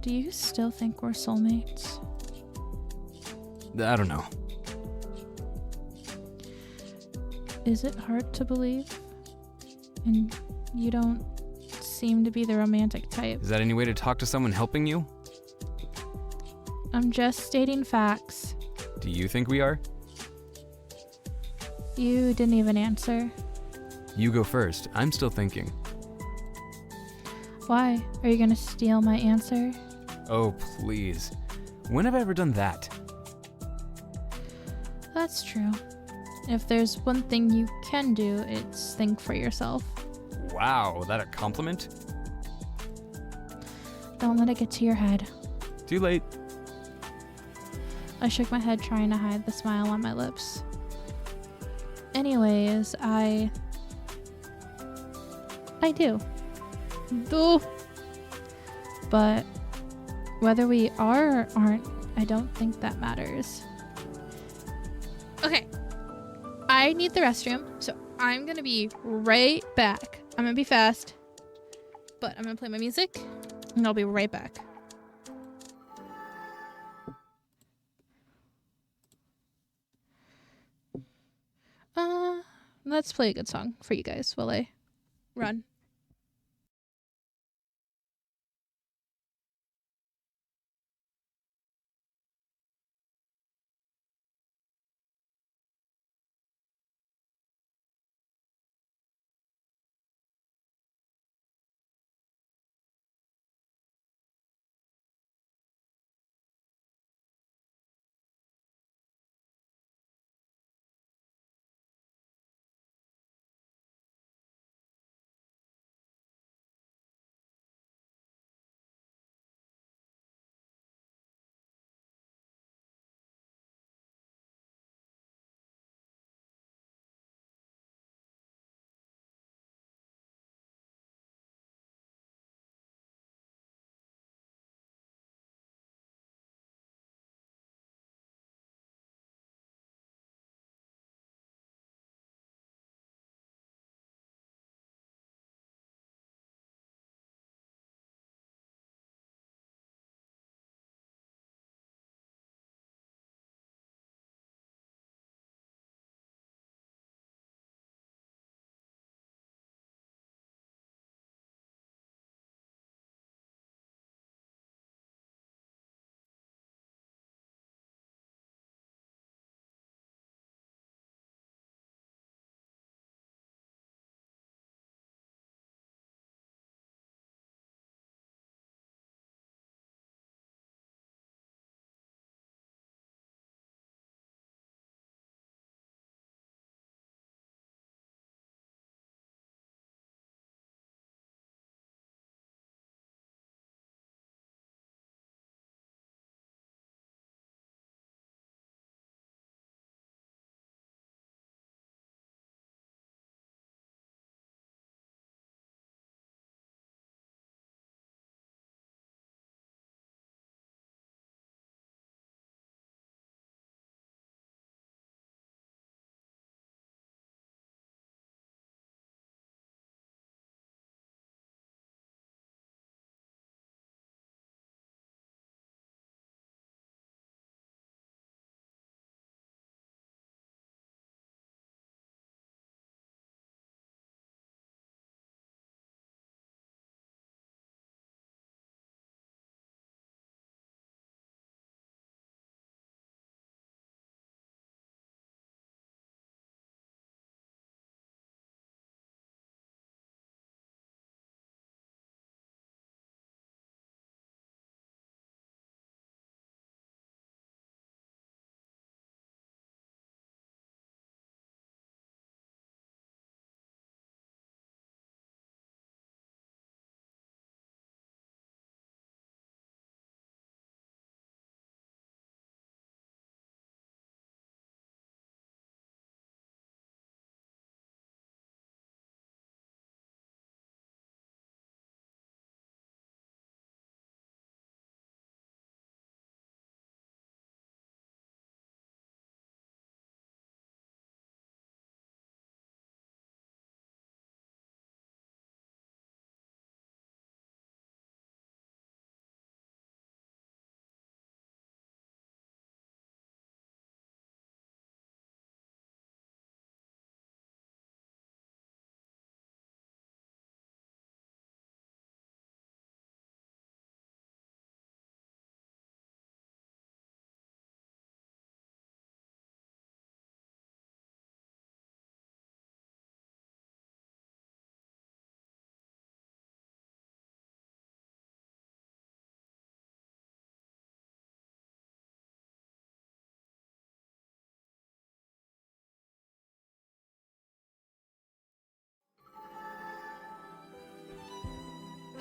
do you still think we're soulmates? I don't know. Is it hard to believe? And you don't seem to be the romantic type. Is that any way to talk to someone helping you? I'm just stating facts. Do you think we are? You didn't even answer. You go first. I'm still thinking. Why? Are you gonna steal my answer? Oh, please. When have I ever done that? That's true. If there's one thing you can do, it's think for yourself. Wow, that a compliment? Don't let it get to your head. Too late. I shook my head, trying to hide the smile on my lips. Anyways, I do. But whether we are or aren't, I don't think that matters. Okay. I need the restroom, so I'm gonna be right back. I'm gonna be fast, but I'm gonna play my music, and I'll be right back. Let's play a good song for you guys while I run.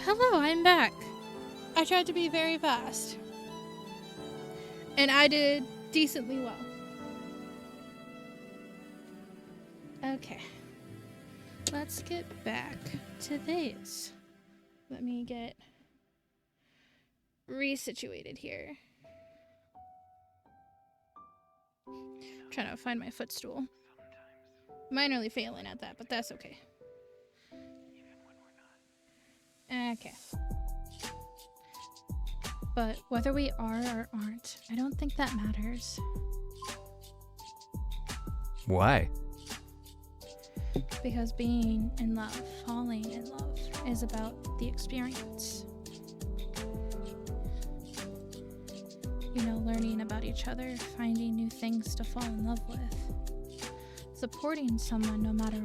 Hello, I'm back. I tried to be very fast. And I did decently well. Okay. Let's get back to this. Let me get resituated here. Trying to find my footstool. Minorly failing at that, but that's okay. Okay. But whether we are or aren't, I don't think that matters. Why? Because being in love, falling in love, is about the experience. You know, learning about each other, finding new things to fall in love with, supporting someone no matter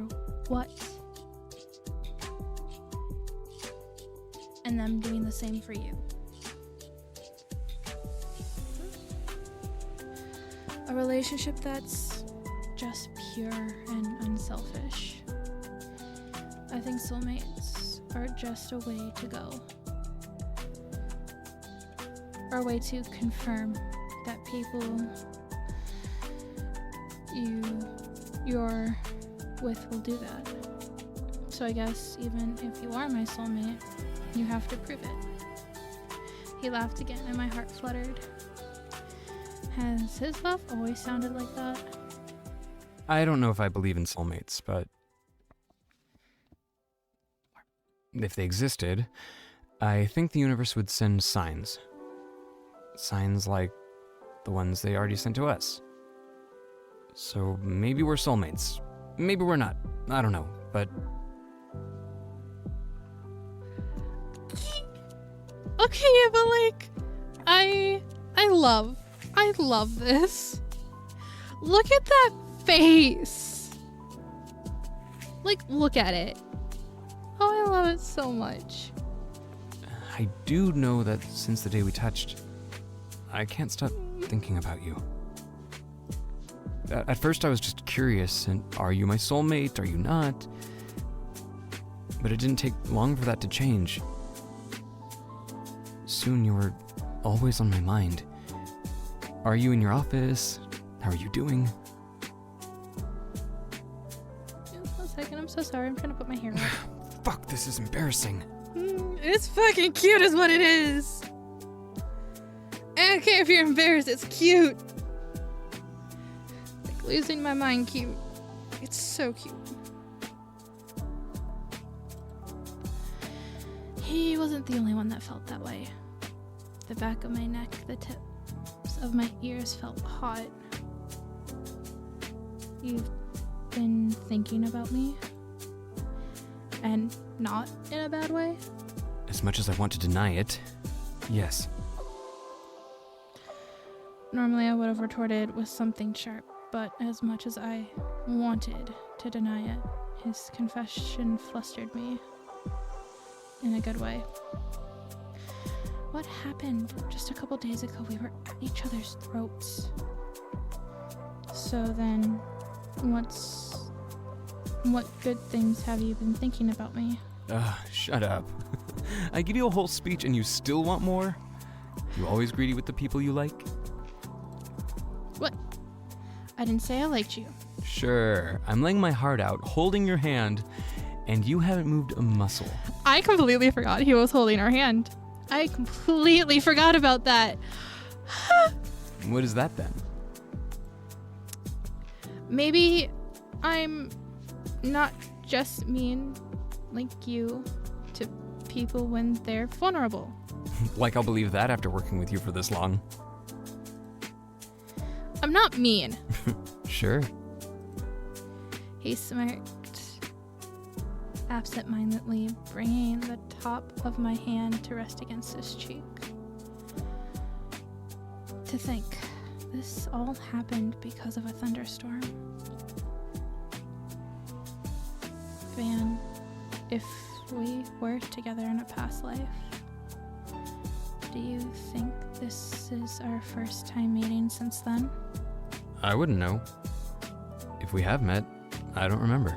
what, and them doing the same for you. A relationship that's just pure and unselfish. I think soulmates are just a way to go. Or a way to confirm that people you're with will do that. So I guess even if you are my soulmate, you have to prove it. He laughed again and my heart fluttered. Has his love always sounded like that? I don't know if I believe in soulmates, but if they existed, I think the universe would send signs. Signs like the ones they already sent to us. So maybe we're soulmates. Maybe we're not. I don't know, but... Okay, but like, I love this. Look at that face. Like, look at it. Oh, I love it so much. I do know that since the day we touched, I can't stop thinking about you. At first I was just curious, and are you my soulmate, are you not? But it didn't take long for that to change. Soon you were always on my mind. Are you in your office? How are you doing? Just 1 second, I'm so sorry. I'm trying to put my hair up. Fuck, this is embarrassing. It's fucking cute is what it is. I don't care if you're embarrassed, it's cute. Like losing my mind cute. It's so cute. He wasn't the only one that felt that way. The back of my neck, the tips of my ears felt hot. You've been thinking about me? And not in a bad way? As much as I want to deny it, yes. Normally I would have retorted with something sharp, but as much as I wanted to deny it, his confession flustered me. In a good way. What happened just a couple days ago? We were at each other's throats. So then, what good things have you been thinking about me? Shut up. I give you a whole speech and you still want more? You always greedy with the people you like? What? I didn't say I liked you. Sure, I'm laying my heart out, holding your hand, and you haven't moved a muscle. I completely forgot he was holding our hand. I completely forgot about that. What is that then? Maybe I'm not just mean like you to people when they're vulnerable. Like I'll believe that after working with you for this long. I'm not mean. Sure. He smirked absent-mindedly, bringing the top of my hand to rest against his cheek. To think, this all happened because of a thunderstorm. Van, if we were together in a past life, do you think this is our first time meeting since then? I wouldn't know. If we have met, I don't remember.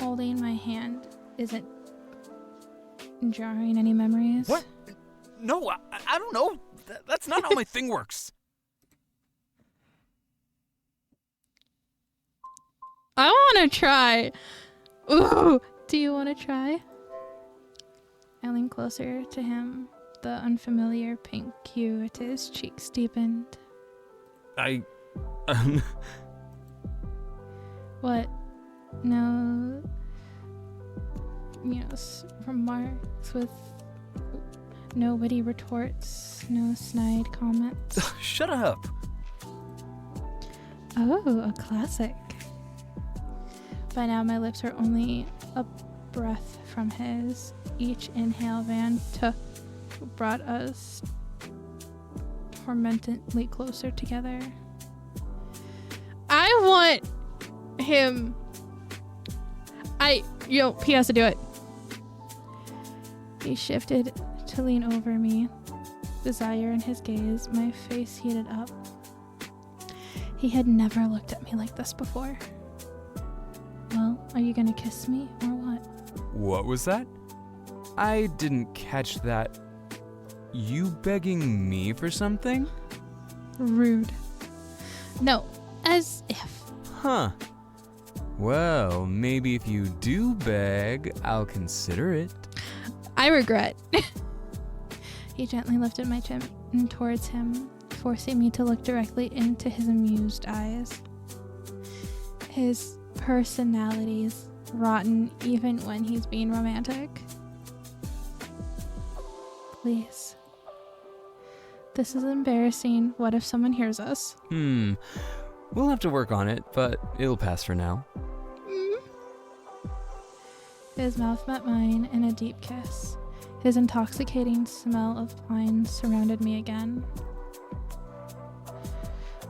Holding my hand, isn't jarring any memories? What? No, I don't know. That's not how my thing works. I want to try. Ooh, do you want to try? I leaned closer to him. The unfamiliar pink hue to his cheeks deepened. What? No, remarks with no witty retorts, no snide comments. Shut up. Oh, a classic. By now, my lips were only a breath from his. Each inhale Van took brought us tormentedly closer together. I want him. He has to do it. He shifted to lean over me, desire in his gaze. My face heated up. He had never looked at me like this before. Well, are you gonna kiss me or what? What was that? I didn't catch that. You begging me for something? Rude. No, as if. Huh. Well, maybe if you do beg, I'll consider it. I regret. He gently lifted my chin towards him, forcing me to look directly into his amused eyes. His personality's rotten even when he's being romantic. Please. This is embarrassing. What if someone hears us? We'll have to work on it, but it'll pass for now. His mouth met mine in a deep kiss. His intoxicating smell of pine surrounded me again.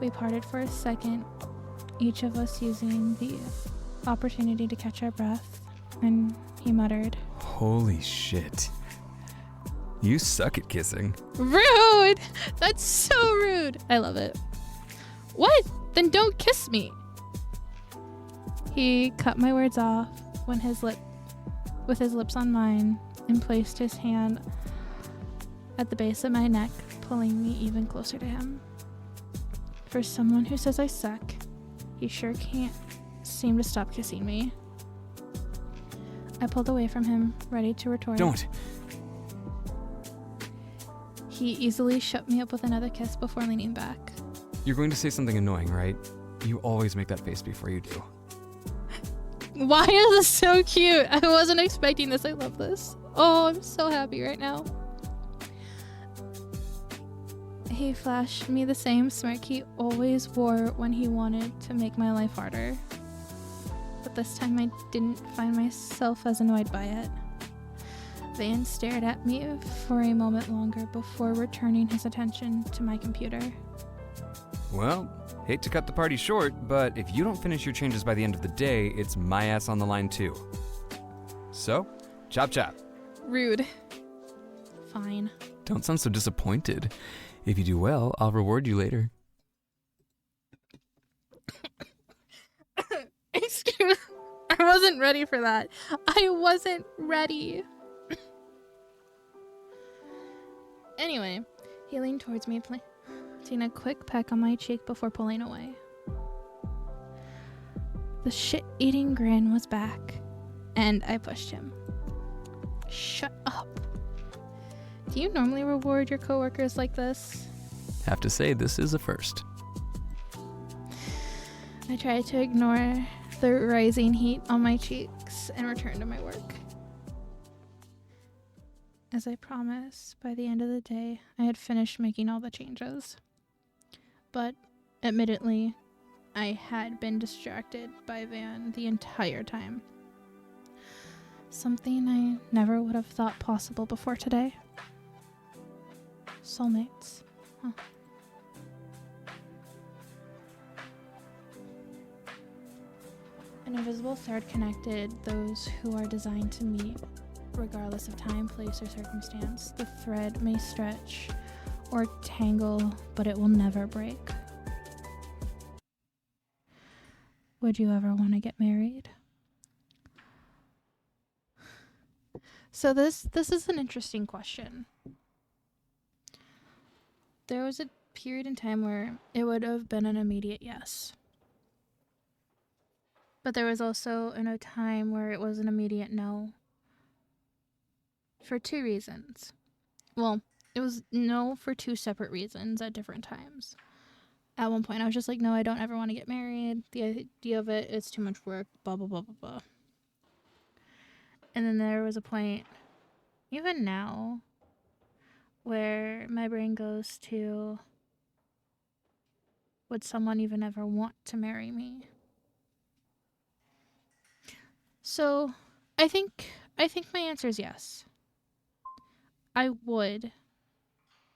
We parted for a second, each of us using the opportunity to catch our breath, and he muttered, Holy shit. You suck at kissing. Rude! That's so rude! I love it. What? Then don't kiss me! He cut my words off with his lips on mine and placed his hand at the base of my neck, pulling me even closer to him. For someone who says I suck, he sure can't seem to stop kissing me. I pulled away from him, ready to retort. Don't. He easily shut me up with another kiss before leaning back. You're going to say something annoying, right? You always make that face before you do. Why is this so cute? I wasn't expecting this. I love this. Oh, I'm so happy right now. He flashed me the same smirk he always wore when he wanted to make my life harder. But this time I didn't find myself as annoyed by it. Van stared at me for a moment longer before returning his attention to my computer. Well, hate to cut the party short, but if you don't finish your changes by the end of the day, it's my ass on the line too. So, chop chop. Rude. Fine. Don't sound so disappointed. If you do well, I'll reward you later. Excuse. I wasn't ready for that. I wasn't ready. Anyway, he leaned towards me, planting a quick peck on my cheek before pulling away. The shit-eating grin was back, and I pushed him. Shut up. Do you normally reward your coworkers like this? Have to say, this is a first. I tried to ignore the rising heat on my cheeks and return to my work. As I promised, by the end of the day, I had finished making all the changes. But, admittedly, I had been distracted by Van the entire time. Something I never would have thought possible before today. Soulmates. Huh. An invisible thread connected those who are designed to meet, regardless of time, place, or circumstance. The thread may stretch or tangle, but it will never break. Would you ever want to get married? So this is an interesting question. There was a period in time where it would have been an immediate yes. But there was also a time where it was an immediate no. For two reasons. Well, it was no for two separate reasons at different times. At one point, I was just like, no, I don't ever want to get married. The idea of it is too much work, blah, blah, blah, blah, blah. And then there was a point, even now, where my brain goes to, would someone even ever want to marry me? So, I think my answer is yes. I would,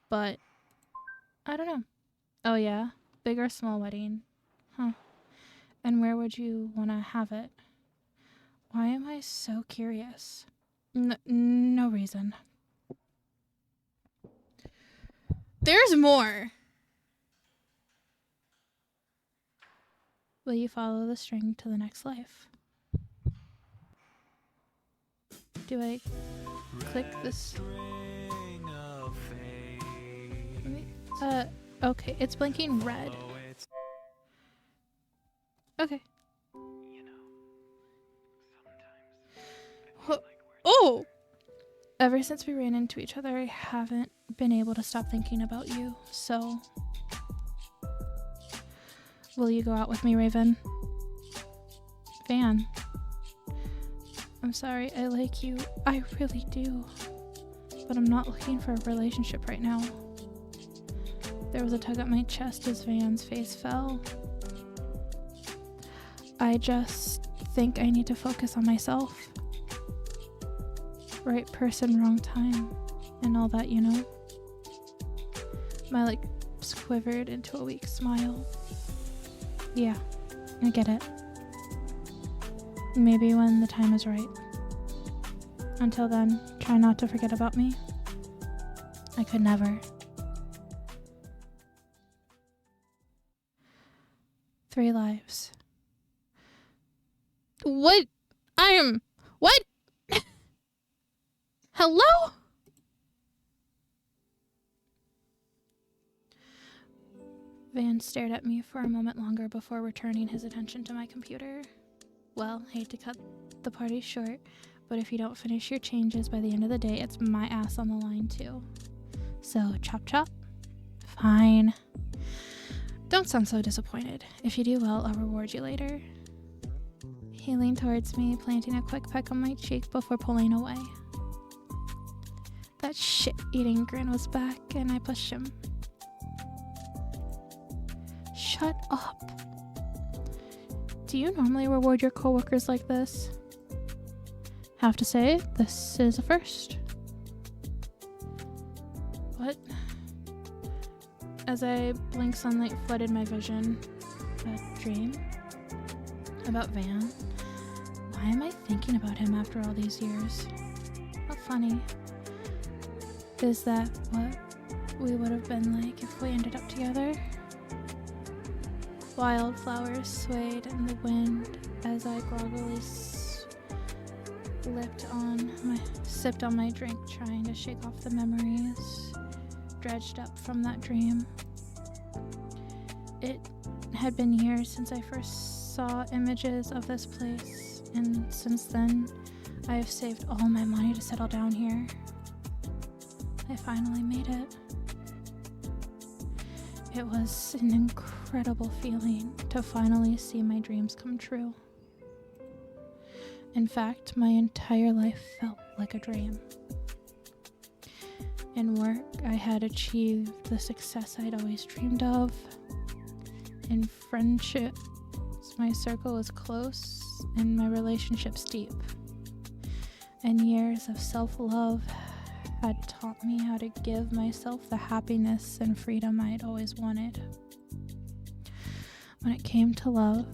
but I don't know. Oh yeah, big or small wedding? Huh. And where would you want to have it? Why am I so curious? No reason. There's more. Will you follow the string to the next life? Do I click this? Okay, it's blinking red. Okay. Oh! Ever since we ran into each other, I haven't been able to stop thinking about you, so... Will you go out with me, Raven? Van. I'm sorry, I like you. I really do. But I'm not looking for a relationship right now. There was a tug at my chest as Van's face fell. I just think I need to focus on myself. Right person, wrong time, and all that, you know? My lips quivered into a weak smile. Yeah, I get it. Maybe when the time is right. Until then, try not to forget about me. I could never. 3 lives. What? What? Hello? Van stared at me for a moment longer before returning his attention to my computer. Well, hate to cut the party short, but if you don't finish your changes by the end of the day, it's my ass on the line too. So, chop chop? Fine. Don't sound so disappointed. If you do well, I'll reward you later. He leaned towards me, planting a quick peck on my cheek before pulling away. That shit-eating grin was back, and I pushed him. Shut up. Do you normally reward your coworkers like this? Have to say, this is a first. What? As I blinked, sunlight flooded my vision. A dream? About Van? Why am I thinking about him after all these years? How funny. Is that what we would have been like if we ended up together? Wildflowers swayed in the wind as I groggily sipped on my drink, trying to shake off the memories dredged up from that dream. It had been years since I first saw images of this place, and since then, I have saved all my money to settle down here. I finally made it. It was an incredible feeling to finally see my dreams come true. In fact, my entire life felt like a dream. In work, I had achieved the success I'd always dreamed of. In friendships, my circle was close and my relationships deep. And years of self-love had taught me how to give myself the happiness and freedom I'd always wanted. When it came to love,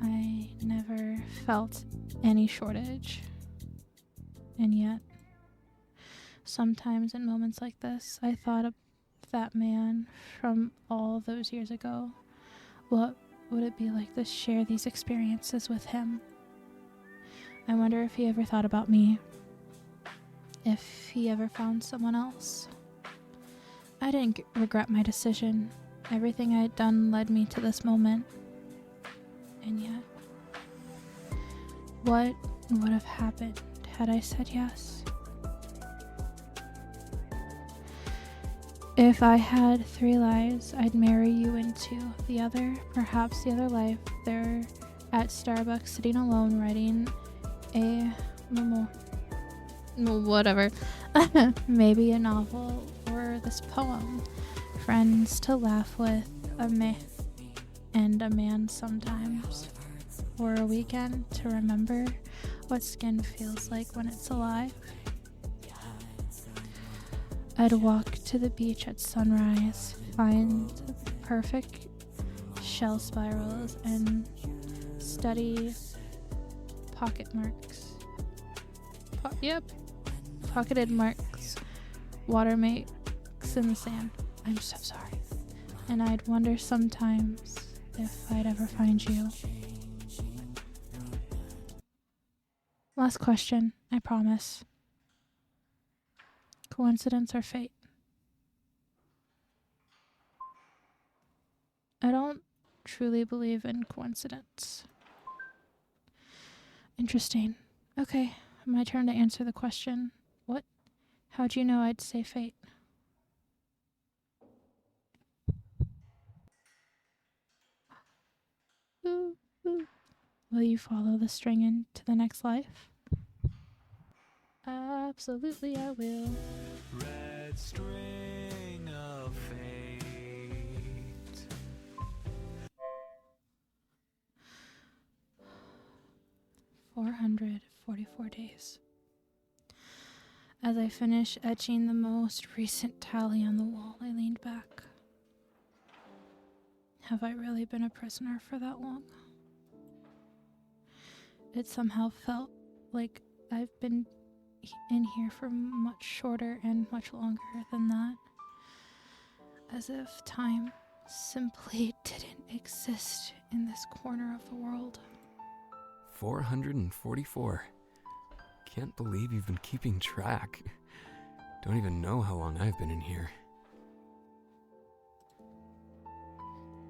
I never felt any shortage. And yet, sometimes in moments like this, I thought of that man from all those years ago. What would it be like to share these experiences with him? I wonder if he ever thought about me. if he ever found someone else. I didn't regret my decision. Everything I had done led me to this moment. And yet, what would have happened had I said yes? If I had 3 lives, I'd marry you into the other, perhaps the other life, there at Starbucks sitting alone writing a whatever, maybe a novel or this poem, friends to laugh with, a man sometimes, or a weekend to remember what skin feels like when it's alive. I'd walk to the beach at sunrise, find perfect shell spirals, and study pocket marks. Pocketed marks, water makes in the sand. I'm so sorry. And I'd wonder sometimes if I'd ever find you. Last question, I promise. Coincidence or fate? I don't truly believe in coincidence. Interesting. Okay, my turn to answer the question. What? How'd you know I'd say fate? Ooh, ooh. Will you follow the string into the next life? Absolutely, I will. Red string of fate. 444 days. As I finished etching the most recent tally on the wall, I leaned back. Have I really been a prisoner for that long? It somehow felt like I've been in here for much shorter and much longer than that. As if time simply didn't exist in this corner of the world. 444. Can't believe you've been keeping track. Don't even know how long I've been in here.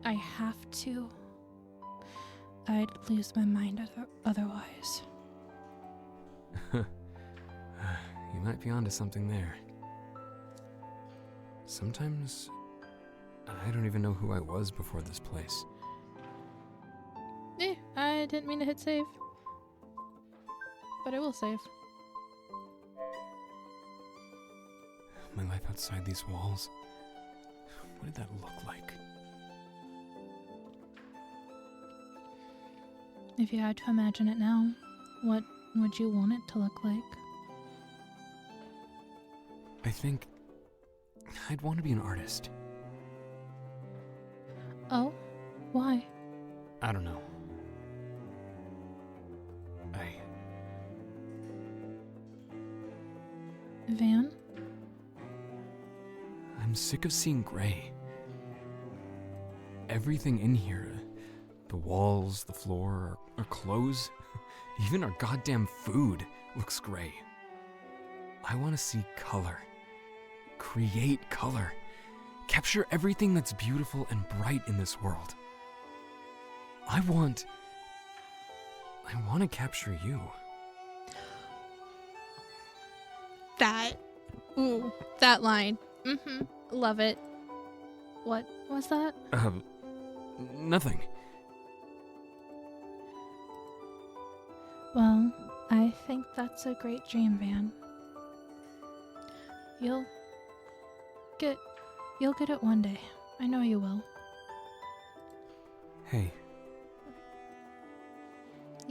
I have to. I'd lose my mind otherwise. You might be onto something there. Sometimes I don't even know who I was before this place. I didn't mean to hit save. But I will save. My life outside these walls. What did that look like? If you had to imagine it now, what would you want it to look like? I think I'd want to be an artist. Oh? Why? I don't know. Van? I'm sick of seeing gray. Everything in here, the walls, the floor, our clothes, even our goddamn food looks gray. I want to see color. Create color. Capture everything that's beautiful and bright in this world. I want to capture you. That line. Love it. What was that? Nothing. Well, I think that's a great dream, Van. You'll get it one day. I know you will. Hey,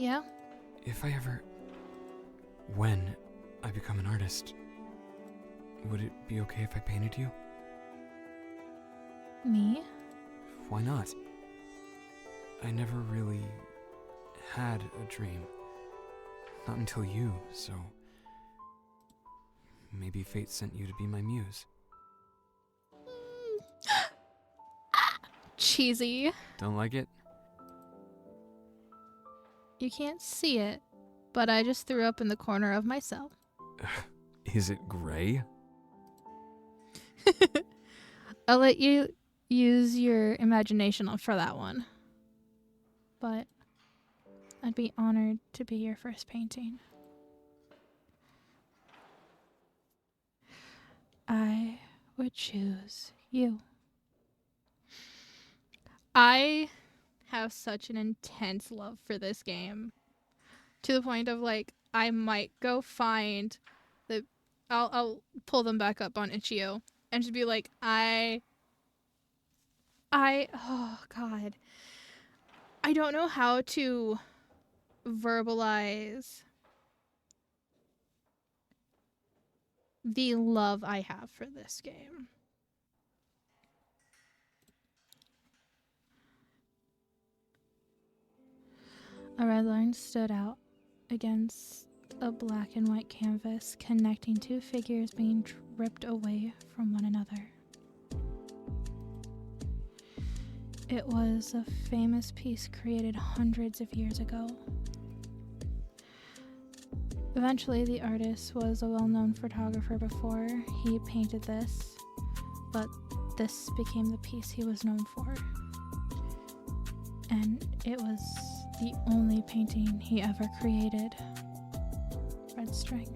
Yeah? when I become an artist, would it be okay if I painted you? Me? Why not? I never really had a dream. Not until you, so maybe fate sent you to be my muse. Cheesy. Don't like it? You can't see it, but I just threw up in the corner of my cell. Is it gray? I'll let you use your imagination for that one. But I'd be honored to be your first painting. I would choose you. I have such an intense love for this game, to the point of like I might go find the I'll pull them back up on Itch.io and just be like I oh god. I don't know how to verbalize the love I have for this game. A red line stood out against a black and white canvas, connecting two figures being ripped away from one another. It was a famous piece created hundreds of years ago. Eventually, the artist was a well-known photographer before he painted this, but this became the piece he was known for. And it was the only painting he ever created. Red string.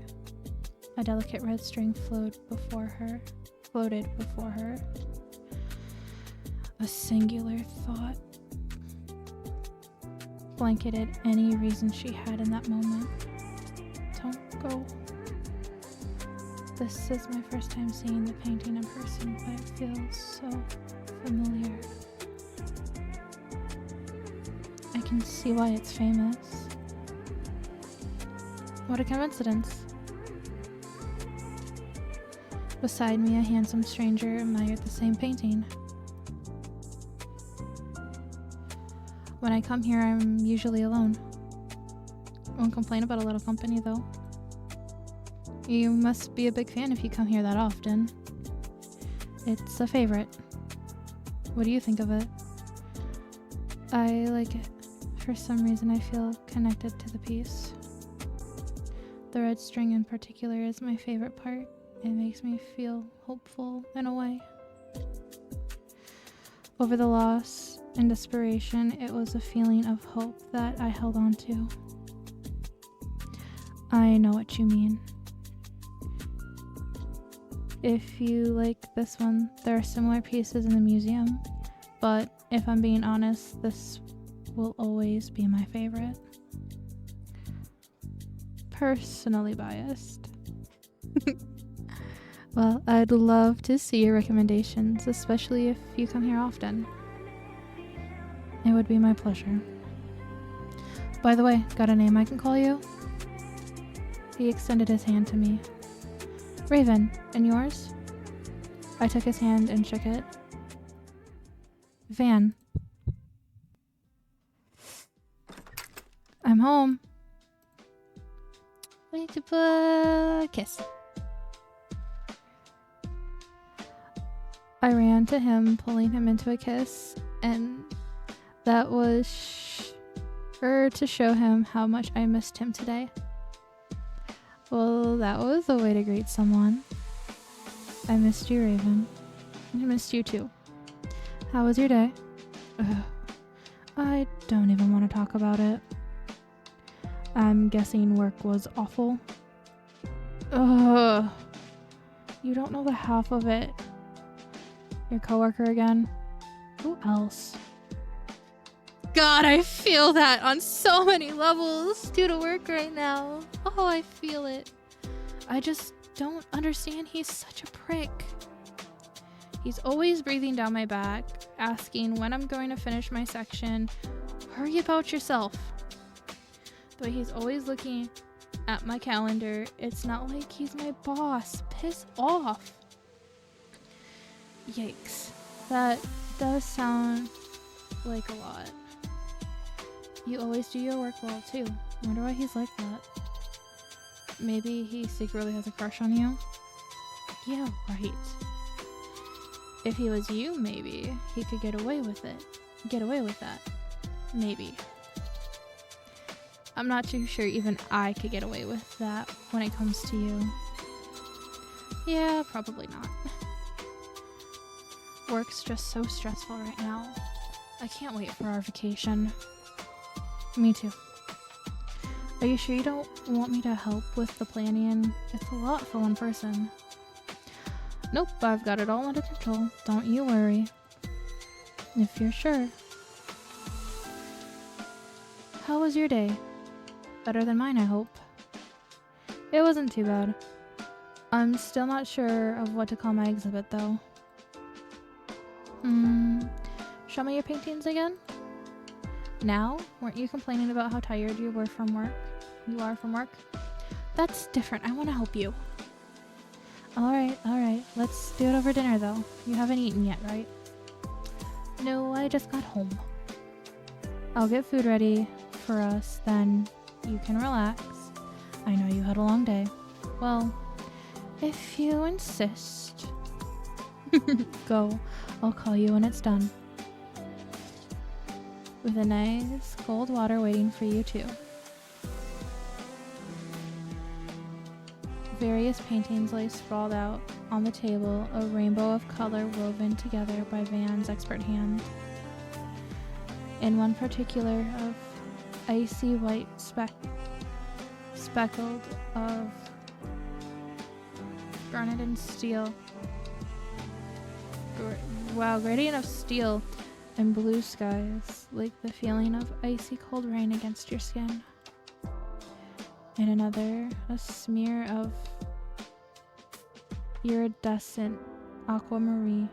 A delicate red string floated before her. A singular thought blanketed any reason she had in that moment. Don't go. This is my first time seeing the painting in person, but it feels so familiar. I can see why it's famous. What a coincidence. Beside me, a handsome stranger admired the same painting. When I come here, I'm usually alone. Won't complain about a little company, though. You must be a big fan if you come here that often. It's a favorite. What do you think of it? I like it. For some reason, I feel connected to the piece. The red string in particular is my favorite part. It makes me feel hopeful in a way. Over the loss and desperation, it was a feeling of hope that I held on to. I know what you mean. If you like this one, there are similar pieces in the museum, but if I'm being honest, this will always be my favorite. Personally biased. Well, I'd love to see your recommendations, especially if you come here often. It would be my pleasure. By the way, got a name I can call you? He extended his hand to me. Raven, and yours? I took his hand and shook it. Van. I'm home. We need to put a kiss. I ran to him, pulling him into a kiss, and that was sure to show him how much I missed him today. Well, that was a way to greet someone. I missed you, Raven. I missed you too. How was your day? Ugh. I don't even want to talk about it. I'm guessing work was awful. Ugh. You don't know the half of it. Your coworker again? Who else? God, I feel that on so many levels due to work right now. Oh, I feel it. I just don't understand. He's such a prick. He's always breathing down my back, asking when I'm going to finish my section. Hurry about yourself. The way he's always looking at my calendar, it's not like he's my boss. Piss off. Yikes. That does sound like a lot. You always do your work well too. Wonder why he's like that. Maybe he secretly has a crush on you? Yeah, right. If he was you, maybe he could get away with it. Get away with that. Maybe. I'm not too sure even I could get away with that when it comes to you. Yeah, probably not. Work's just so stressful right now. I can't wait for our vacation. Me too. Are you sure you don't want me to help with the planning? It's a lot for one person. Nope, I've got it all under control. Don't you worry. If you're sure. How was your day? Better than mine, I hope. It wasn't too bad. I'm still not sure of what to call my exhibit, though. Show me your paintings again? Now? Weren't you complaining about how tired you were from work? You are from work? That's different. I want to help you. Alright. Let's do it over dinner, though. You haven't eaten yet, right? No, I just got home. I'll get food ready for us, then you can relax. I know you had a long day. Well, if you insist. Go. I'll call you when it's done. With a nice cold water waiting for you too. Various paintings lay sprawled out on the table, a rainbow of color woven together by Van's expert hand. In one particular of icy white speckled of granite and steel. Wow, gradient of steel and blue skies, like the feeling of icy cold rain against your skin. In another, a smear of iridescent aquamarine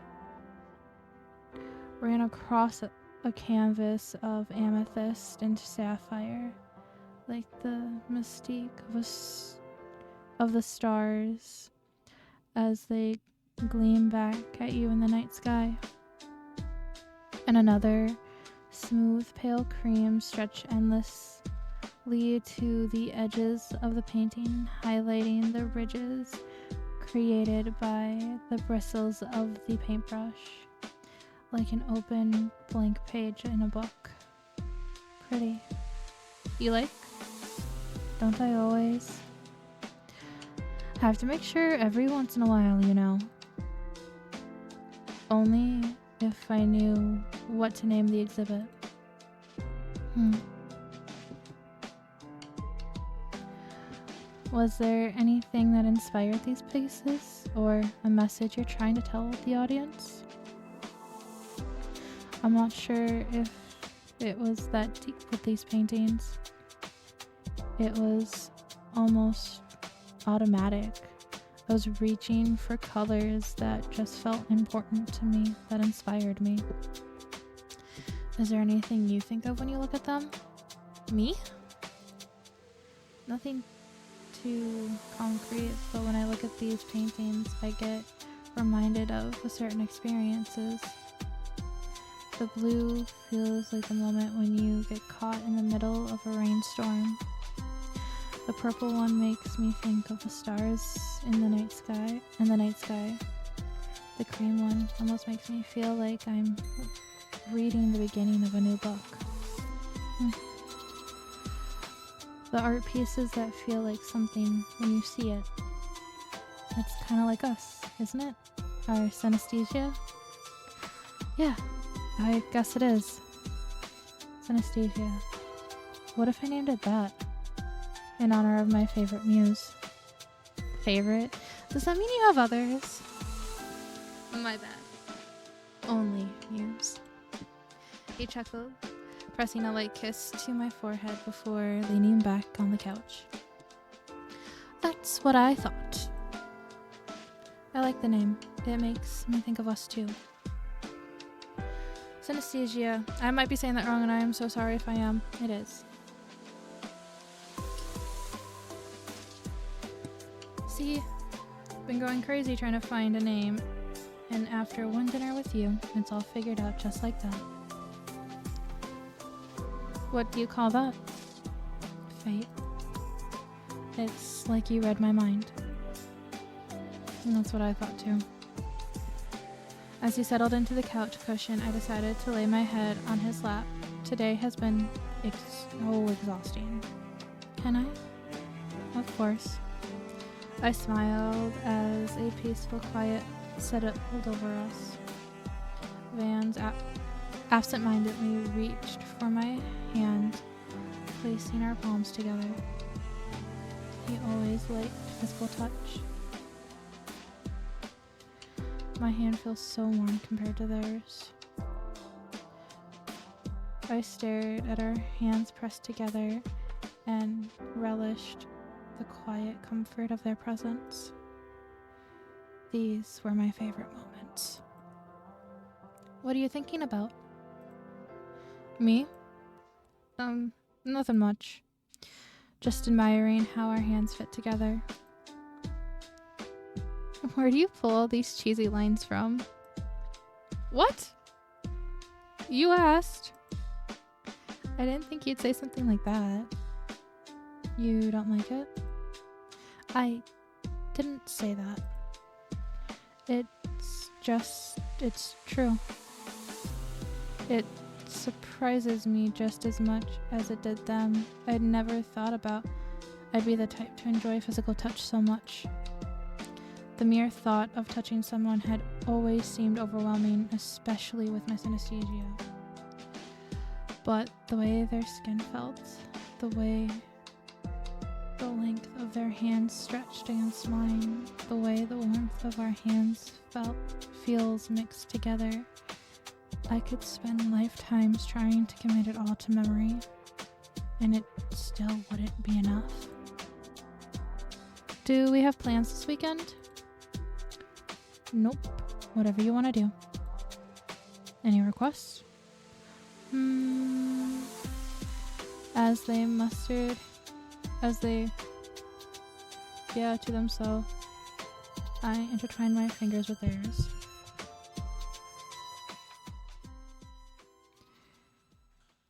ran across a canvas of amethyst and sapphire, like the mystique of the stars as they gleam back at you in the night sky. And another, smooth pale cream stretched endlessly to the edges of the painting, highlighting the ridges created by the bristles of the paintbrush, like an open blank page in a book. Pretty. You like? Don't I always? Have to make sure every once in a while, you know. Only if I knew what to name the exhibit. Was there anything that inspired these pieces, or a message you're trying to tell the audience? I'm not sure if it was that deep with these paintings. It was almost automatic. I was reaching for colors that just felt important to me, that inspired me. Is there anything you think of when you look at them? Me? Nothing too concrete, but when I look at these paintings, I get reminded of certain experiences. The blue feels like the moment when you get caught in the middle of a rainstorm. The purple one makes me think of the stars in the night sky. The cream one almost makes me feel like I'm reading the beginning of a new book. The art pieces that feel like something when you see it. It's kind of like us, isn't it? Our synesthesia? Yeah, I guess it is. Synesthesia. What if I named it that? In honor of my favorite muse. Favorite? Does that mean you have others? My bad. Only muse. He chuckled, pressing a light kiss to my forehead before leaning back on the couch. That's what I thought. I like the name. It makes me think of us too. Synesthesia. I might be saying that wrong and I am so sorry if I am. It is. See, been going crazy trying to find a name, and after one dinner with you, it's all figured out just like that. What do you call that? Fate. It's like you read my mind. And that's what I thought too. As he settled into the couch cushion, I decided to lay my head on his lap. Today has been so exhausting. Can I? Of course. I smiled as a peaceful quiet settled over us. Vans absent-mindedly reached for my hand, placing our palms together. He always liked physical touch. My hand feels so warm compared to theirs. I stared at our hands pressed together and relished the quiet comfort of their presence. These were my favorite moments. What are you thinking about? Me? Nothing much. Just admiring how our hands fit together. Where do you pull all these cheesy lines from? What? You asked. I didn't think you'd say something like that. You don't like it? I didn't say that. It's true. It surprises me just as much as it did them. I'd never thought I'd be the type to enjoy physical touch so much. The mere thought of touching someone had always seemed overwhelming, especially with my synesthesia. But the way their skin felt, the way the length of their hands stretched against mine, the way the warmth of our hands feels mixed together, I could spend lifetimes trying to commit it all to memory, and it still wouldn't be enough. Do we have plans this weekend? Nope. Whatever you want to do. Any requests? To themselves, I intertwined my fingers with theirs.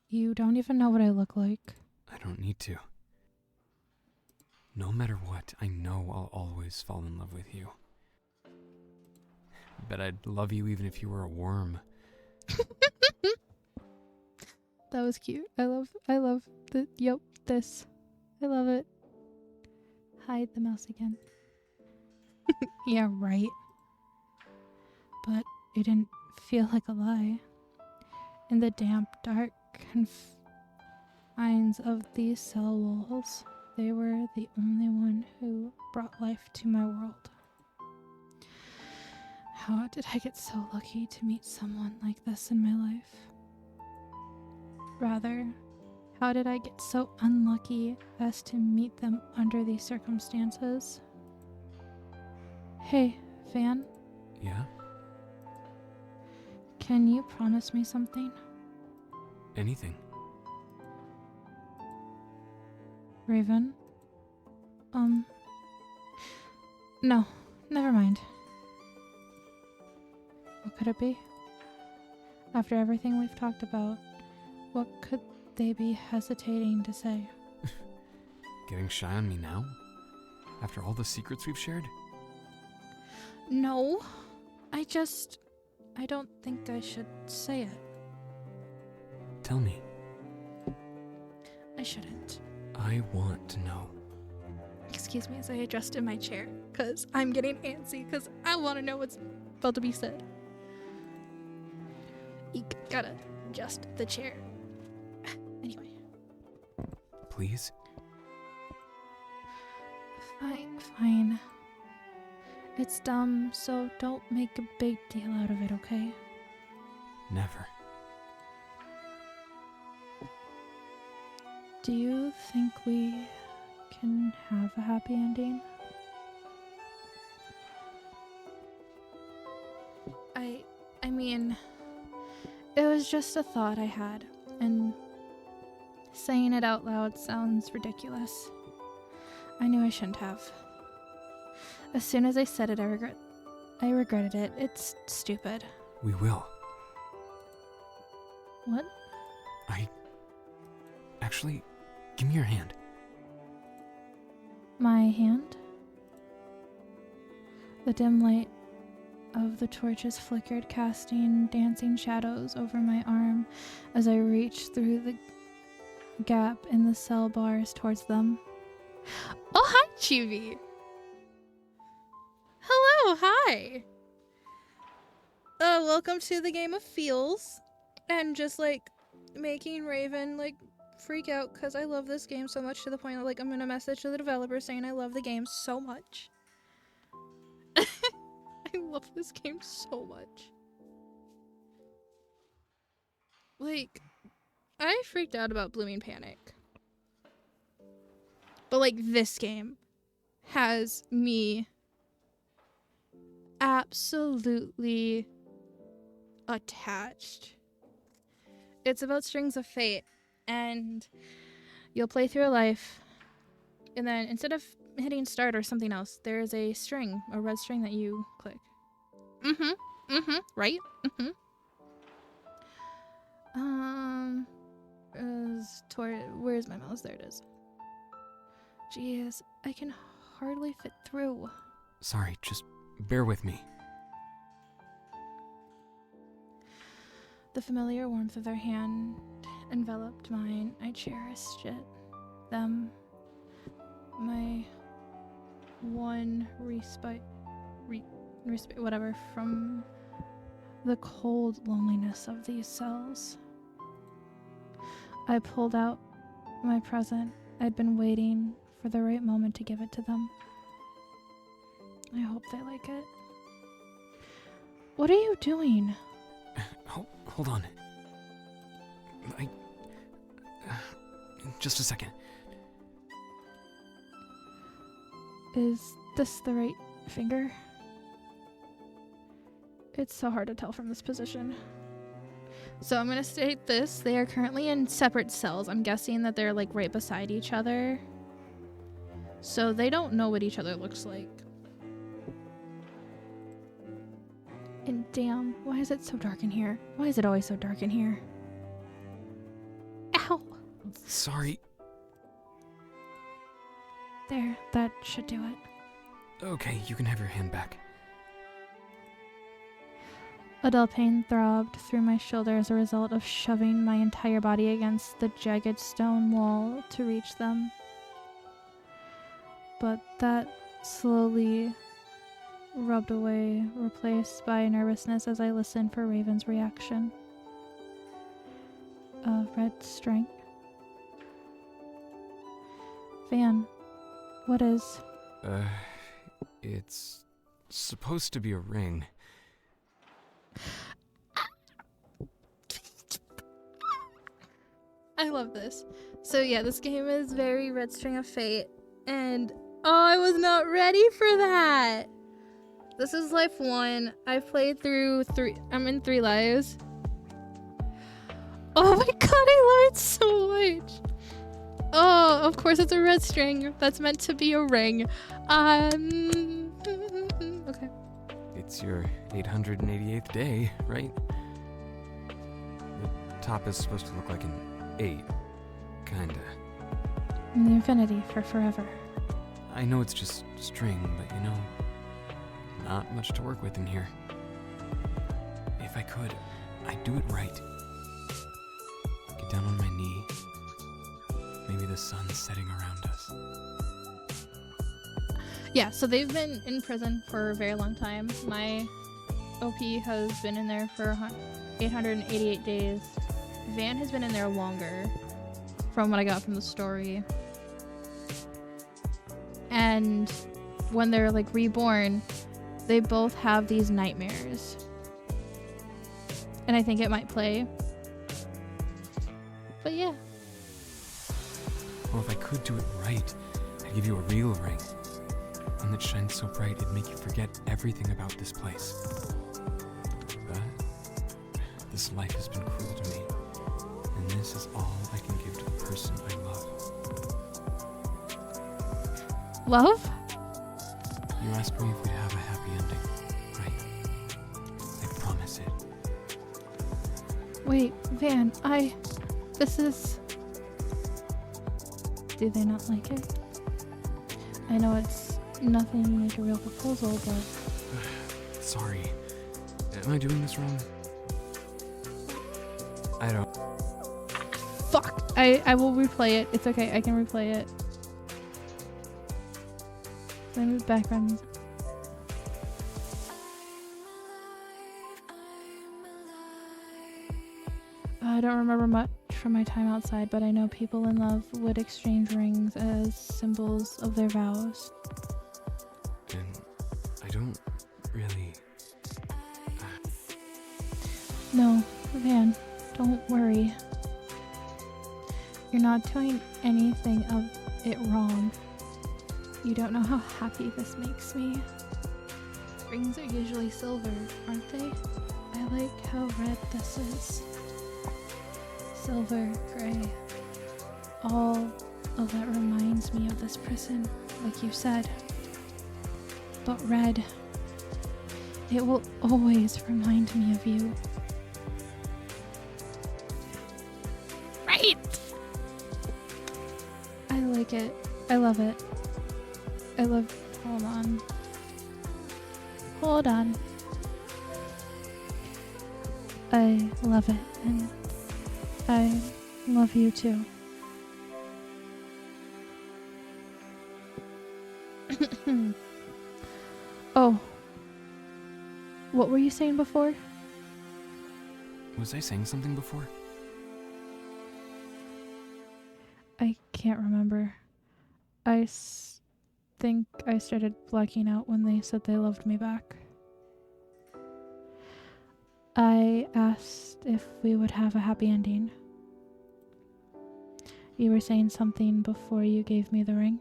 You don't even know what I look like. I don't need to. No matter what, I know I'll always fall in love with you. Bet I'd love you even if you were a worm. That was cute. I love this. I love it. Hide the mouse again. Yeah, right. But it didn't feel like a lie. In the damp, dark confines of these cell walls, they were the only one who brought life to my world. How did I get so lucky to meet someone like this in my life? Rather, how did I get so unlucky as to meet them under these circumstances? Hey, Van? Yeah? Can you promise me something? Anything. Raven? No, never mind. What could it be? After everything we've talked about, what could they be hesitating to say? Getting shy on me now? After all the secrets we've shared? No, I don't think I should say it. Tell me. I shouldn't. I want to know. Excuse me as I adjust in my chair, because I'm getting antsy, because I want to know what's about to be said. You gotta adjust the chair. Anyway. Please? Fine. It's dumb, so don't make a big deal out of it, okay? Never. Do you think we can have a happy ending? I mean, it was just a thought I had, and saying it out loud sounds ridiculous. I knew I shouldn't have. As soon as I said it, I regretted it. It's stupid. We will. What? Actually, give me your hand. My hand? The dim light of the torches flickered, casting dancing shadows over my arm as I reached through the gap in the cell bars towards them. Oh, hi, Chibi! Hello, hi. Welcome to the game of feels, and just like making Raven like freak out because I love this game so much to the point that like I'm gonna message to the developer saying I love the game so much. I love this game so much. Like, I freaked out about Blooming Panic, but like this game has me absolutely attached. It's about strings of fate, and you'll play through a life, and then instead of hitting start or something else, there is a red string that you click. Right? Where's my mouse? There it is. Jeez, I can hardly fit through. Sorry, just bear with me. The familiar warmth of their hand enveloped mine. I cherished it. Them. My one respite, whatever, from the cold loneliness of these cells. I pulled out my present. I'd been waiting for the right moment to give it to them. I hope they like it. What are you doing? Hold on. Just a second. Is this the right finger? It's so hard to tell from this position. So I'm gonna state this. They are currently in separate cells. I'm guessing that they're like right beside each other. So they don't know what each other looks like. And damn, why is it so dark in here? Why is it always so dark in here? Ow! Sorry. There, that should do it. Okay, you can have your hand back. A dull pain throbbed through my shoulder as a result of shoving my entire body against the jagged stone wall to reach them. But that slowly rubbed away, replaced by nervousness as I listened for Raven's reaction. A red string. Van, what is? It's supposed to be a ring. I love this. So yeah, this game is very Red String of Fate, and oh, I was not ready for that. This is life 1. I've played through 3. I'm in 3 lives. Oh my god, I love it so much. Oh, of course it's a red string. That's meant to be a ring. Okay. It's your 888th day, right? The top is supposed to look like an 8. Kinda. And the infinity for forever. I know it's just string, but you know, not much to work with in here. If I could, I'd do it right. Get down on my knee. Maybe the sun's setting around us. Yeah, so they've been in prison for a very long time. My OP has been in there for 888 days. Van has been in there longer, from what I got from the story. And when they're like reborn, they both have these nightmares. And I think it might play. But yeah. Well, if I could do it right, I'd give you a real ring. One that shines so bright it'd make you forget everything about this place. But this life has been cruel to me, and this is all I can give to the person I love. Love? You asked me if we'd have a happy ending, right? I promise it. Wait, Van, this is... Do they not like it? I know it's nothing like a real proposal, but... Sorry. Am I doing this wrong? I don't... Fuck! I will replay it. It's okay, I can replay it. Let me background music. I don't remember much from my time outside, but I know people in love would exchange rings as symbols of their vows. And I don't really... No, Van, don't worry. You're not doing anything of it wrong. You don't know how happy this makes me. Rings are usually silver, aren't they? I like how red this is. Silver, gray. All of that reminds me of this prison, like you said. But red, it will always remind me of you. Right! I like it. I love it. I love... Hold on. Hold on. I love it, and I love you too. Oh. What were you saying before? Was I saying something before? I can't remember. I think I started blacking out when they said they loved me back. I asked if we would have a happy ending. You were saying something before you gave me the ring.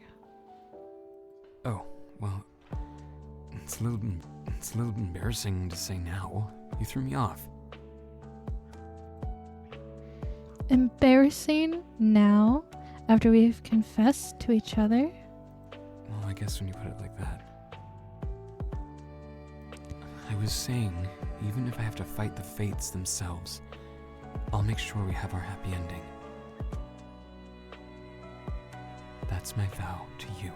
Oh, well, it's a little embarrassing to say now. You threw me off. Embarrassing now, after we've confessed to each other? Well, I guess when you put it like that. I was saying, even if I have to fight the fates themselves, I'll make sure we have our happy ending. That's my vow to you.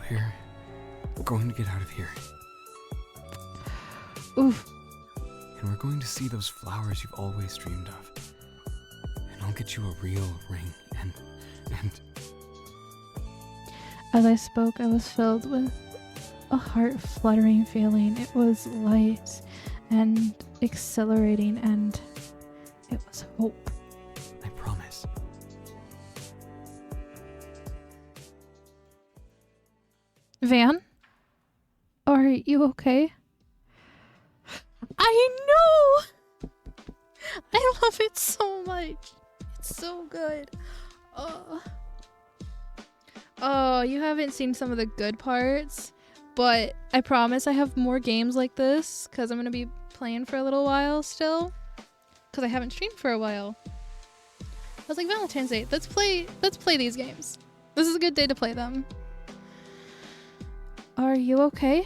We're going to get out of here. Oof. And we're going to see those flowers you've always dreamed of. And I'll get you a real ring and... As I spoke, I was filled with a heart-fluttering feeling. It was light and exhilarating, and it was hope. I promise. Van? Are you okay? I know! I love it so much. It's so good. Oh, you haven't seen some of the good parts, but I promise I have more games like this because I'm going to be playing for a little while still because I haven't streamed for a while. I was like, Valentine's Day, let's play these games. This is a good day to play them. Are you okay?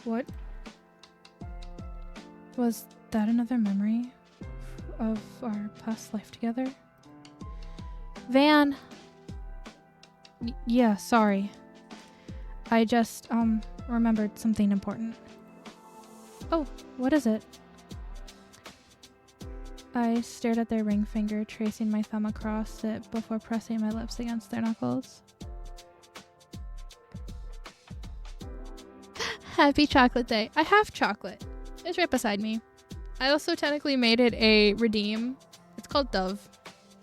What? Was that another memory of our past life together? Van! Yeah, sorry. I just, remembered something important. Oh, what is it? I stared at their ring finger, tracing my thumb across it before pressing my lips against their knuckles. Happy chocolate day. I have chocolate. It's right beside me. I also technically made it a redeem. It's called Dove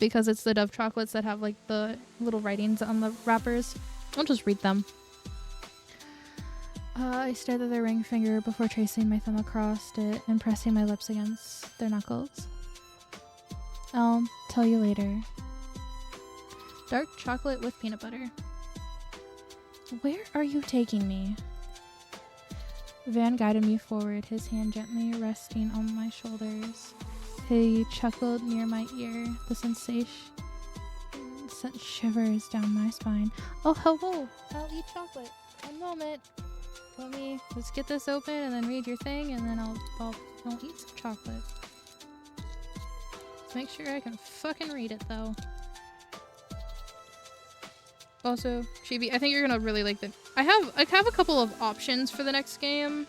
because it's the Dove chocolates that have like the little writings on the wrappers. I'll just read them. I stared at their ring finger before tracing my thumb across it and pressing my lips against their knuckles. I'll tell you later. Dark chocolate with peanut butter. Where are you taking me? Van guided me forward, his hand gently resting on my shoulders. He chuckled near my ear. The sensation sent shivers down my spine. Oh, hello. I'll eat chocolate. One moment. Let's get this open and then read your thing, and then I'll eat some chocolate. Let's make sure I can fucking read it, though. Also, Chibi, I think you're gonna really like the... I have a couple of options for the next game.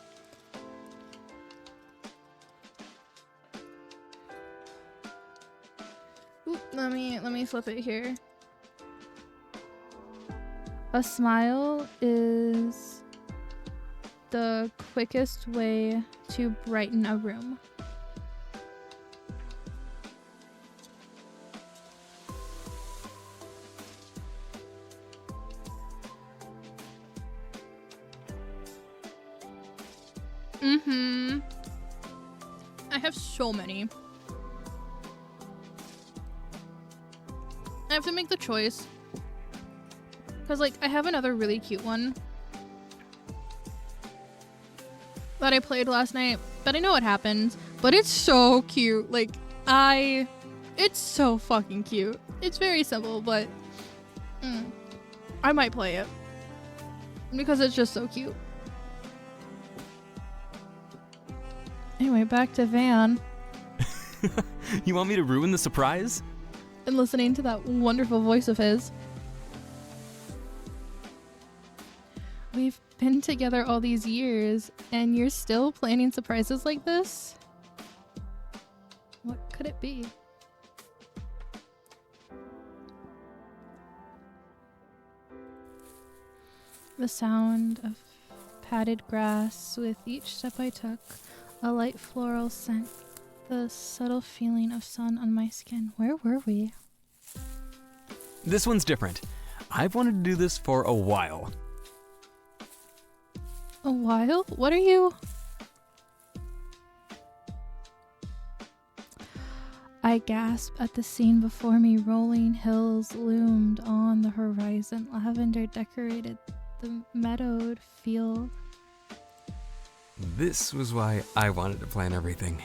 Oop, let me flip it here. A smile is the quickest way to brighten a room. Mm-hmm. I have so many. I have to make the choice. Because, like, I have another really cute one that I played last night, but I know what happens. But it's so cute. Like, it's so fucking cute. It's very simple, but I might play it. Because it's just so cute. Anyway, back to Van. You want me to ruin the surprise? And listening to that wonderful voice of his. We've been together all these years, and you're still planning surprises like this? What could it be? The sound of padded grass with each step I took, a light floral scent, the subtle feeling of sun on my skin. Where were we? This one's different. I've wanted to do this for a while. A while? What are you? I gasped at the scene before me. Rolling hills loomed on the horizon. Lavender decorated the meadowed field. This was why I wanted to plan everything.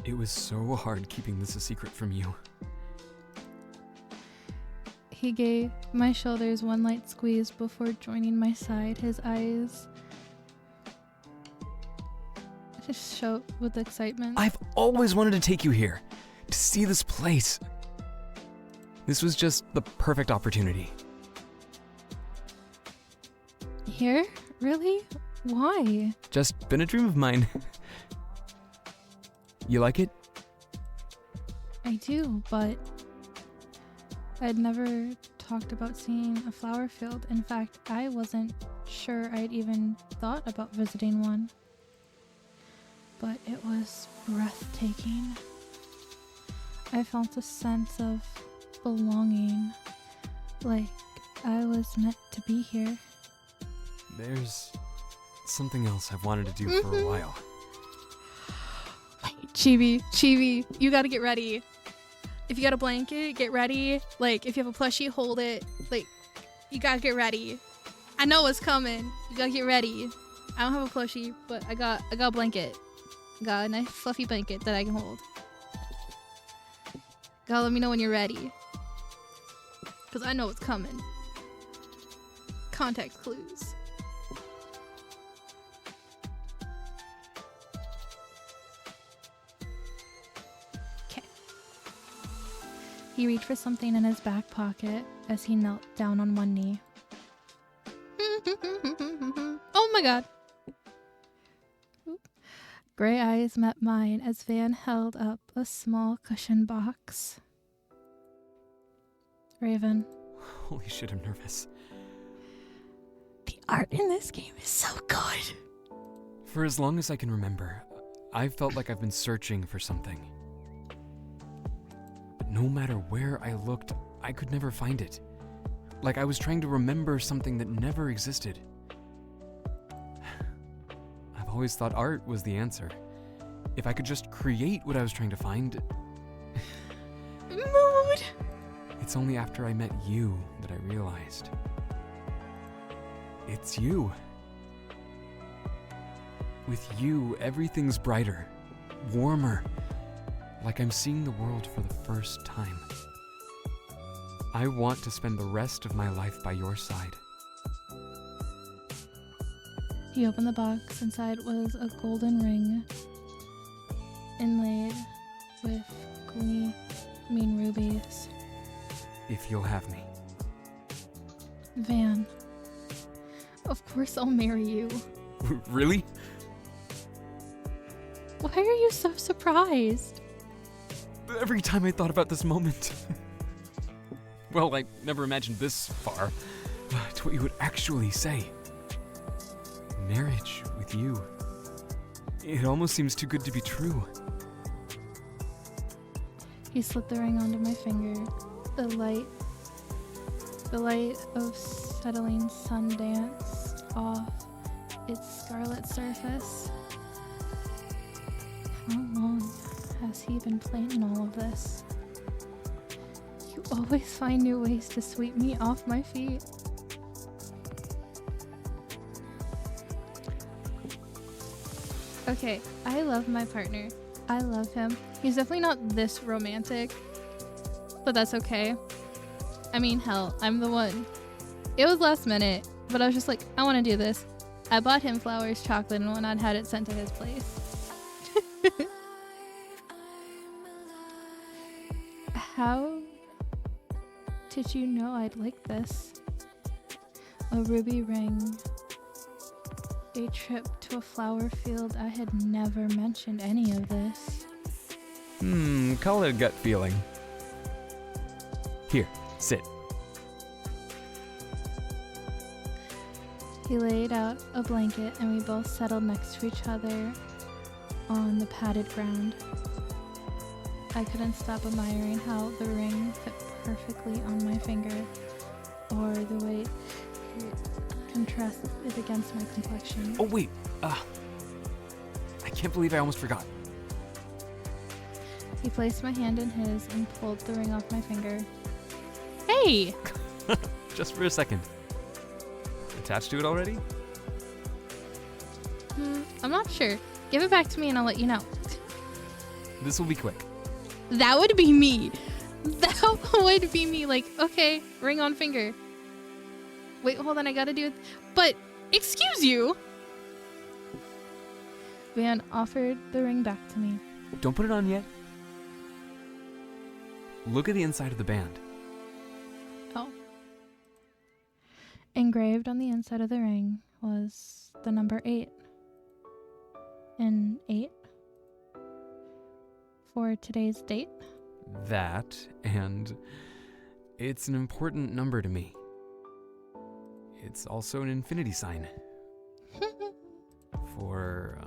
It was so hard keeping this a secret from you. He gave my shoulders one light squeeze before joining my side. His eyes just showed with excitement. I've always wanted to take you here, to see this place. This was just the perfect opportunity. Here? Really? Why? Just been a dream of mine. You like it? I do, but I'd never talked about seeing a flower field. In fact, I wasn't sure I'd even thought about visiting one. But it was breathtaking. I felt a sense of belonging, like I was meant to be here. There's something else I've wanted to do for a while. Chibi, you gotta get ready. If you got a blanket, get ready. Like, if you have a plushie, hold it. Like, you gotta get ready. I know what's coming. You gotta get ready. I don't have a plushie, but I got a blanket. Got a nice fluffy blanket that I can hold. Gotta let me know when you're ready. Because I know what's coming. Context clues. Okay. He reached for something in his back pocket as he knelt down on one knee. Oh my god. Gray eyes met mine as Van held up a small cushion box. Raven. Holy shit, I'm nervous. The art in this game is so good. For as long as I can remember, I've felt like I've been searching for something. But no matter where I looked, I could never find it. Like I was trying to remember something that never existed. I've always thought art was the answer. If I could just create what I was trying to find. Mood. It's only after I met you that I realized. It's you. With you, everything's brighter, warmer, like I'm seeing the world for the first time. I want to spend the rest of my life by your side. He opened the box. Inside was a golden ring inlaid with gleaming rubies. If you'll have me. Van. Of course I'll marry you. Really? Why are you so surprised? Every time I thought about this moment. Well, I never imagined this far. It's what you would actually say. Marriage with you. It almost seems too good to be true. He slipped the ring onto my finger. The light of settling sun danced off its scarlet surface. How long has he been planning all of this? You always find new ways to sweep me off my feet. Okay, I love my partner. I love him. He's definitely not this romantic, but that's okay. I mean, hell, I'm the one. It was last minute, but I was just like, I want to do this. I bought him flowers, chocolate, and whatnot, had it sent to his place. How did you know I'd like this? A ruby ring. A trip to a flower field. I had never mentioned any of this. Call it a gut feeling. Here, sit. He laid out a blanket and we both settled next to each other on the padded ground. I couldn't stop admiring how the ring fit perfectly on my finger, or the way it contrasted against my complexion. Oh wait, I can't believe I almost forgot. He placed my hand in his and pulled the ring off my finger. Hey! Just for a second. Attached to it already? I'm not sure. Give it back to me and I'll let you know. This will be quick. That would be me. That would be me. Like, okay, ring on finger. Wait, hold on, I gotta do it. But, excuse you! Van offered the ring back to me. Don't put it on yet. Look at the inside of the band. Oh. Engraved on the inside of the ring was the number 8. And 8 for today's date. That, and it's an important number to me. It's also an infinity sign. For,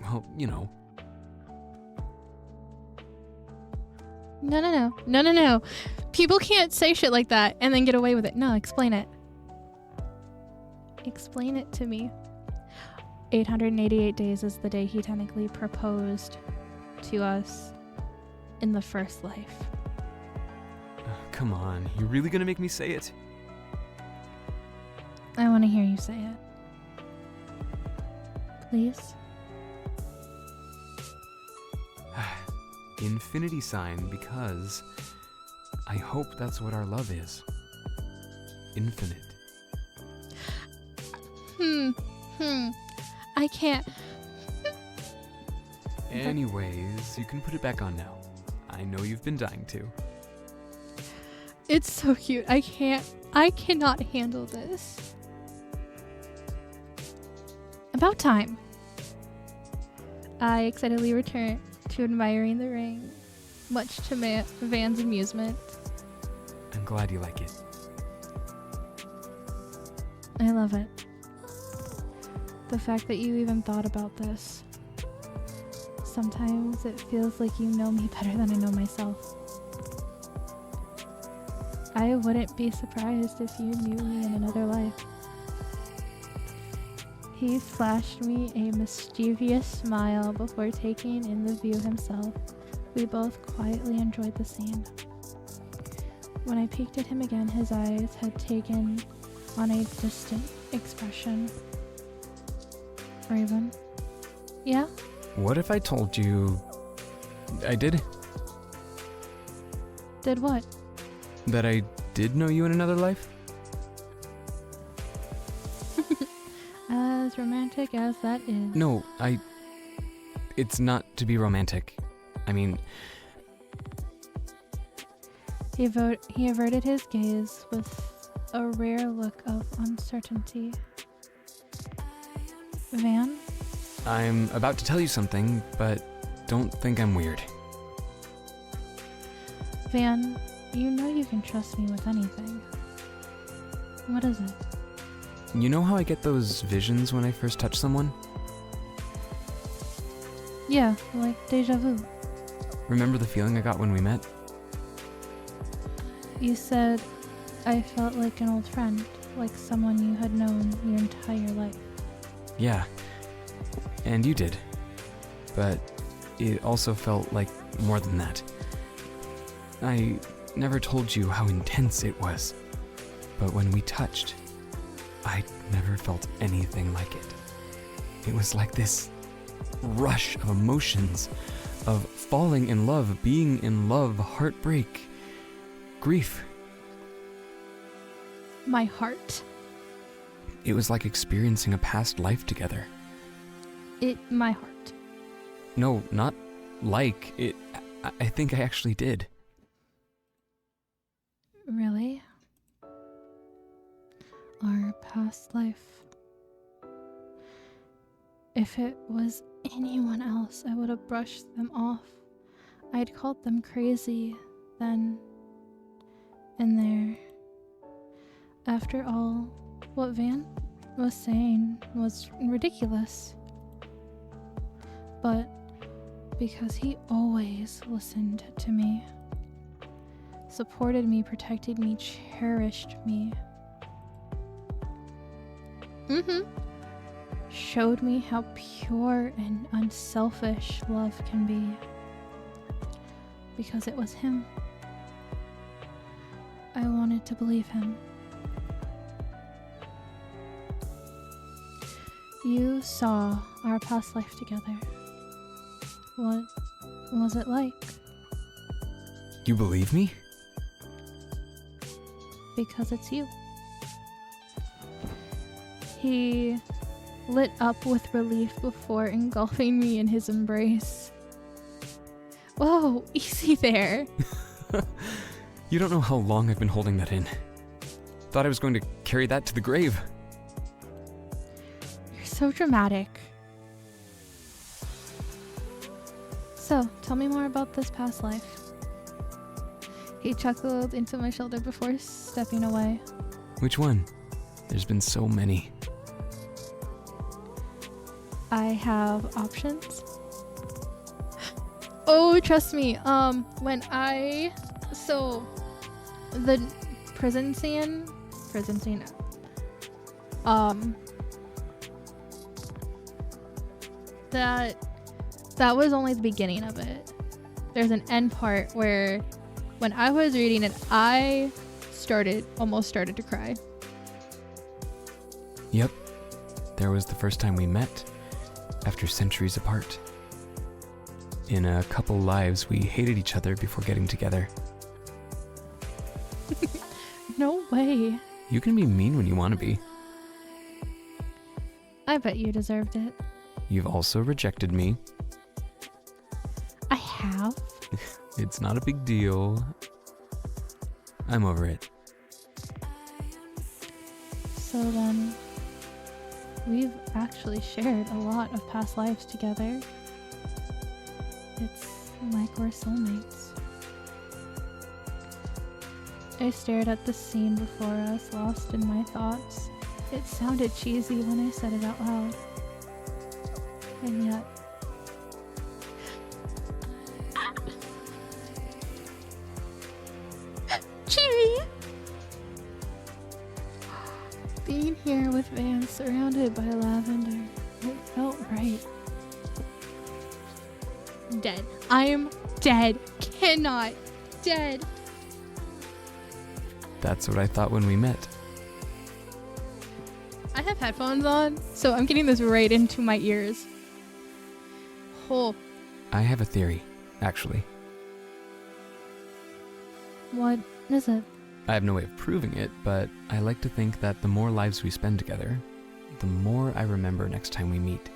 well, you know. No. People can't say shit like that and then get away with it. No, explain it. Explain it to me. 888 days is the day he technically proposed to us in the first life. Come on, you really gonna make me say it? I want to hear you say it. Please? Infinity sign, because I hope that's what our love is. Infinite. I can't. Anyways, you can put it back on now. I know you've been dying to. It's so cute. I cannot handle this. About time. I excitedly returned to admiring the ring, much to Van's amusement. I'm glad you like it. I love it. The fact that you even thought about this. Sometimes it feels like you know me better than I know myself. I wouldn't be surprised if you knew me in another life. He flashed me a mischievous smile before taking in the view himself. We both quietly enjoyed the scene. When I peeked at him again, his eyes had taken on a distant expression. Raven? Yeah? What if I told you I did? Did what? That I did know you in another life? As romantic as that is. No, it's not to be romantic. I mean... He averted his gaze with a rare look of uncertainty. Van? I'm about to tell you something, but don't think I'm weird. Van, you know you can trust me with anything. What is it? You know how I get those visions when I first touch someone? Yeah, like deja vu. Remember the feeling I got when we met? You said I felt like an old friend, like someone you had known your entire life. Yeah. And you did. But it also felt like more than that. I never told you how intense it was. But when we touched, I never felt anything like it. It was like this rush of emotions, of falling in love, being in love, heartbreak, grief. My heart. It was like experiencing a past life together. My heart. No, not like. I think I actually did. Really? Our past life. If it was anyone else, I would have brushed them off. I'd called them crazy then and there. After all, what Van was saying was ridiculous. But because he always listened to me, supported me, protected me, cherished me. Showed me how pure and unselfish love can be. Because it was him. I wanted to believe him. You saw our past life together. What was it like? You believe me? Because it's you. He lit up with relief before engulfing me in his embrace. Whoa, easy there. You don't know how long I've been holding that in. Thought I was going to carry that to the grave. You're so dramatic. So, tell me more about this past life. He chuckled into my shoulder before stepping away. Which one? There's been so many. I have options. Oh, trust me. The prison scene. That was only the beginning of it. There's an end part where when I was reading it, I almost started to cry. Yep. There was the first time we met, after centuries apart. In a couple lives, we hated each other before getting together. No way. You can be mean when you want to be. I bet you deserved it. You've also rejected me. I have. It's not a big deal. I'm over it. So then, we've actually shared a lot of past lives together. It's like we're soulmates. I stared at the scene before us, lost in my thoughts. It sounded cheesy when I said it out loud. And yet... Cheery! Being here with Van surrounded by lavender, it felt right. Dead. I am dead. Cannot. Dead. That's what I thought when we met. I have headphones on, so I'm getting this right into my ears. Oh. I have a theory, actually. What is it? I have no way of proving it, but I like to think that the more lives we spend together, the more I remember next time we meet.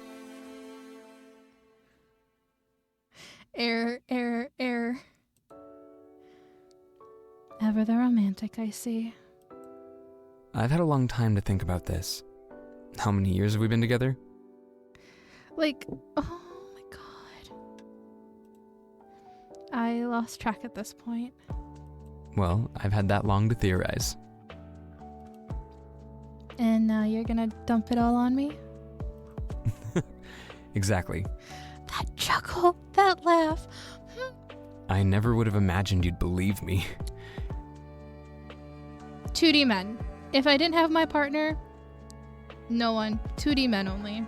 Air. Ever the romantic, I see. I've had a long time to think about this. How many years have we been together? Like, oh my god. I lost track at this point. Well, I've had that long to theorize. And now you're gonna dump it all on me? Exactly. That chuckle, that laugh. I never would have imagined you'd believe me. 2D men. If I didn't have my partner, No one. 2D men only.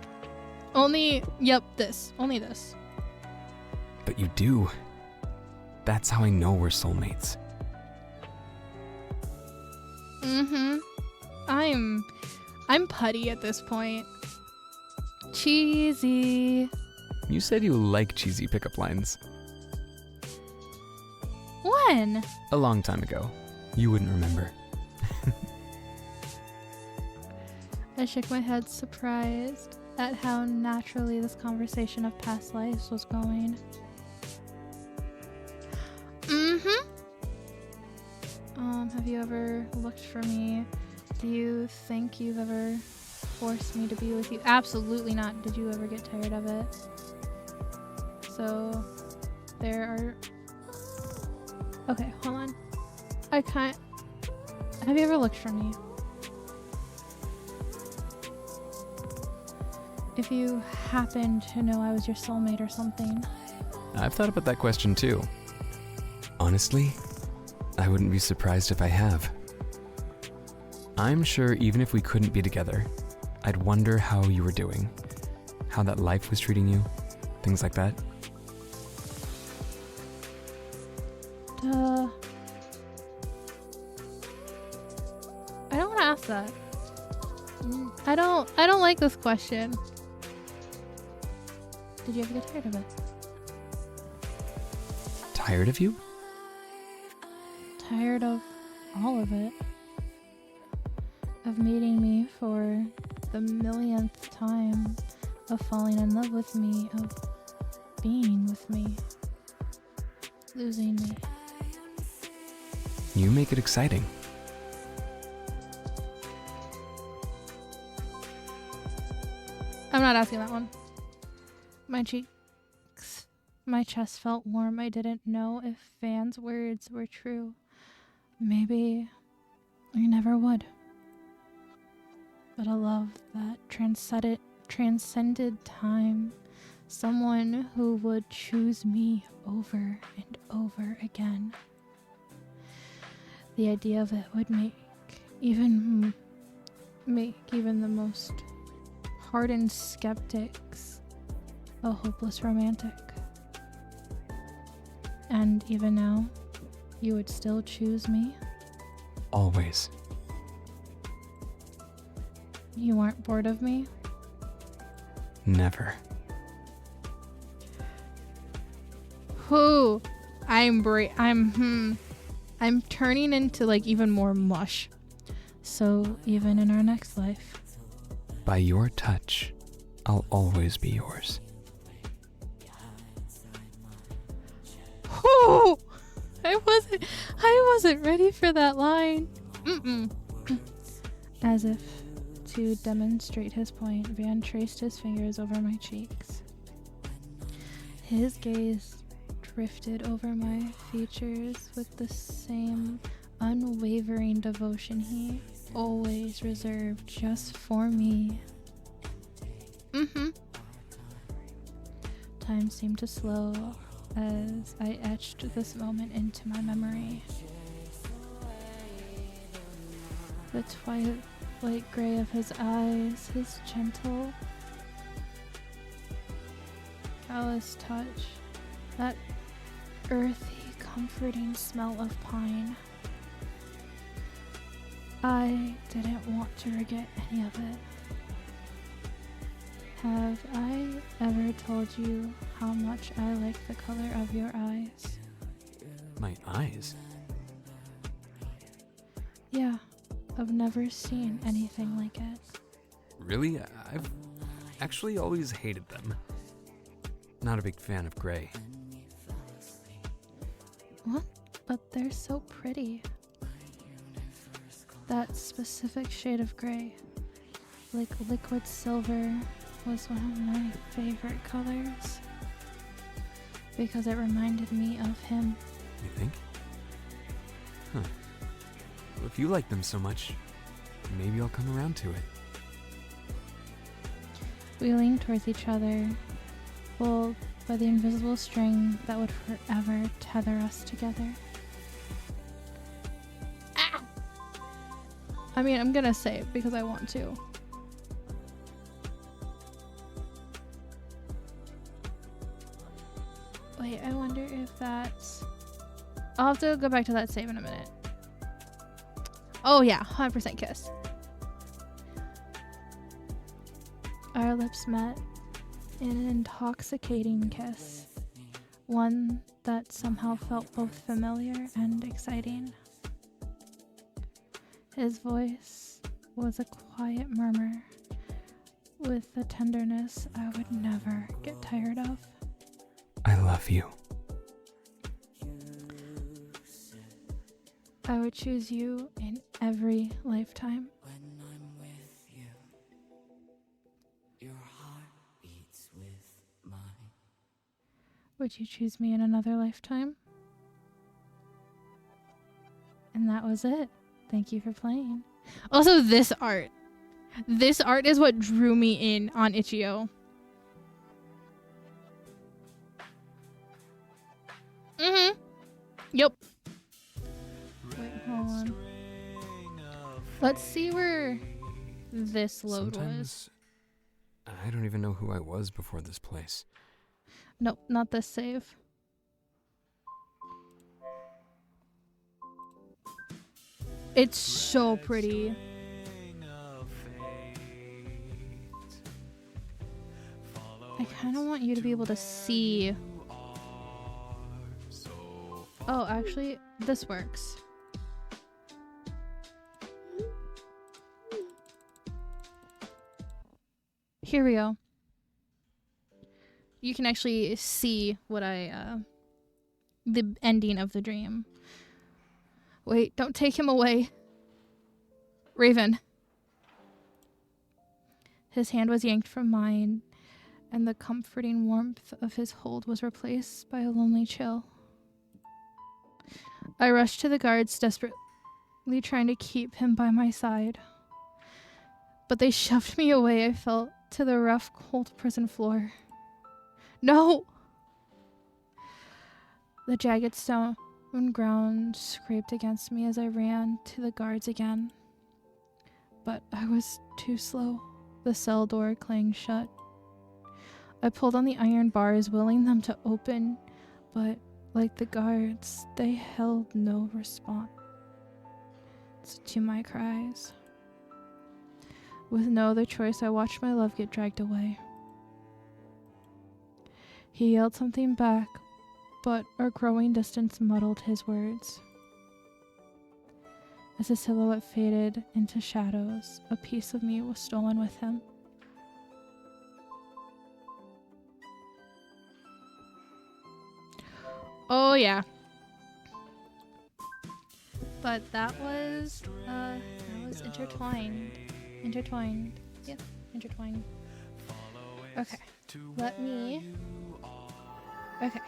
Only, yep, this. Only this. But you do. That's how I know we're soulmates. Mm-hmm. I'm putty at this point. Cheesy. You said you like cheesy pickup lines. When? A long time ago. You wouldn't remember. I shook my head, surprised at how naturally this conversation of past lives was going. Mm-hmm. Have you ever looked for me? Do you think you've ever forced me to be with you? Absolutely not. Did you ever get tired of it? So, there are... Okay, hold on. I can't... Have you ever looked for me? If you happen to know I was your soulmate or something. I've thought about that question too. Honestly, I wouldn't be surprised if I have. I'm sure even if we couldn't be together, I'd wonder how you were doing, how that life was treating you, things like that. Duh. I don't want to ask that. I don't like this question. Did you ever get tired of it? Tired of you? Tired of all of it. Of meeting me for the millionth time. Of falling in love with me. Of being with me. Losing me. You make it exciting. I'm not asking that one. My cheeks, my chest felt warm. I didn't know if Van's words were true. Maybe I never would. But a love that transcended time. Someone who would choose me over and over again. The idea of it would make even the most hardened skeptics a hopeless romantic. And even now, you would still choose me? Always. You aren't bored of me? Never. Whew. I'm turning into like even more mush. So even in our next life. By your touch, I'll always be yours. Whew. I wasn't ready for that line. As if to demonstrate his point, Van traced his fingers over my cheeks. His gaze drifted over my features with the same unwavering devotion he always reserved just for me. Time seemed to slow as I etched this moment into my memory. The twilight gray of his eyes, his gentle, callous touch, that earthy, comforting smell of pine. I didn't want to forget any of it. Have I ever told you how much I like the color of your eyes? My eyes? Yeah, I've never seen anything like it. Really? I've actually always hated them. Not a big fan of gray. What? But they're so pretty. That specific shade of gray, like liquid silver, was one of my favorite colors. Because it reminded me of him. You think? Huh. Well, if you like them so much, maybe I'll come around to it. We leaned towards each other, pulled by the invisible string that would forever tether us together. Ah! I mean, I'm gonna say it because I want to. Wait, I wonder if that's... I'll have to go back to that save in a minute. Oh yeah, 100% kiss. Our lips met in an intoxicating kiss. One that somehow felt both familiar and exciting. His voice was a quiet murmur with a tenderness I would never get tired of. I love you. I would choose you in every lifetime. When I'm with you, your heart beats with mine. Would you choose me in another lifetime? And that was it. Thank you for playing. Also, this art. This art is what drew me in on Itch.io. Yep. Wait, hold on. Let's see where this load was. Sometimes I don't even know who I was before this place. Nope, not this save. It's so pretty. I kind of want you to be able to see. Oh, actually, this works. Here we go. You can actually see what the ending of the dream. Wait, don't take him away. Raven. His hand was yanked from mine, and the comforting warmth of his hold was replaced by a lonely chill. I rushed to the guards, desperately trying to keep him by my side. But they shoved me away, I felt, to the rough, cold prison floor. No! The jagged stone ground scraped against me as I ran to the guards again. But I was too slow. The cell door clanged shut. I pulled on the iron bars, willing them to open, but like the guards, they held no response to my cries. With no other choice, I watched my love get dragged away. He yelled something back, but our growing distance muddled his words. As his silhouette faded into shadows, a piece of me was stolen with him. Oh yeah. But that was intertwined. Intertwined. Yep, intertwined. Okay. Let me. Okay.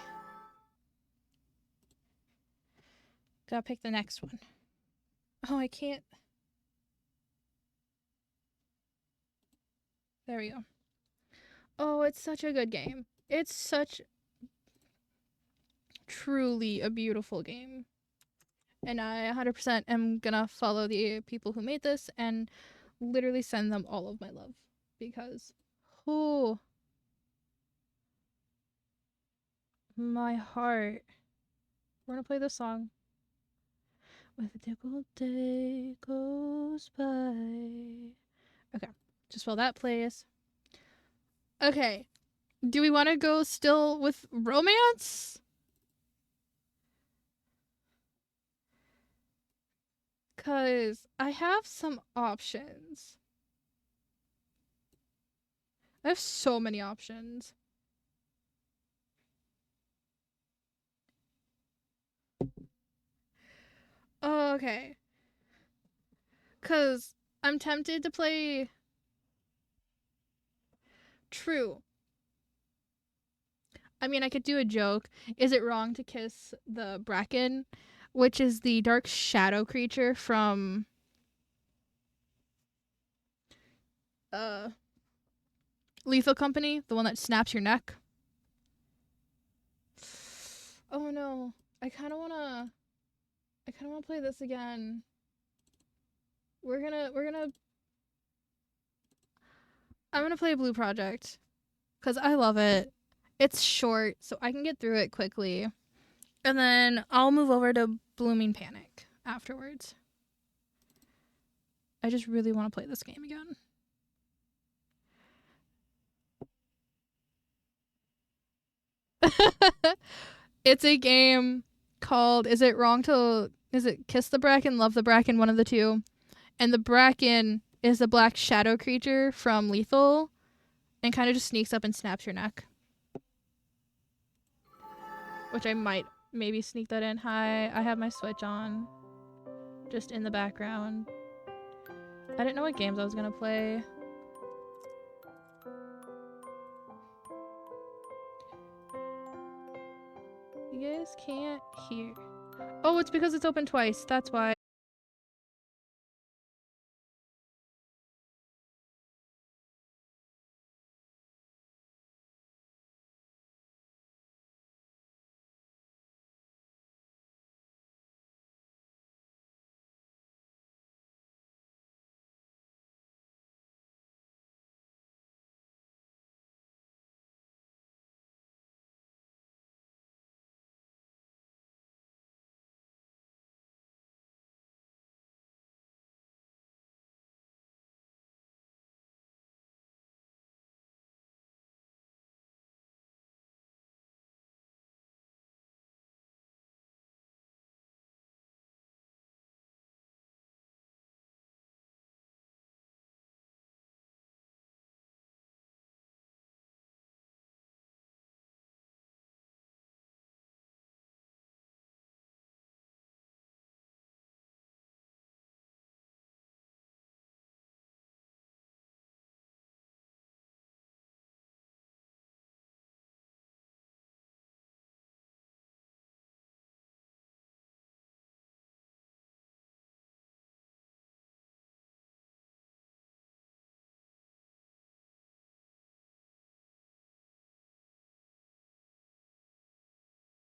Gotta pick the next one. Oh, I can't. There we go. Oh, it's such a good game. It's such truly a beautiful game. And I 100% am gonna follow the people who made this and literally send them all of my love. Because, oh, my heart. We're gonna play this song. With a typical day goes by. Okay, just while that plays. Okay, do we want to go still with romance? Because I have some options. I have so many options. Oh, okay. Because I'm tempted to play True. I mean, I could do a joke. Is it wrong to kiss the Bracken, which is the dark shadow creature from Lethal Company, the one that snaps your neck? Oh no. I kind of want to play this again. I'm going to play Blue Project cuz I love it. It's short, so I can get through it quickly. And then I'll move over to Blooming Panic afterwards. I just really want to play this game again. It's a game called Is it Kiss the Bracken, Love the Bracken, one of the two. And the Bracken is a black shadow creature from Lethal and kind of just sneaks up and snaps your neck. Which I might maybe sneak that in. Hi, I have my Switch on. Just in the background. I didn't know what games I was gonna play. You guys can't hear. Oh, it's because it's open twice. That's why.